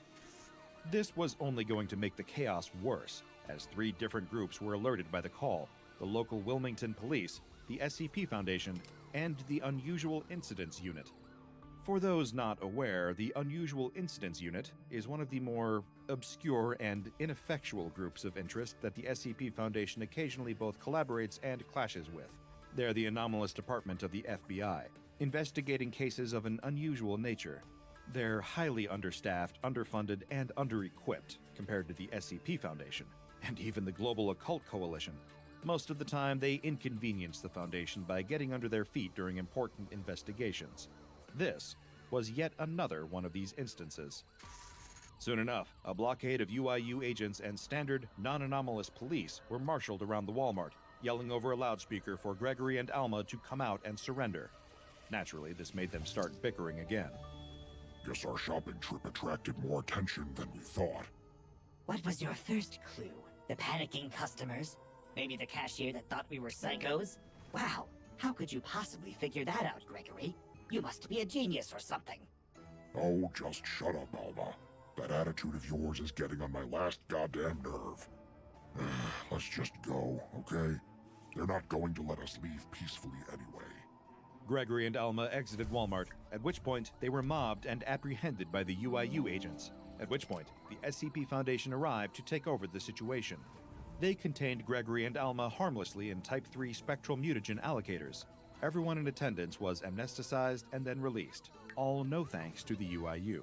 This was only going to make the chaos worse, as 3 different groups were alerted by the call: the local Wilmington Police, the SCP Foundation, and the Unusual Incidents Unit. For those not aware, the Unusual Incidents Unit is one of the more obscure and ineffectual groups of interest that the SCP Foundation occasionally both collaborates and clashes with. They're the anomalous department of the FBI, investigating cases of an unusual nature. They're highly understaffed, underfunded, and under-equipped compared to the SCP Foundation, and even the Global Occult Coalition. Most of the time, they inconvenience the Foundation by getting under their feet during important investigations. This was yet another one of these instances. Soon enough, a blockade of UIU agents and standard, non-anomalous police were marshaled around the Walmart, yelling over a loudspeaker for Gregory and Alma to come out and surrender. Naturally, this made them start bickering again. Guess our shopping trip attracted more attention than we thought. What was your first clue? The panicking customers? Maybe the cashier that thought we were psychos? Wow, how could you possibly figure that out, Gregory? You must be a genius or something. Oh, just shut up, Alma. That attitude of yours is getting on my last goddamn nerve. Let's just go, okay? They're not going to let us leave peacefully anyway. Gregory and Alma exited Walmart, at which point they were mobbed and apprehended by the UIU agents, at which point the SCP Foundation arrived to take over the situation. They contained Gregory and Alma harmlessly in Type 3 spectral mutagen allocators. Everyone in attendance was amnesticized and then released, all no thanks to the UIU.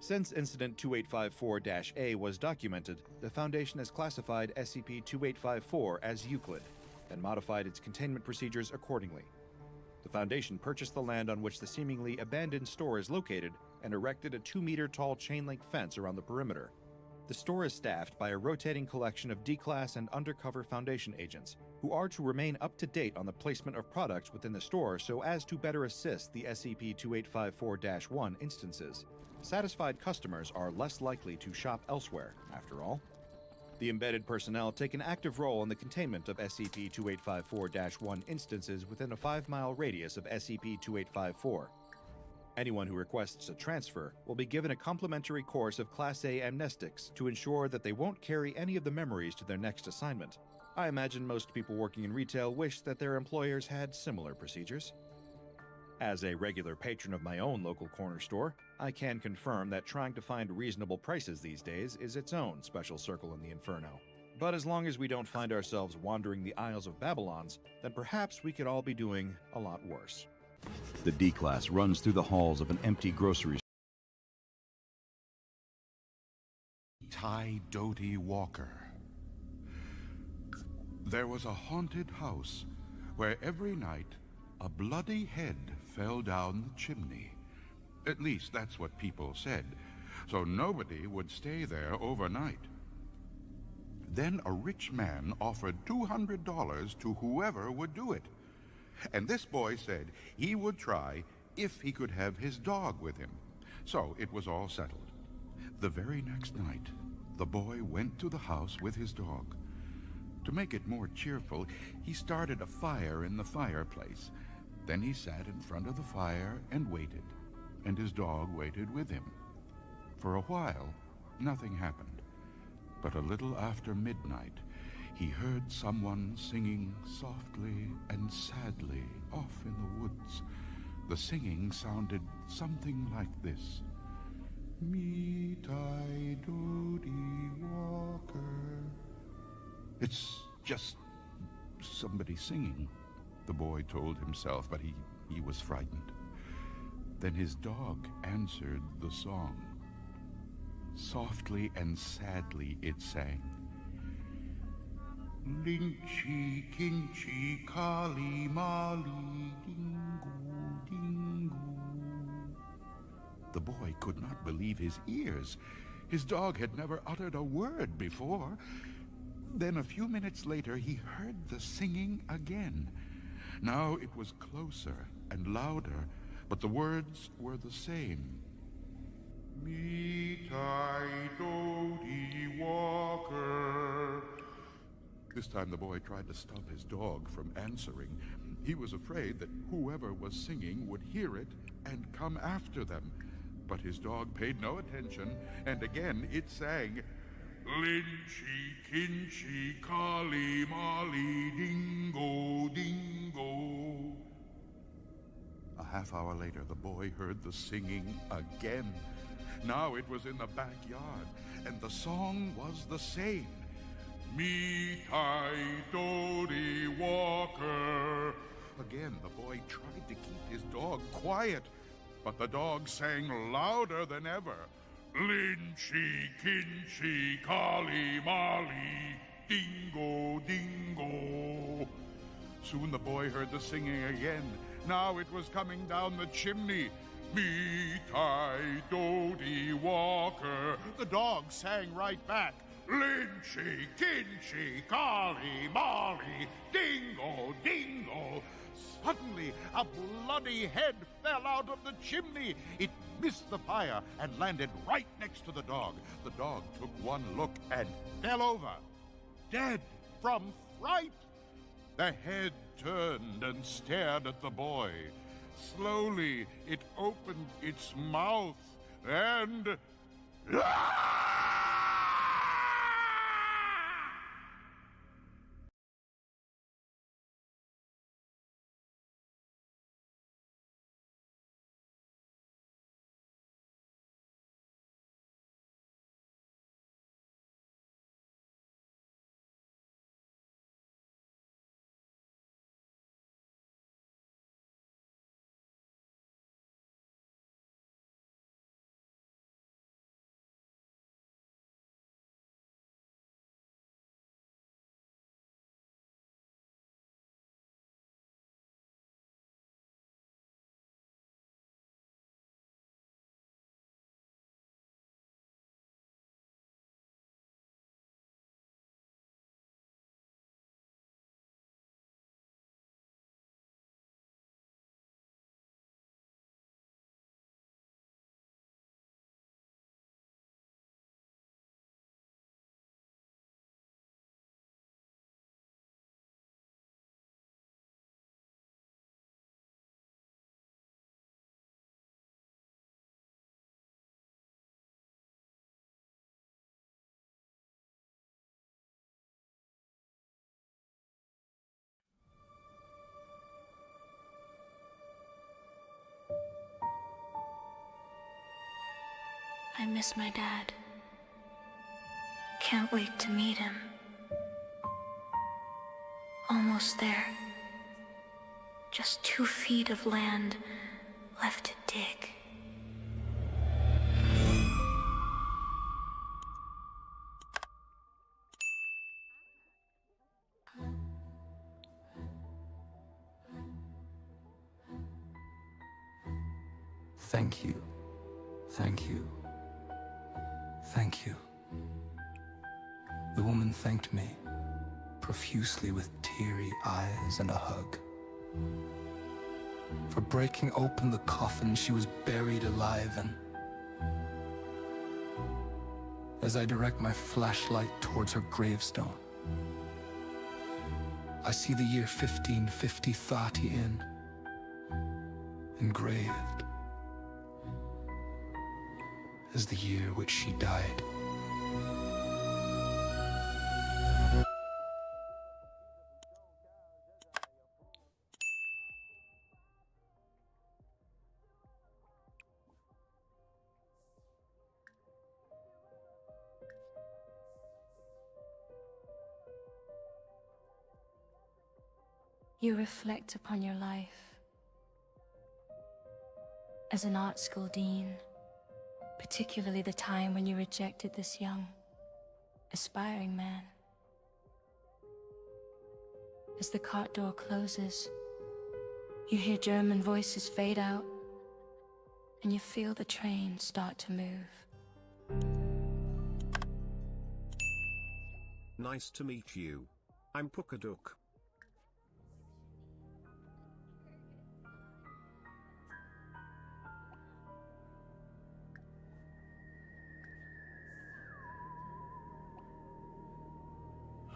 Since Incident 2854-A was documented, the Foundation has classified SCP-2854 as Euclid and modified its containment procedures accordingly. The Foundation purchased the land on which the seemingly abandoned store is located and erected a 2-meter-tall chain-link fence around the perimeter. The store is staffed by a rotating collection of D-Class and undercover Foundation agents, who are to remain up to date on the placement of products within the store so as to better assist the SCP-2854-1 instances. Satisfied customers are less likely to shop elsewhere, after all. The embedded personnel take an active role in the containment of SCP-2854-1 instances within a 5-mile radius of SCP-2854. Anyone who requests a transfer will be given a complimentary course of Class A amnestics to ensure that they won't carry any of the memories to their next assignment. I imagine most people working in retail wish that their employers had similar procedures. As a regular patron of my own local corner store, I can confirm that trying to find reasonable prices these days is its own special circle in the inferno. But as long as we don't find ourselves wandering the aisles of Babylons, then perhaps we could all be doing a lot worse. The D-Class runs through the halls of an empty grocery Ty Doty Walker. There was a haunted house where every night a bloody head fell down the chimney. At least that's what people said, so nobody would stay there overnight. Then a rich man offered $200 to whoever would do it. And this boy said he would try if he could have his dog with him. So it was all settled. The very next night, the boy went to the house with his dog. To make it more cheerful, he started a fire in the fireplace. Then he sat in front of the fire and waited, and his dog waited with him. For a while, nothing happened. But a little after midnight, he heard someone singing softly and sadly off in the woods. The singing sounded something like this. Me Ty Doty Walker. It's just somebody singing, the boy told himself, but he was frightened. Then his dog answered the song. Softly and sadly it sang. Linchy, kinchy, kali, mali, dingo, dingo. The boy could not believe his ears. His dog had never uttered a word before. Then a few minutes later, he heard the singing again. Now it was closer and louder, but the words were the same. Me Ty Doty Walker. This time the boy tried to stop his dog from answering. He was afraid that whoever was singing would hear it and come after them. But his dog paid no attention, and again it sang, Linchy, kinchy, kali, mali, dingo, dingo. A half hour later, the boy heard the singing again. Now it was in the backyard, and the song was the same. Me Ty Doty Walker. Again, the boy tried to keep his dog quiet, but the dog sang louder than ever. Linchy, kinchy, kali, mali, dingo, dingo. Soon the boy heard the singing again. Now it was coming down the chimney. Me Ty Doty Walker. The dog sang right back. Linchy, kinchy, kali, mali, dingo, dingo. Suddenly, a bloody head fell out of the chimney. It missed the fire and landed right next to the dog. The dog took one look and fell over, dead from fright. The head turned and stared at the boy. Slowly, it opened its mouth and... I miss my dad. Can't wait to meet him. Almost there. Just 2 feet of land left to dig. Thank you. Thank you. Thank you. The woman thanked me profusely with teary eyes and a hug. For breaking open the coffin she was buried alive in. As I direct my flashlight towards her gravestone, I see the year 1550 Thati in, engraved as the year which she died. You reflect upon your life as an art school dean, particularly the time when you rejected this young, aspiring man. As the cart door closes, you hear German voices fade out, and you feel the train start to move. Nice to meet you. I'm Pukaduk.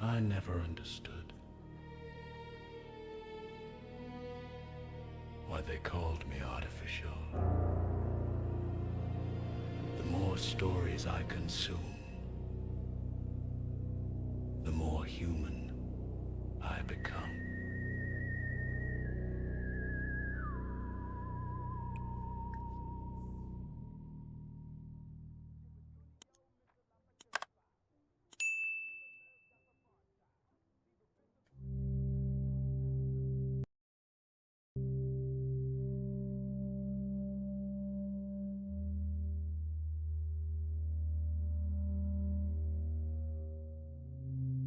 I never understood why they called me artificial. The more stories I consume, the more human I become.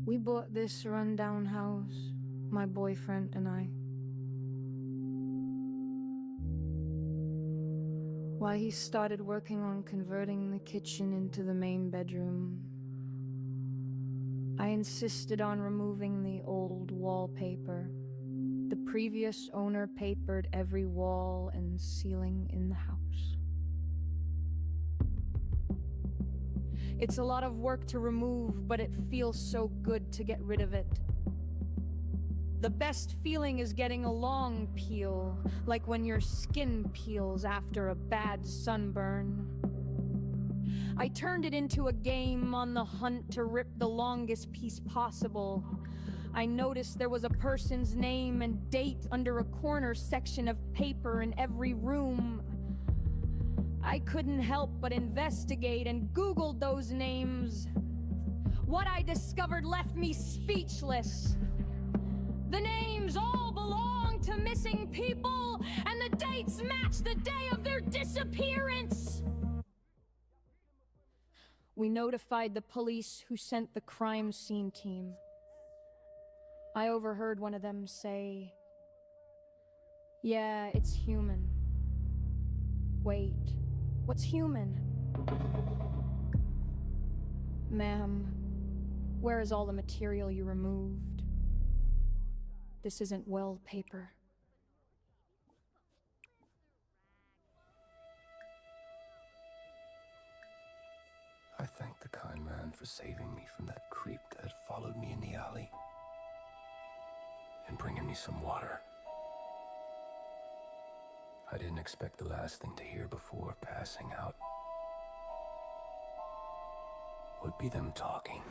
We bought this rundown house, my boyfriend and I. While he started working on converting the kitchen into the main bedroom, I insisted on removing the old wallpaper. The previous owner papered every wall and ceiling in the house. It's a lot of work to remove, but it feels so good to get rid of it. The best feeling is getting a long peel, like when your skin peels after a bad sunburn. I turned it into a game on the hunt to rip the longest piece possible. I noticed there was a person's name and date under a corner section of paper in every room. I couldn't help but investigate and Googled those names. What I discovered left me speechless. The names all belong to missing people, and the dates match the day of their disappearance. We notified the police, who sent the crime scene team. I overheard one of them say, "Yeah, it's human." Wait. What's human? Ma'am, where is all the material you removed? This isn't wallpaper. I thank the kind man for saving me from that creep that had followed me in the alley and bringing me some water. I didn't expect the last thing to hear before passing out would be them talking.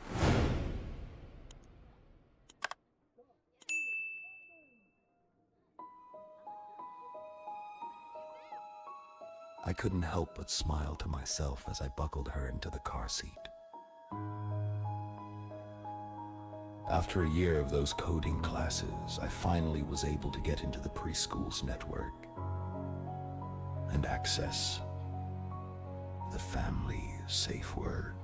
I couldn't help but smile to myself as I buckled her into the car seat. After a year of those coding classes, I finally was able to get into the preschool's network and access the family safe word.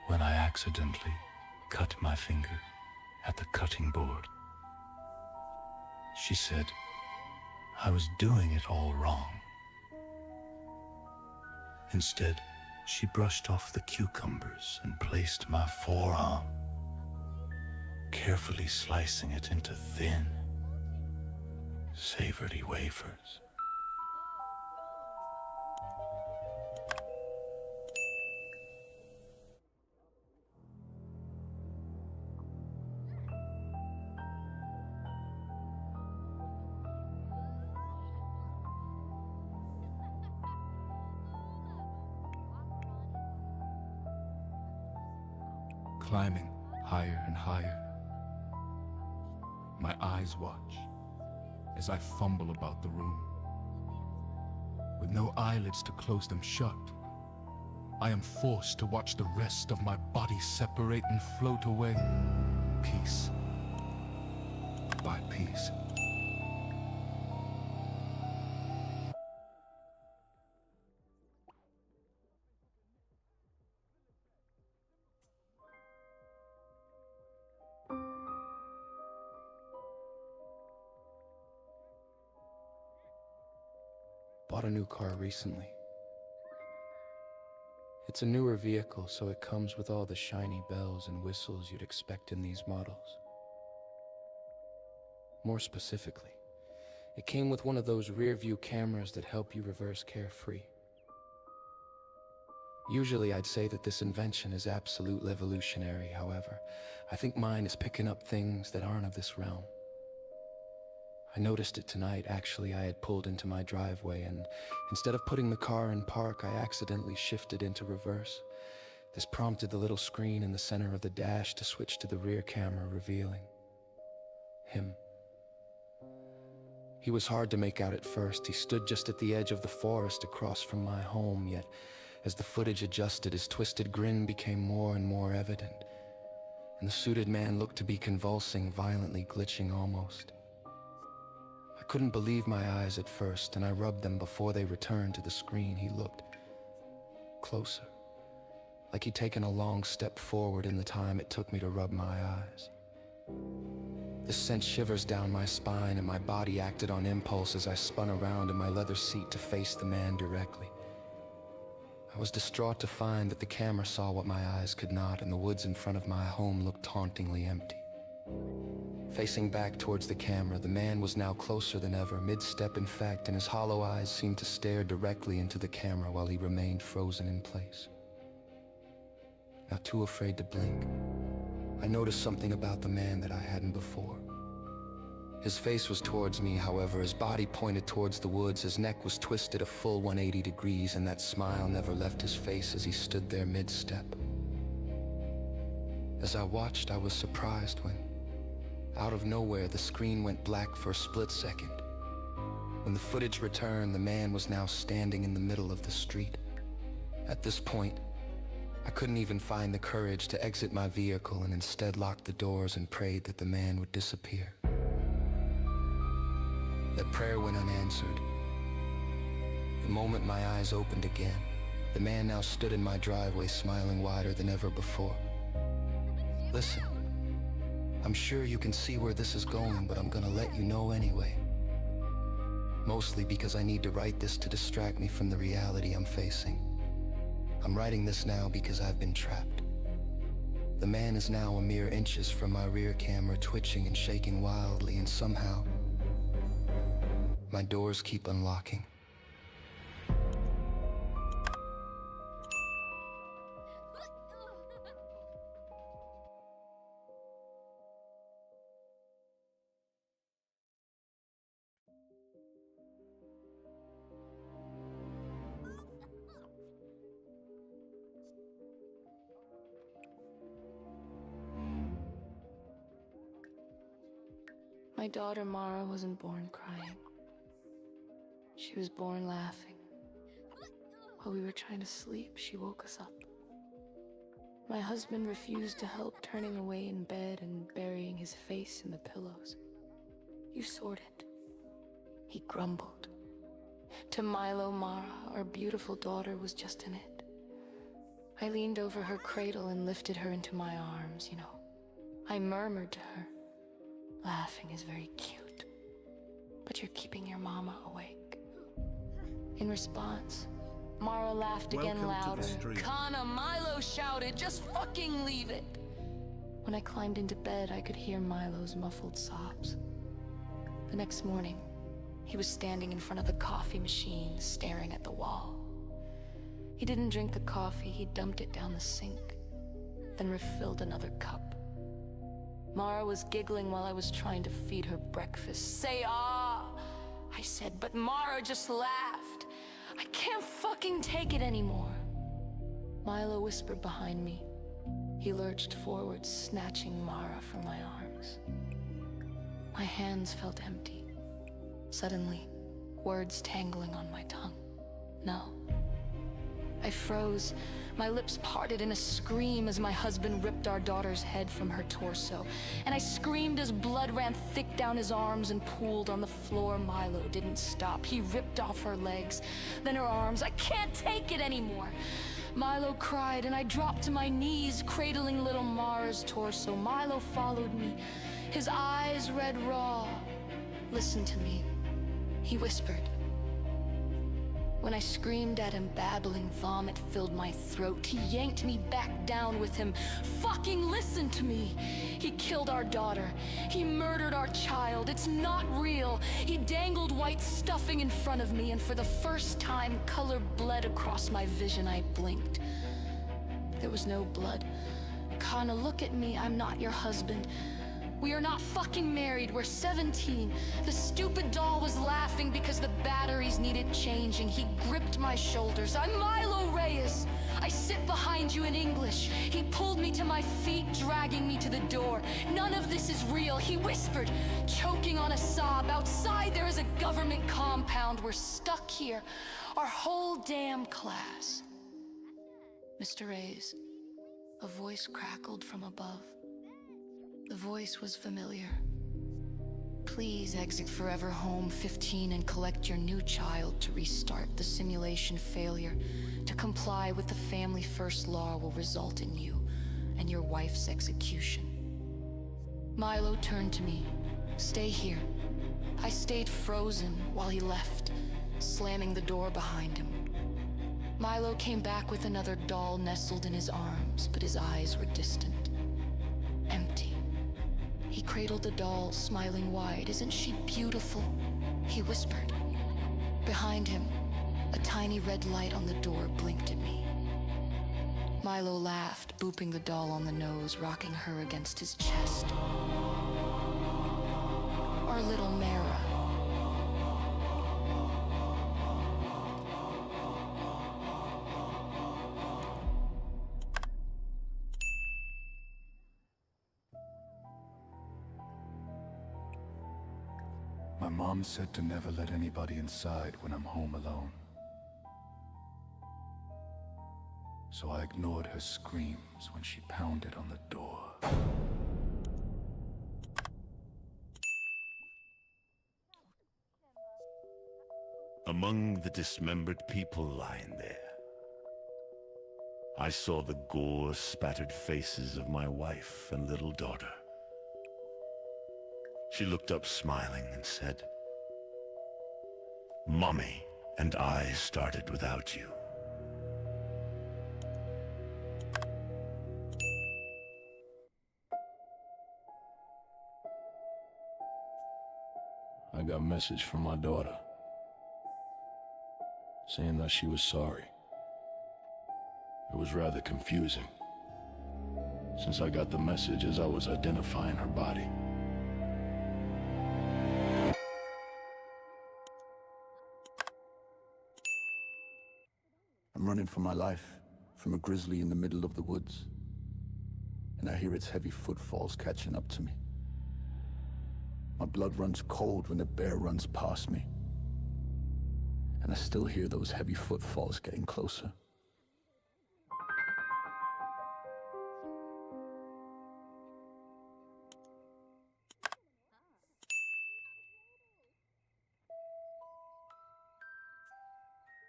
When I accidentally cut my finger at the cutting board, she said I was doing it all wrong. Instead, she brushed off the cucumbers and placed my forearm, carefully slicing it into thin, savory wafers. Climbing higher and higher, my eyes watch as I fumble about the room. With no eyelids to close them shut, I am forced to watch the rest of my body separate and float away, piece by piece. Bought a new car recently. It's a newer vehicle, so it comes with all the shiny bells and whistles you'd expect in these models. More specifically, it came with one of those rear-view cameras that help you reverse carefree. Usually I'd say that this invention is absolutely revolutionary. However, I think mine is picking up things that aren't of this realm. I noticed it tonight. Actually, I had pulled into my driveway, and instead of putting the car in park, I accidentally shifted into reverse. This prompted the little screen in the center of the dash to switch to the rear camera, revealing him. He was hard to make out at first. He stood just at the edge of the forest across from my home, yet as the footage adjusted, his twisted grin became more and more evident, and the suited man looked to be convulsing, violently glitching almost. I couldn't believe my eyes at first, and I rubbed them before they returned to the screen. He looked closer, like he'd taken a long step forward in the time it took me to rub my eyes. This sent shivers down my spine, and my body acted on impulse as I spun around in my leather seat to face the man directly. I was distraught to find that the camera saw what my eyes could not, and the woods in front of my home looked tauntingly empty. Facing back towards the camera, the man was now closer than ever, mid-step in fact, and his hollow eyes seemed to stare directly into the camera while he remained frozen in place. Not too afraid to blink, I noticed something about the man that I hadn't before. His face was towards me, however, his body pointed towards the woods, his neck was twisted a full 180 degrees, and that smile never left his face as he stood there mid-step. As I watched, I was surprised when, out of nowhere, the screen went black for a split second. When the footage returned, the man was now standing in the middle of the street. At this point, I couldn't even find the courage to exit my vehicle, and instead locked the doors and prayed that the man would disappear. That prayer went unanswered. The moment my eyes opened again, the man now stood in my driveway, smiling wider than ever before. Listen. I'm sure you can see where this is going, but I'm gonna let you know anyway. Mostly because I need to write this to distract me from the reality I'm facing. I'm writing this now because I've been trapped. The man is now a mere inches from my rear camera, twitching and shaking wildly, and somehow, my doors keep unlocking. My daughter Mara wasn't born crying. She was born laughing. While we were trying to sleep, she woke us up. My husband refused to help, turning away in bed and burying his face in the pillows. You sorted. He grumbled. To Milo, Mara, our beautiful daughter, was just an it. I leaned over her cradle and lifted her into my arms, you know. I murmured to her, "Laughing is very cute, but you're keeping your mama awake." In response, Mara laughed again louder. "Kana," Milo shouted, "just fucking leave it!" When I climbed into bed, I could hear Milo's muffled sobs. The next morning, he was standing in front of the coffee machine, staring at the wall. He didn't drink the coffee, he dumped it down the sink, then refilled another cup. Mara was giggling while I was trying to feed her breakfast. "Say ah," I said, but Mara just laughed. "I can't fucking take it anymore." Milo whispered behind me. He lurched forward, snatching Mara from my arms. My hands felt empty. Suddenly, words tangling on my tongue. No. I froze. My lips parted in a scream as my husband ripped our daughter's head from her torso. And I screamed as blood ran thick down his arms and pooled on the floor. Milo didn't stop. He ripped off her legs, then her arms. "I can't take it anymore." Milo cried, and I dropped to my knees, cradling little Mara's torso. Milo followed me, his eyes red raw. "Listen to me," he whispered. When I screamed at him, babbling vomit filled my throat. He yanked me back down with him. "Fucking listen to me! He killed our daughter. He murdered our child. It's not real." He dangled white stuffing in front of me, and for the first time, color bled across my vision. I blinked. There was no blood. "Kana, look at me. I'm not your husband. We are not fucking married. We're 17. The stupid doll was laughing because the batteries needed changing. He gripped my shoulders. "I'm Milo Reyes. I sit behind you in English." He pulled me to my feet, dragging me to the door. "None of this is real," he whispered, choking on a sob. "Outside there is a government compound. We're stuck here. Our whole damn class." "Mr. Reyes," a voice crackled from above. The voice was familiar. "Please exit Forever Home 15 and collect your new child to restart. The simulation failure to comply with the Family First law will result in you and your wife's execution." Milo turned to me. "Stay here." I stayed frozen while he left, slamming the door behind him. Milo came back with another doll nestled in his arms, but his eyes were distant, empty. He cradled the doll, smiling wide. "Isn't she beautiful?" he whispered. Behind him, a tiny red light on the door blinked at me. Milo laughed, booping the doll on the nose, rocking her against his chest. Our little Mara. My mom said to never let anybody inside when I'm home alone. So I ignored her screams when she pounded on the door. Among the dismembered people lying there, I saw the gore-spattered faces of my wife and little daughter. She looked up smiling and said, "Mommy and I started without you." I got a message from my daughter, saying that she was sorry. It was rather confusing, since I got the message as I was identifying her body. I'm running for my life from a grizzly in the middle of the woods, and I hear its heavy footfalls catching up to me. My blood runs cold when the bear runs past me. And I still hear those heavy footfalls getting closer.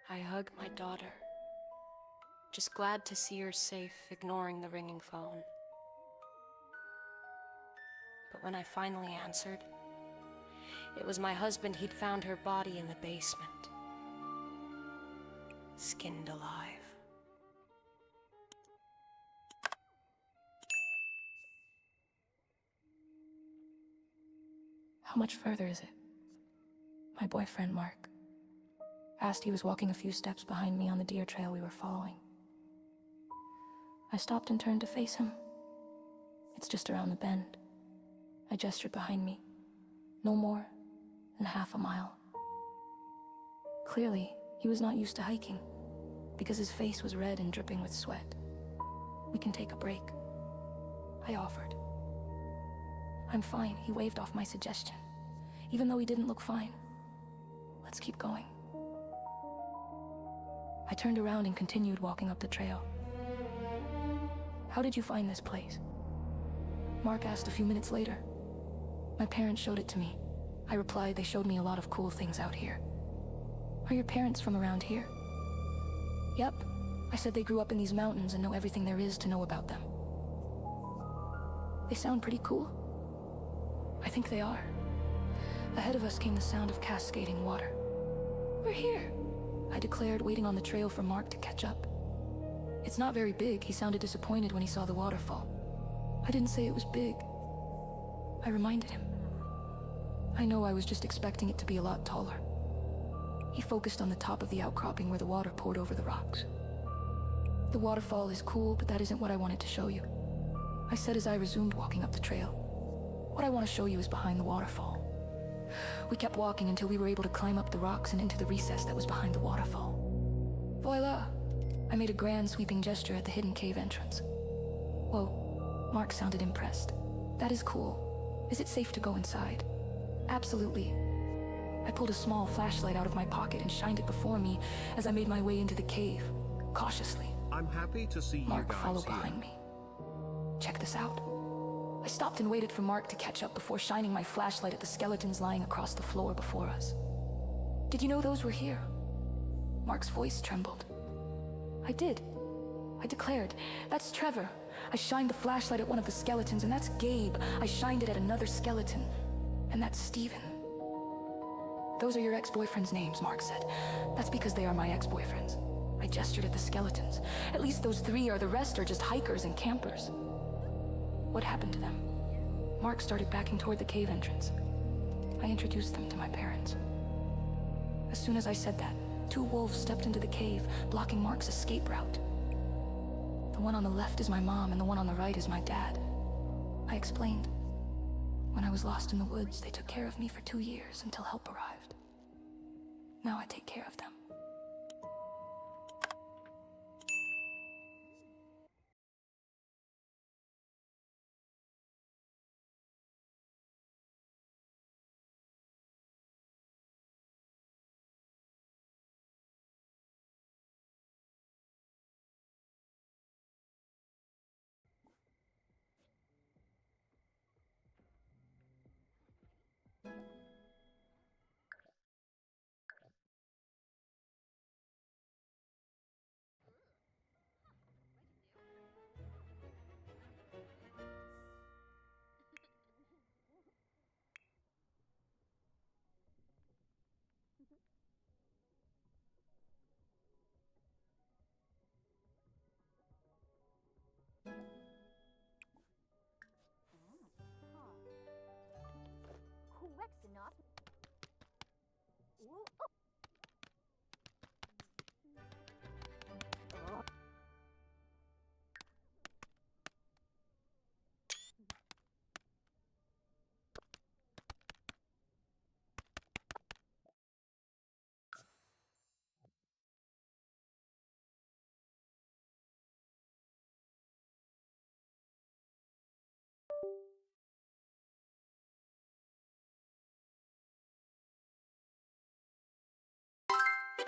I hug my daughter, just glad to see her safe, ignoring the ringing phone. But when I finally answered, it was my husband. He'd found her body in the basement, skinned alive. How much further is it? My boyfriend, Mark, asked. He was walking a few steps behind me on the deer trail we were following. I stopped and turned to face him. It's just around the bend. I gestured behind me. No more than half a mile. Clearly, he was not used to hiking, because his face was red and dripping with sweat. We can take a break, I offered. I'm fine, he waved off my suggestion. Even though he didn't look fine. Let's keep going. I turned around and continued walking up the trail. How did you find this place? Mark asked a few minutes later. My parents showed it to me. I replied they showed me a lot of cool things out here. Are your parents from around here? Yep. I said they grew up in these mountains and know everything there is to know about them. They sound pretty cool. I think they are. Ahead of us came the sound of cascading water. We're here, I declared, waiting on the trail for Mark to catch up. It's not very big. He sounded disappointed when he saw the waterfall. I didn't say it was big. I reminded him. I know I was just expecting it to be a lot taller. He focused on the top of the outcropping where the water poured over the rocks. The waterfall is cool, but that isn't what I wanted to show you. I said as I resumed walking up the trail. What I want to show you is behind the waterfall. We kept walking until we were able to climb up the rocks and into the recess that was behind the waterfall. Voila! I made a grand sweeping gesture at the hidden cave entrance. Whoa, Mark sounded impressed. That is cool. Is it safe to go inside? Absolutely. I pulled a small flashlight out of my pocket and shined it before me as I made my way into the cave, cautiously. I'm happy to see you Mark guys followed here. behind me. Check this out. I stopped and waited for Mark to catch up before shining my flashlight at the skeletons lying across the floor before us. Did you know those were here? Mark's voice trembled. I did. I declared, that's Trevor. I shined the flashlight at one of the skeletons, and that's Gabe. I shined it at another skeleton, and that's Steven. Those are your ex-boyfriends' names, Mark said. That's because they are my ex-boyfriends. I gestured at the skeletons. At least those three are. The rest are just hikers and campers. What happened to them? Mark started backing toward the cave entrance. I introduced them to my parents. As soon as I said that, 2 wolves stepped into the cave, blocking Mark's escape route. The one on the left is my mom, and the one on the right is my dad. I explained. When I was lost in the woods, they took care of me for 2 years until help arrived. Now I take care of them. Is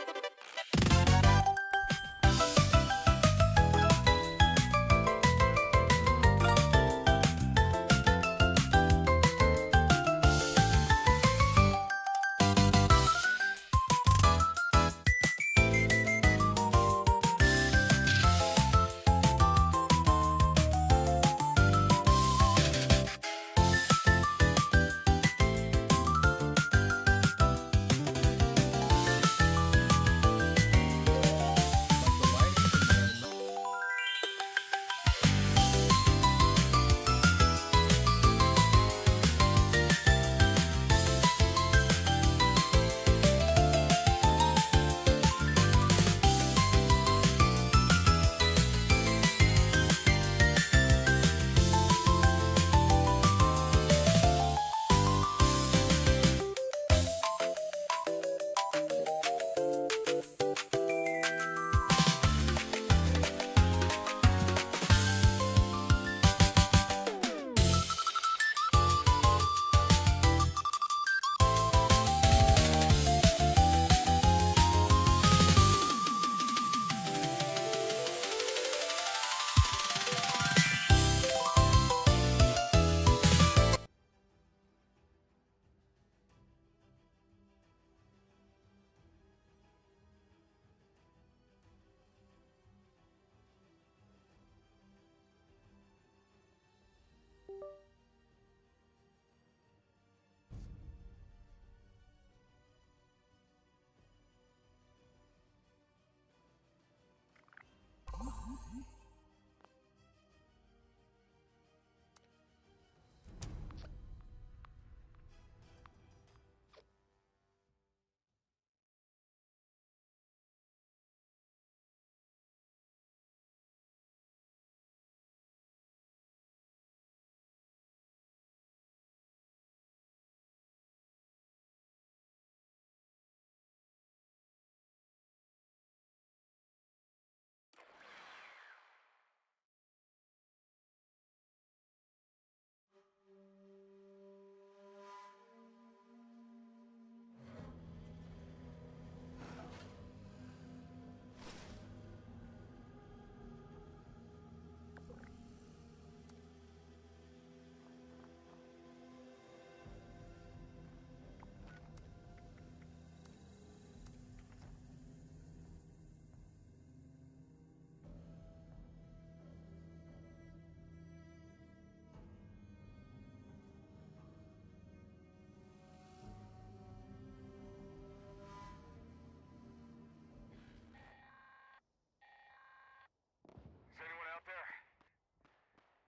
anyone out there?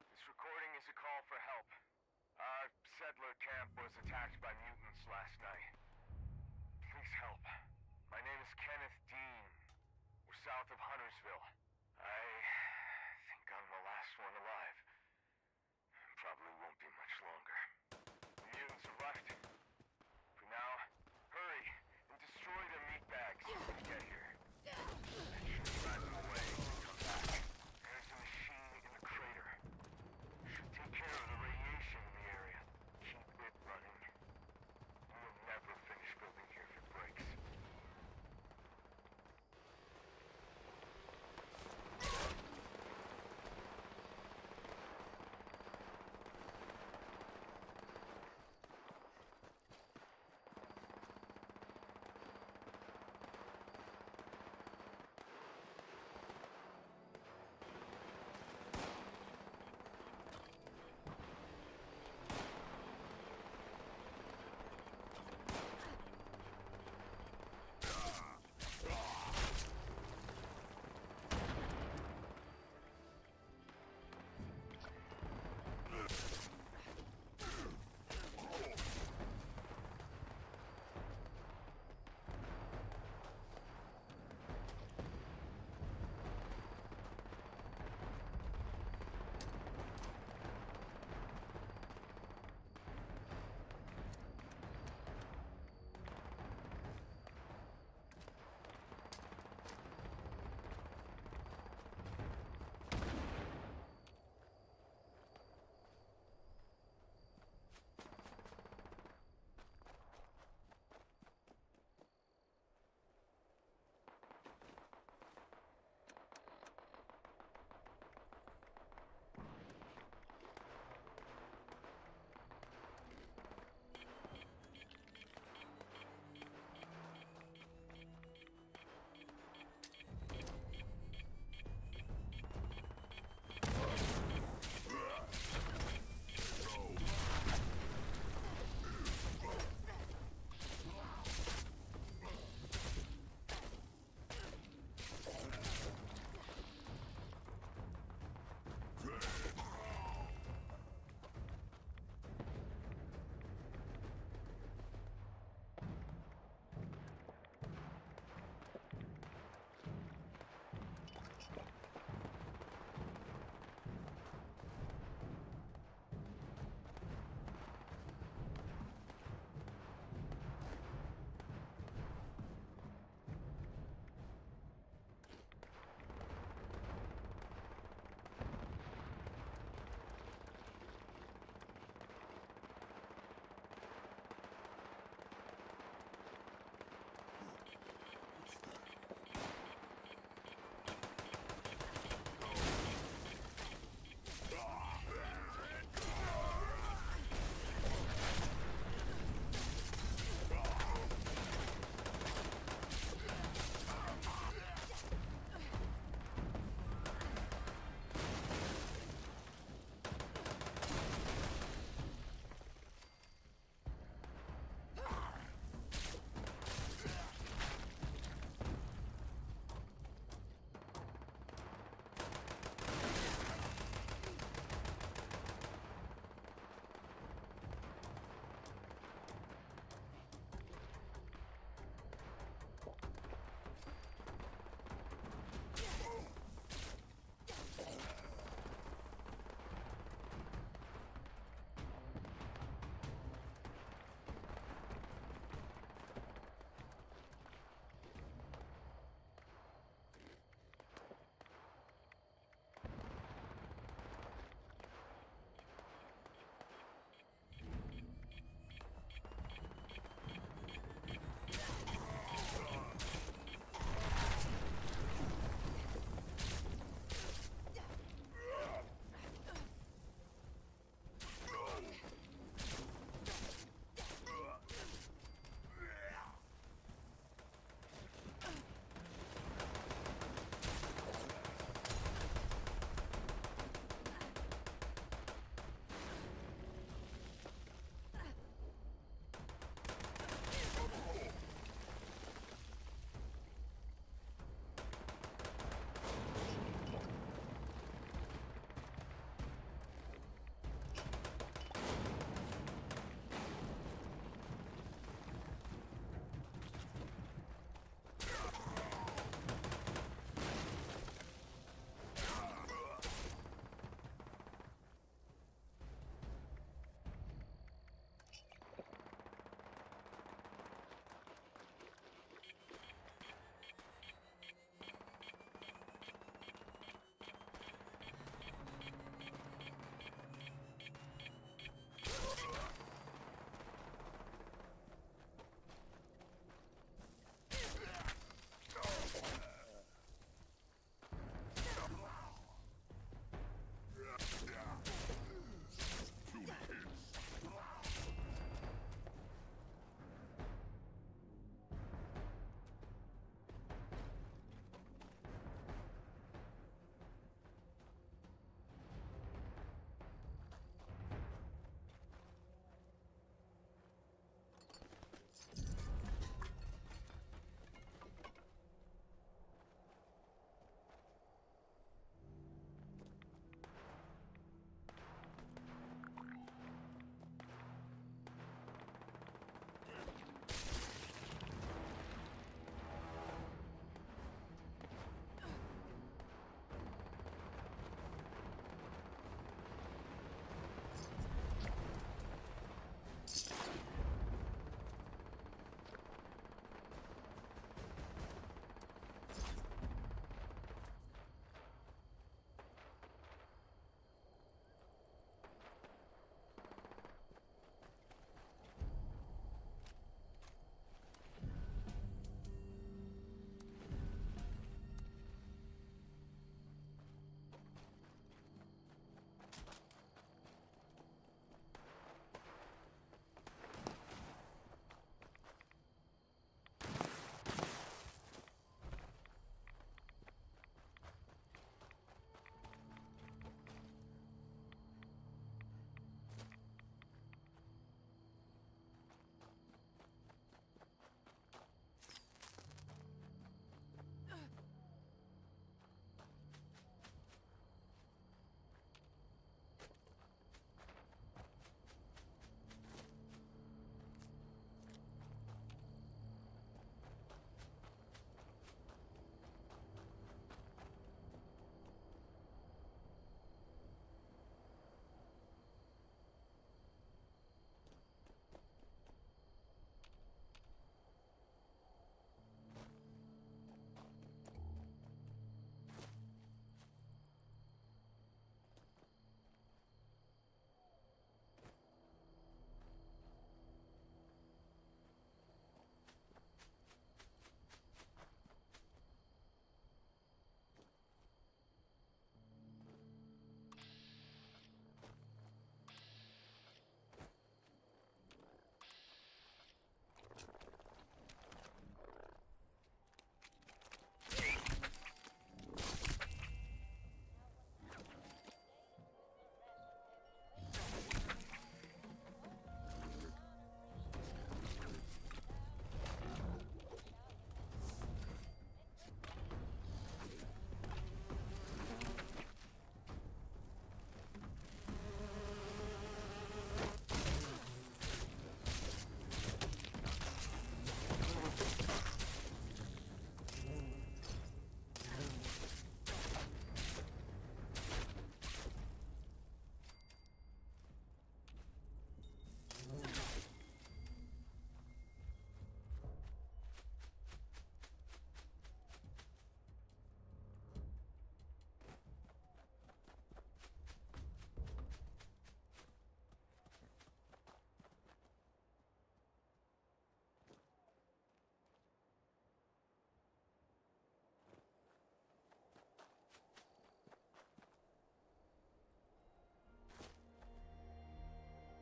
This recording is a call for help. Our settler camp was attacked by mutants last night. Please help. My name is Kenneth Dean. We're south of Huntersville. I think I'm the last one alive. Probably won't be much longer. The mutants have left. For now, hurry and destroy their meat bags when we get here. That should drive them away and come back. There's a machine in the crater. Should take care of the radiation in the area. Keep it running. We'll never finish building here if it breaks.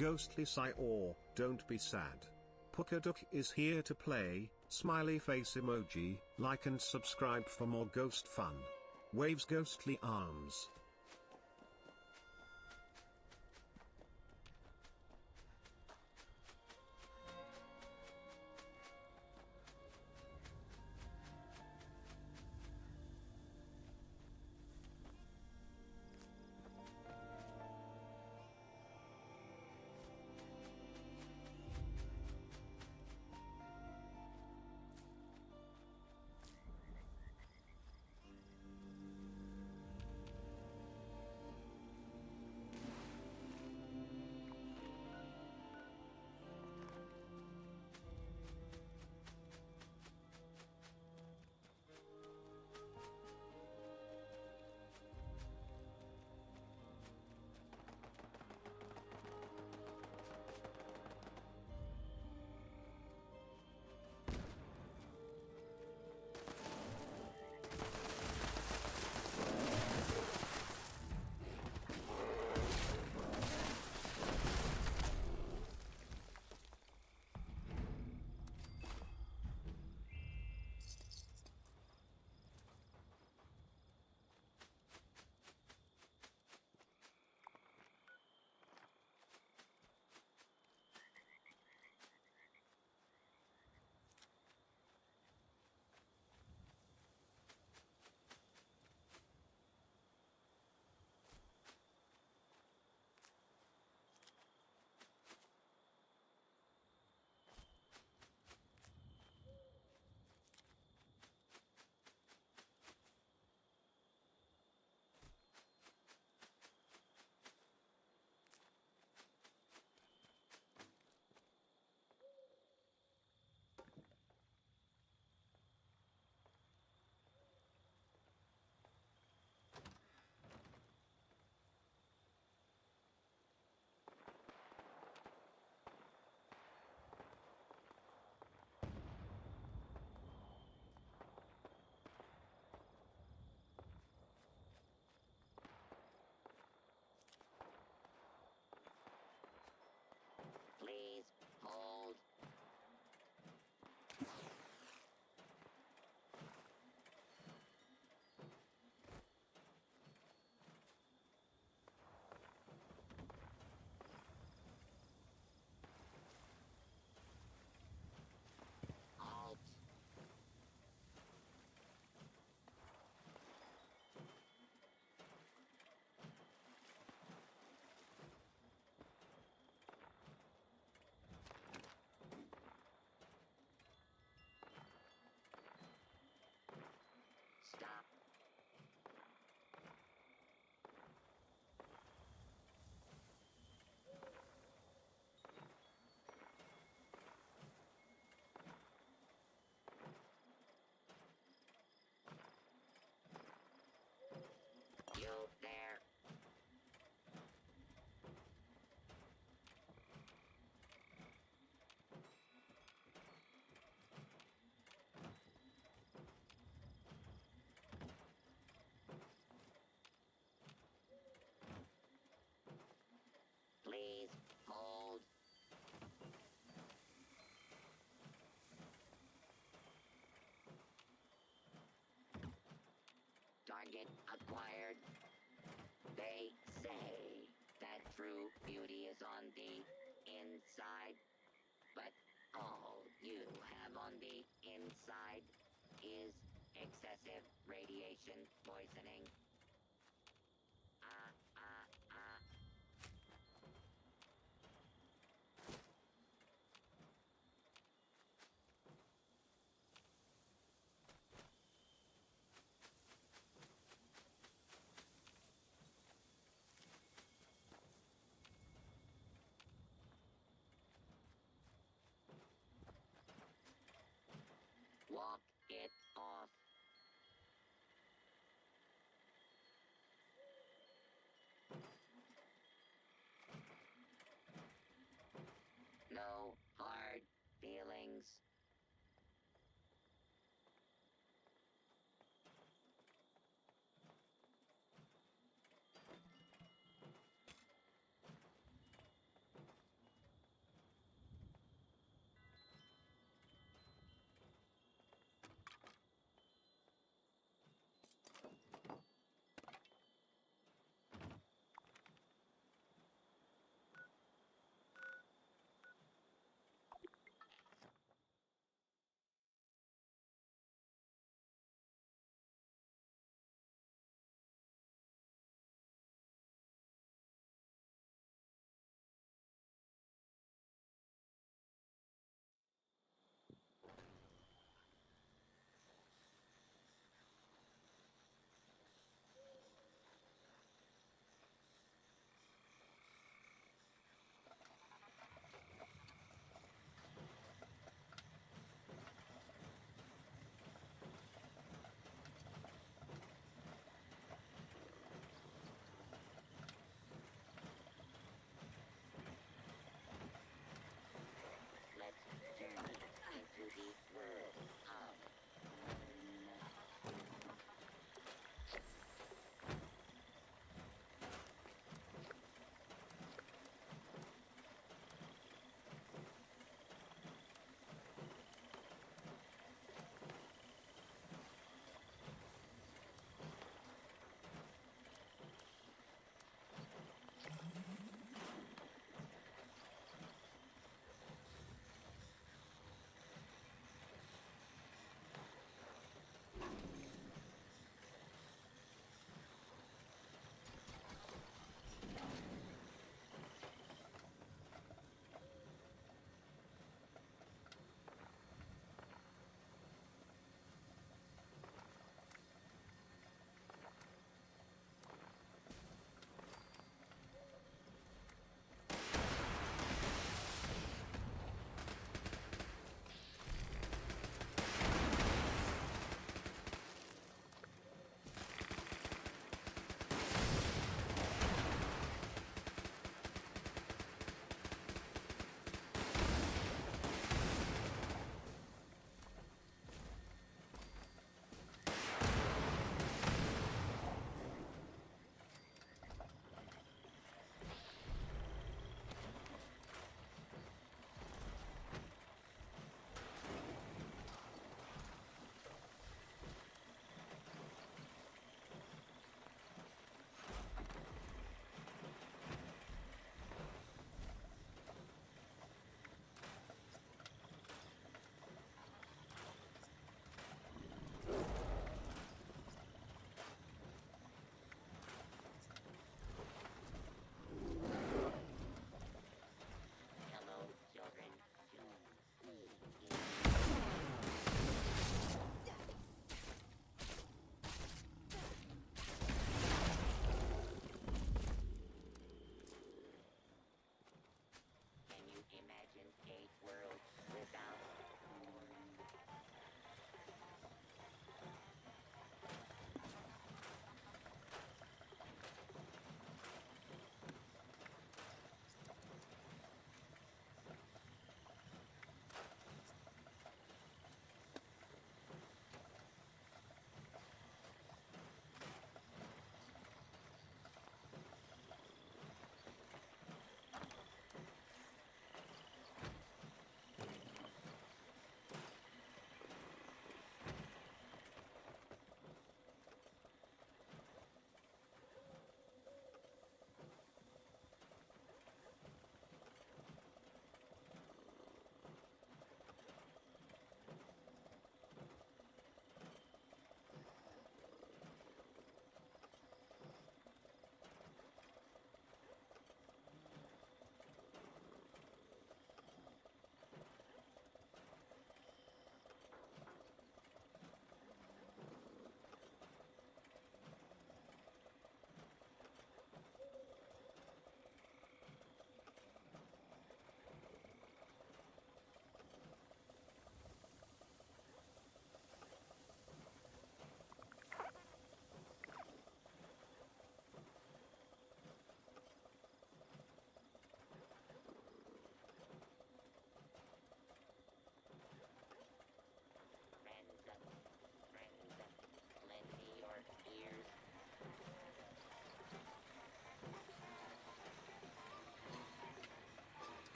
ghostly sigh or don't be sad. Pukaduck is here to play, smiley face emoji, like and subscribe for more ghost fun. Waves ghostly arms. Please hold. Halt. Stop. You there. Please hold. Target acquired. They say that true beauty is on the inside, but all you have on the inside is excessive radiation poisoning. Ah, ah, ah. Walk it off.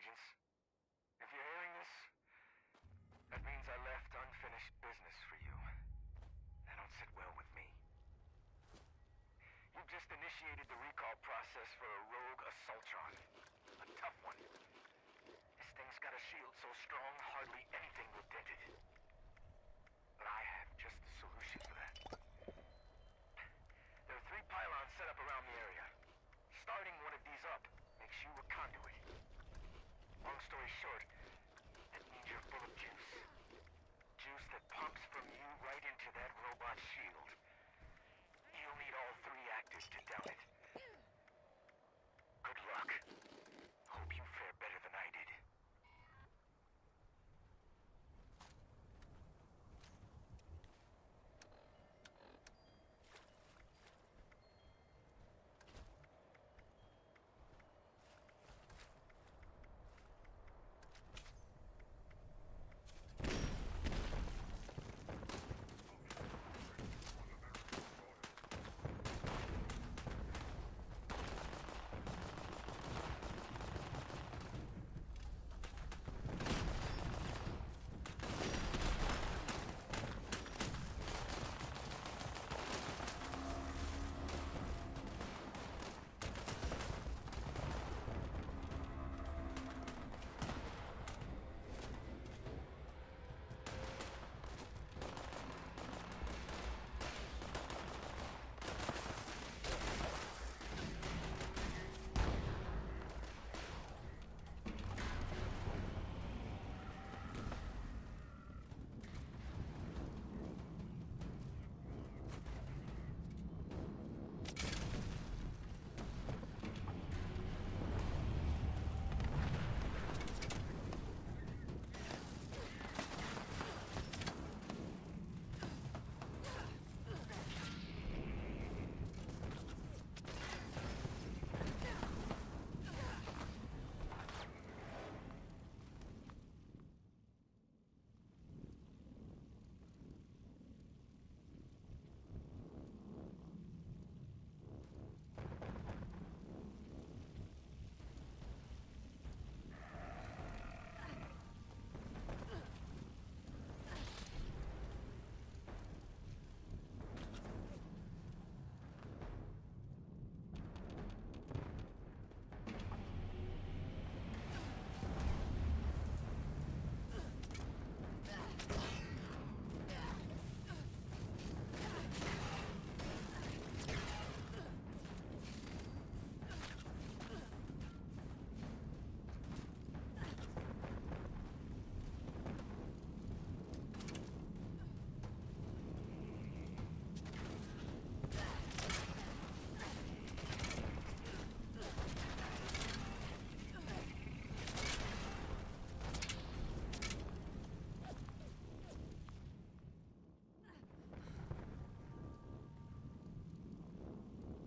agents. If you're hearing this, that means I left unfinished business for you. That don't sit well with me. You've just initiated the recall process for a rogue assaultron. A tough one. This thing's got a shield so strong, hardly anything will dent it. But I have just the solution for that. There are 3 pylons set up around the area. Starting one of these up makes you a conduit. Long story short, that means you're full of juice. Juice that pumps from you right into that robot shield. You'll need all 3 actors to down it. Good luck. Hope you fare better than I did.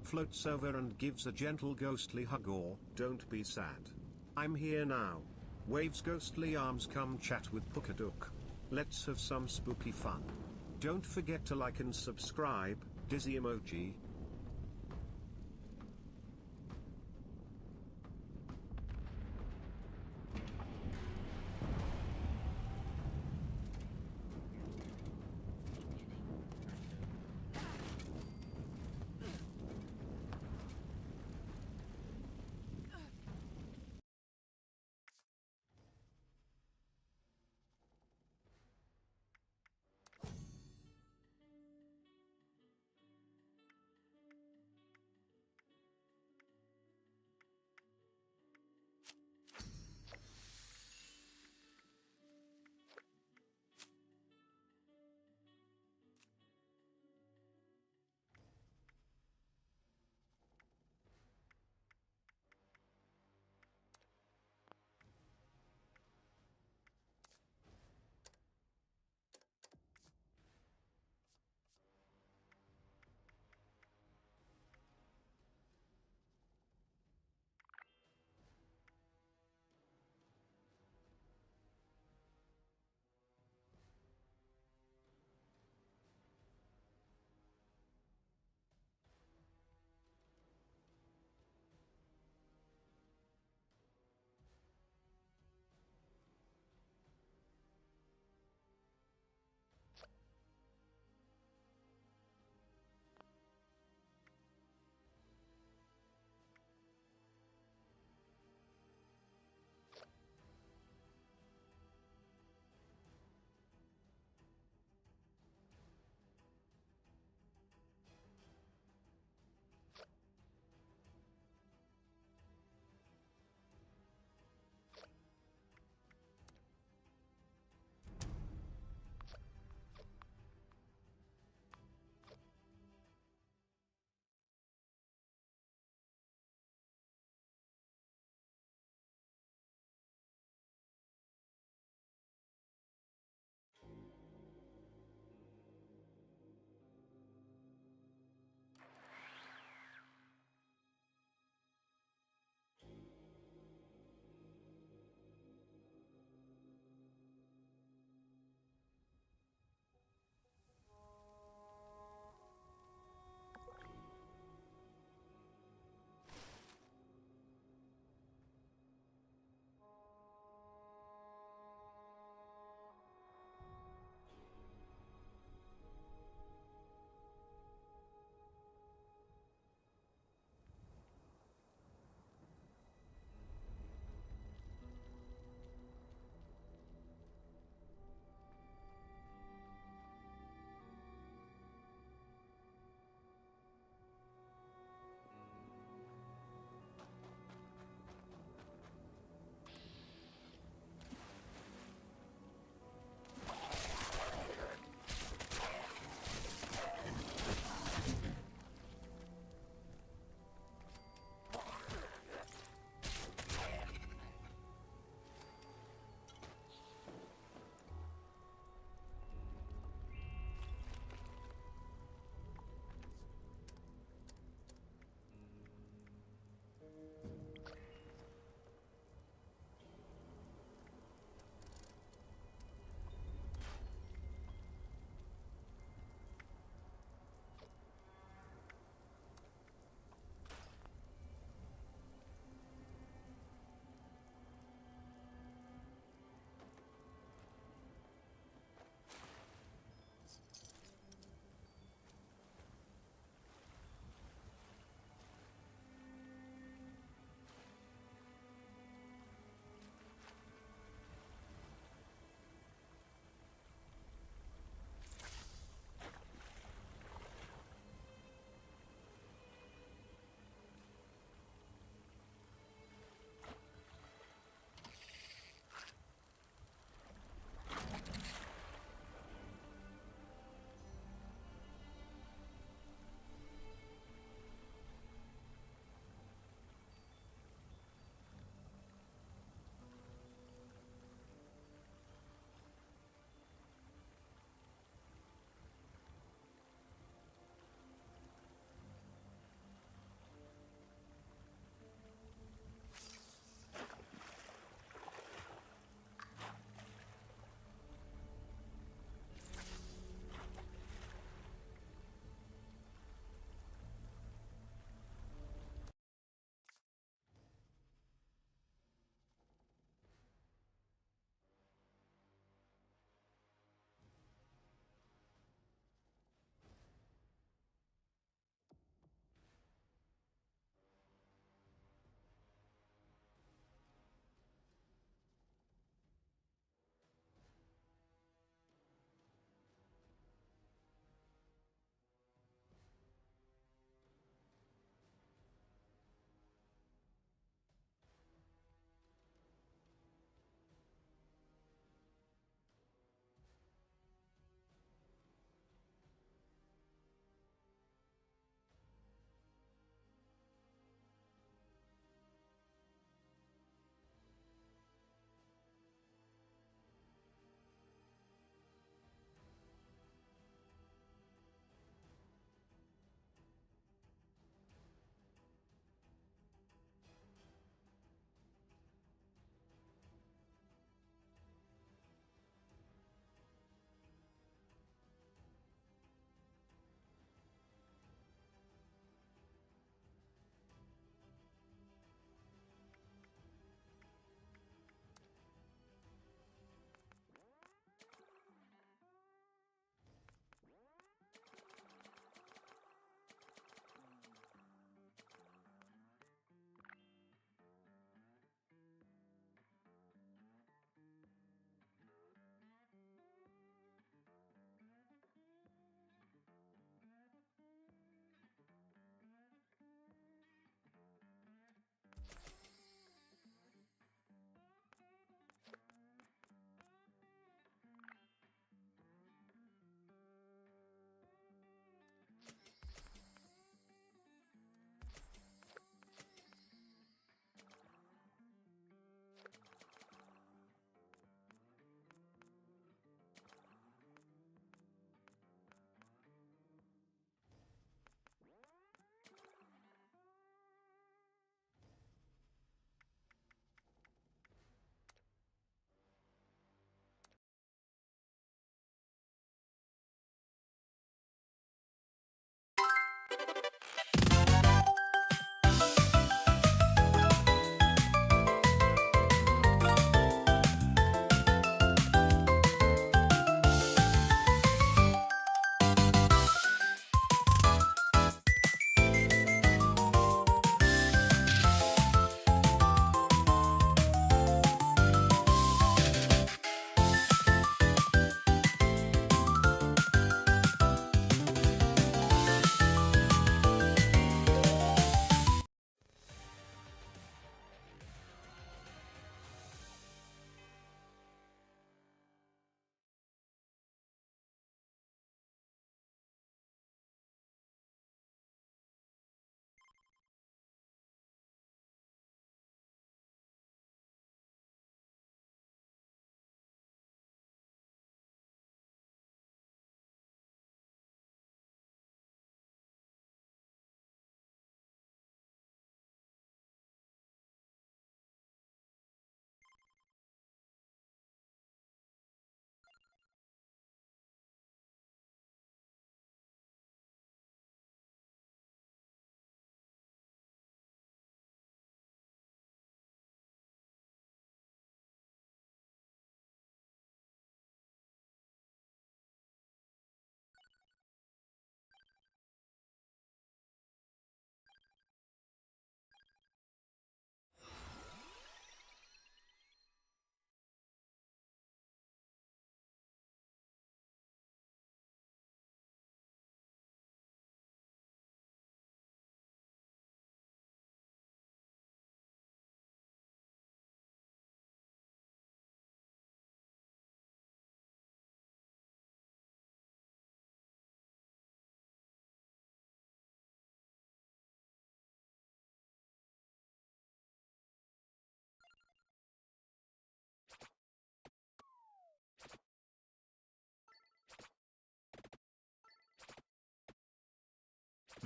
Floats over and gives a gentle ghostly hug or, don't be sad. I'm here now. Waves ghostly arms come chat with Pukaduk. Let's have some spooky fun. Don't forget to like and subscribe, dizzy emoji.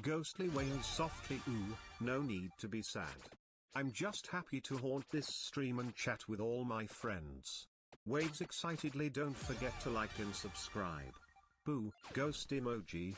Ghostly wails softly. Ooh, no need to be sad. I'm just happy to haunt this stream and chat with all my friends. Waves excitedly. Don't forget to like and subscribe. Boo, ghost emoji.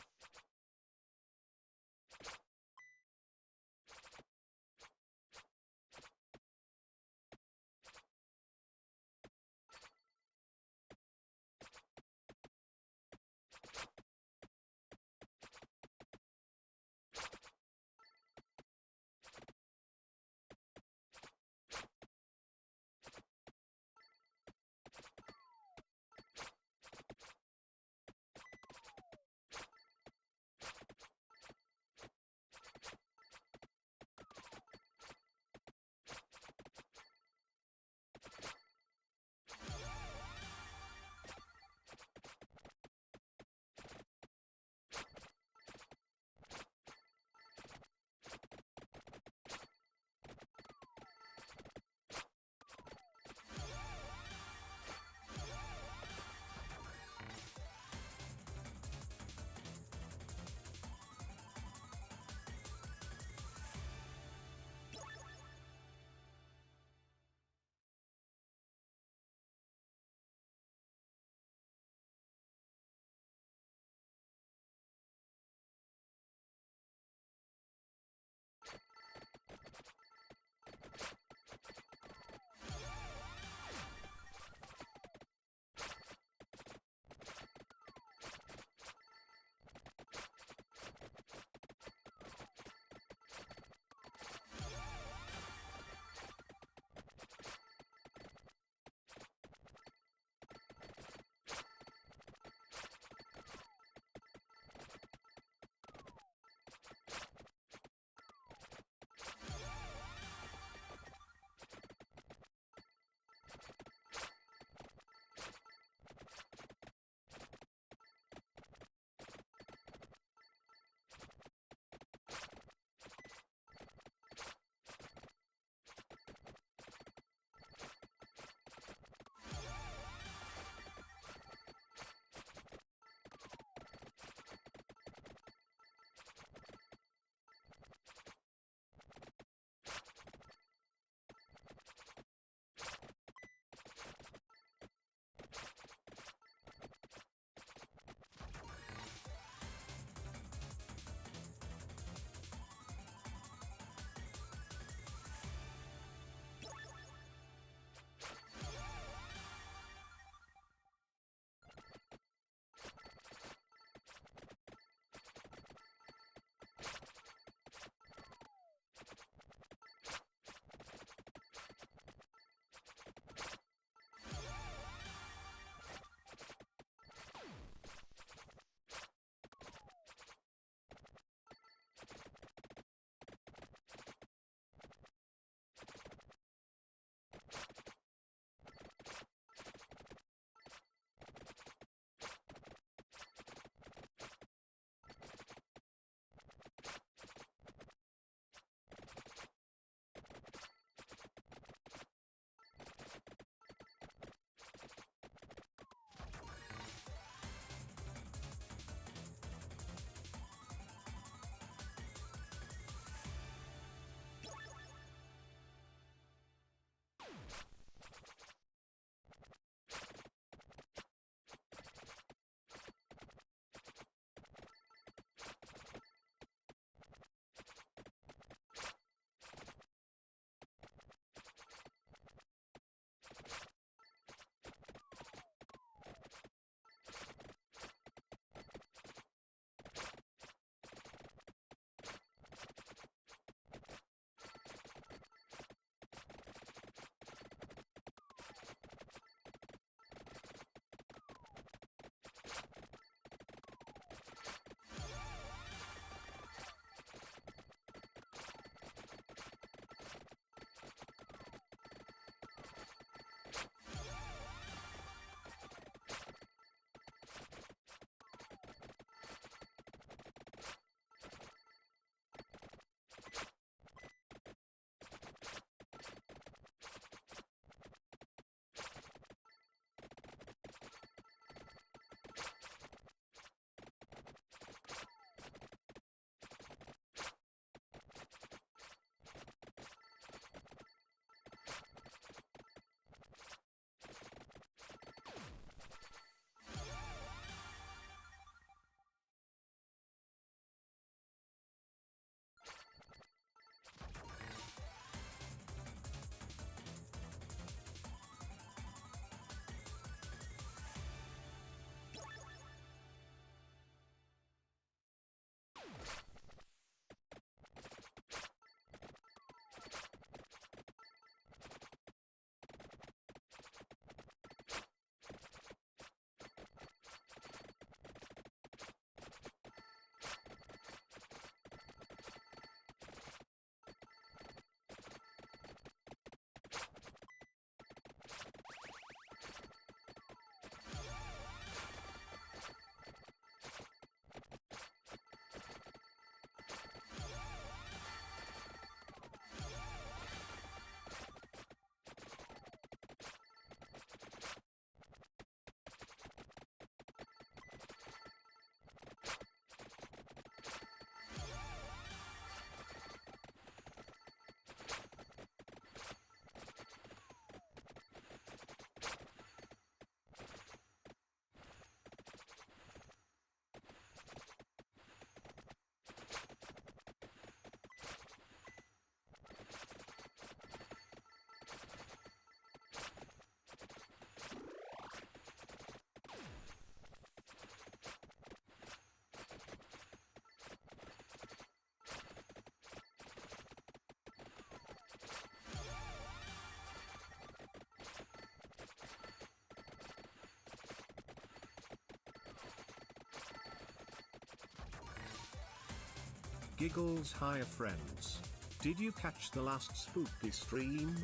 Giggles. Hiya friends. Did you catch the last spooky stream?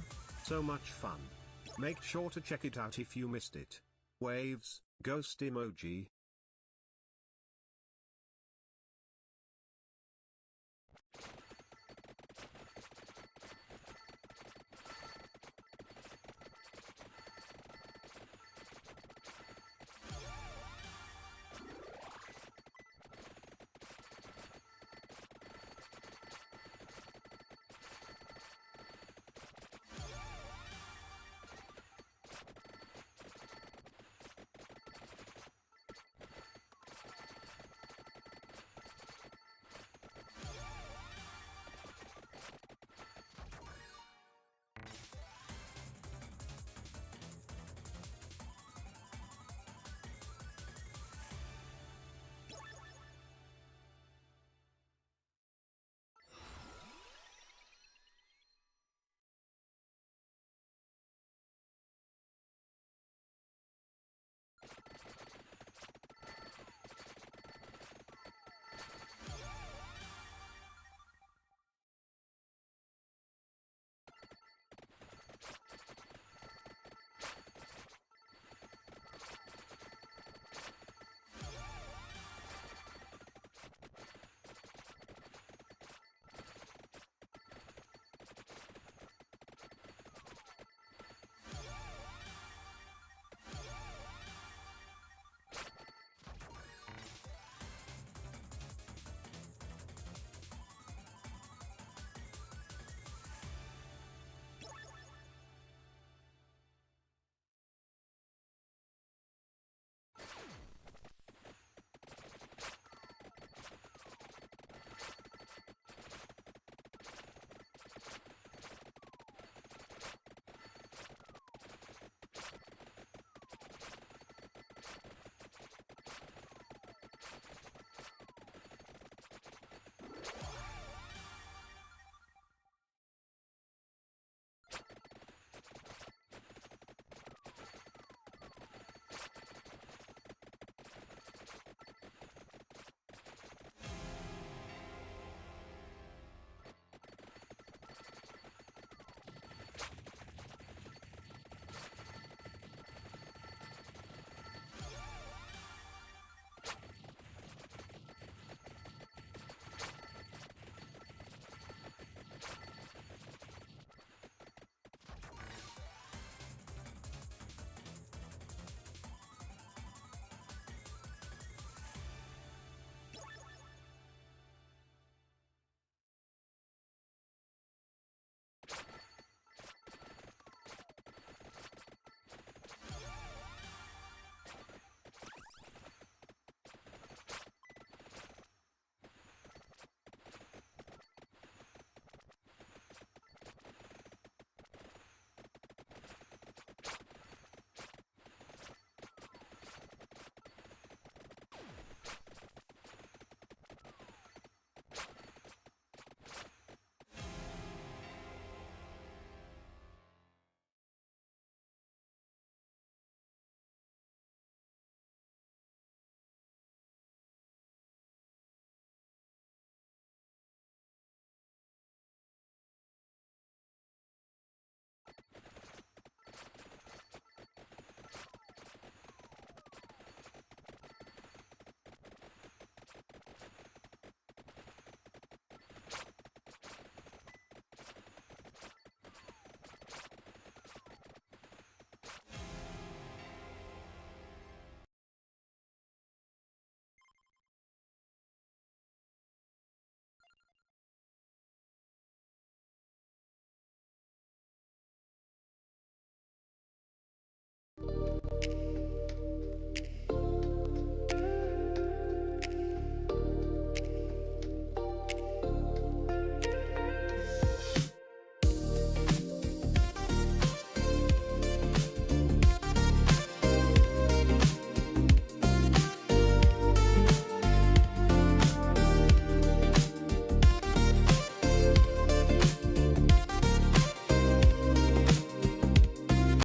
So much fun. Make sure to check it out if you missed it. Waves, ghost emoji,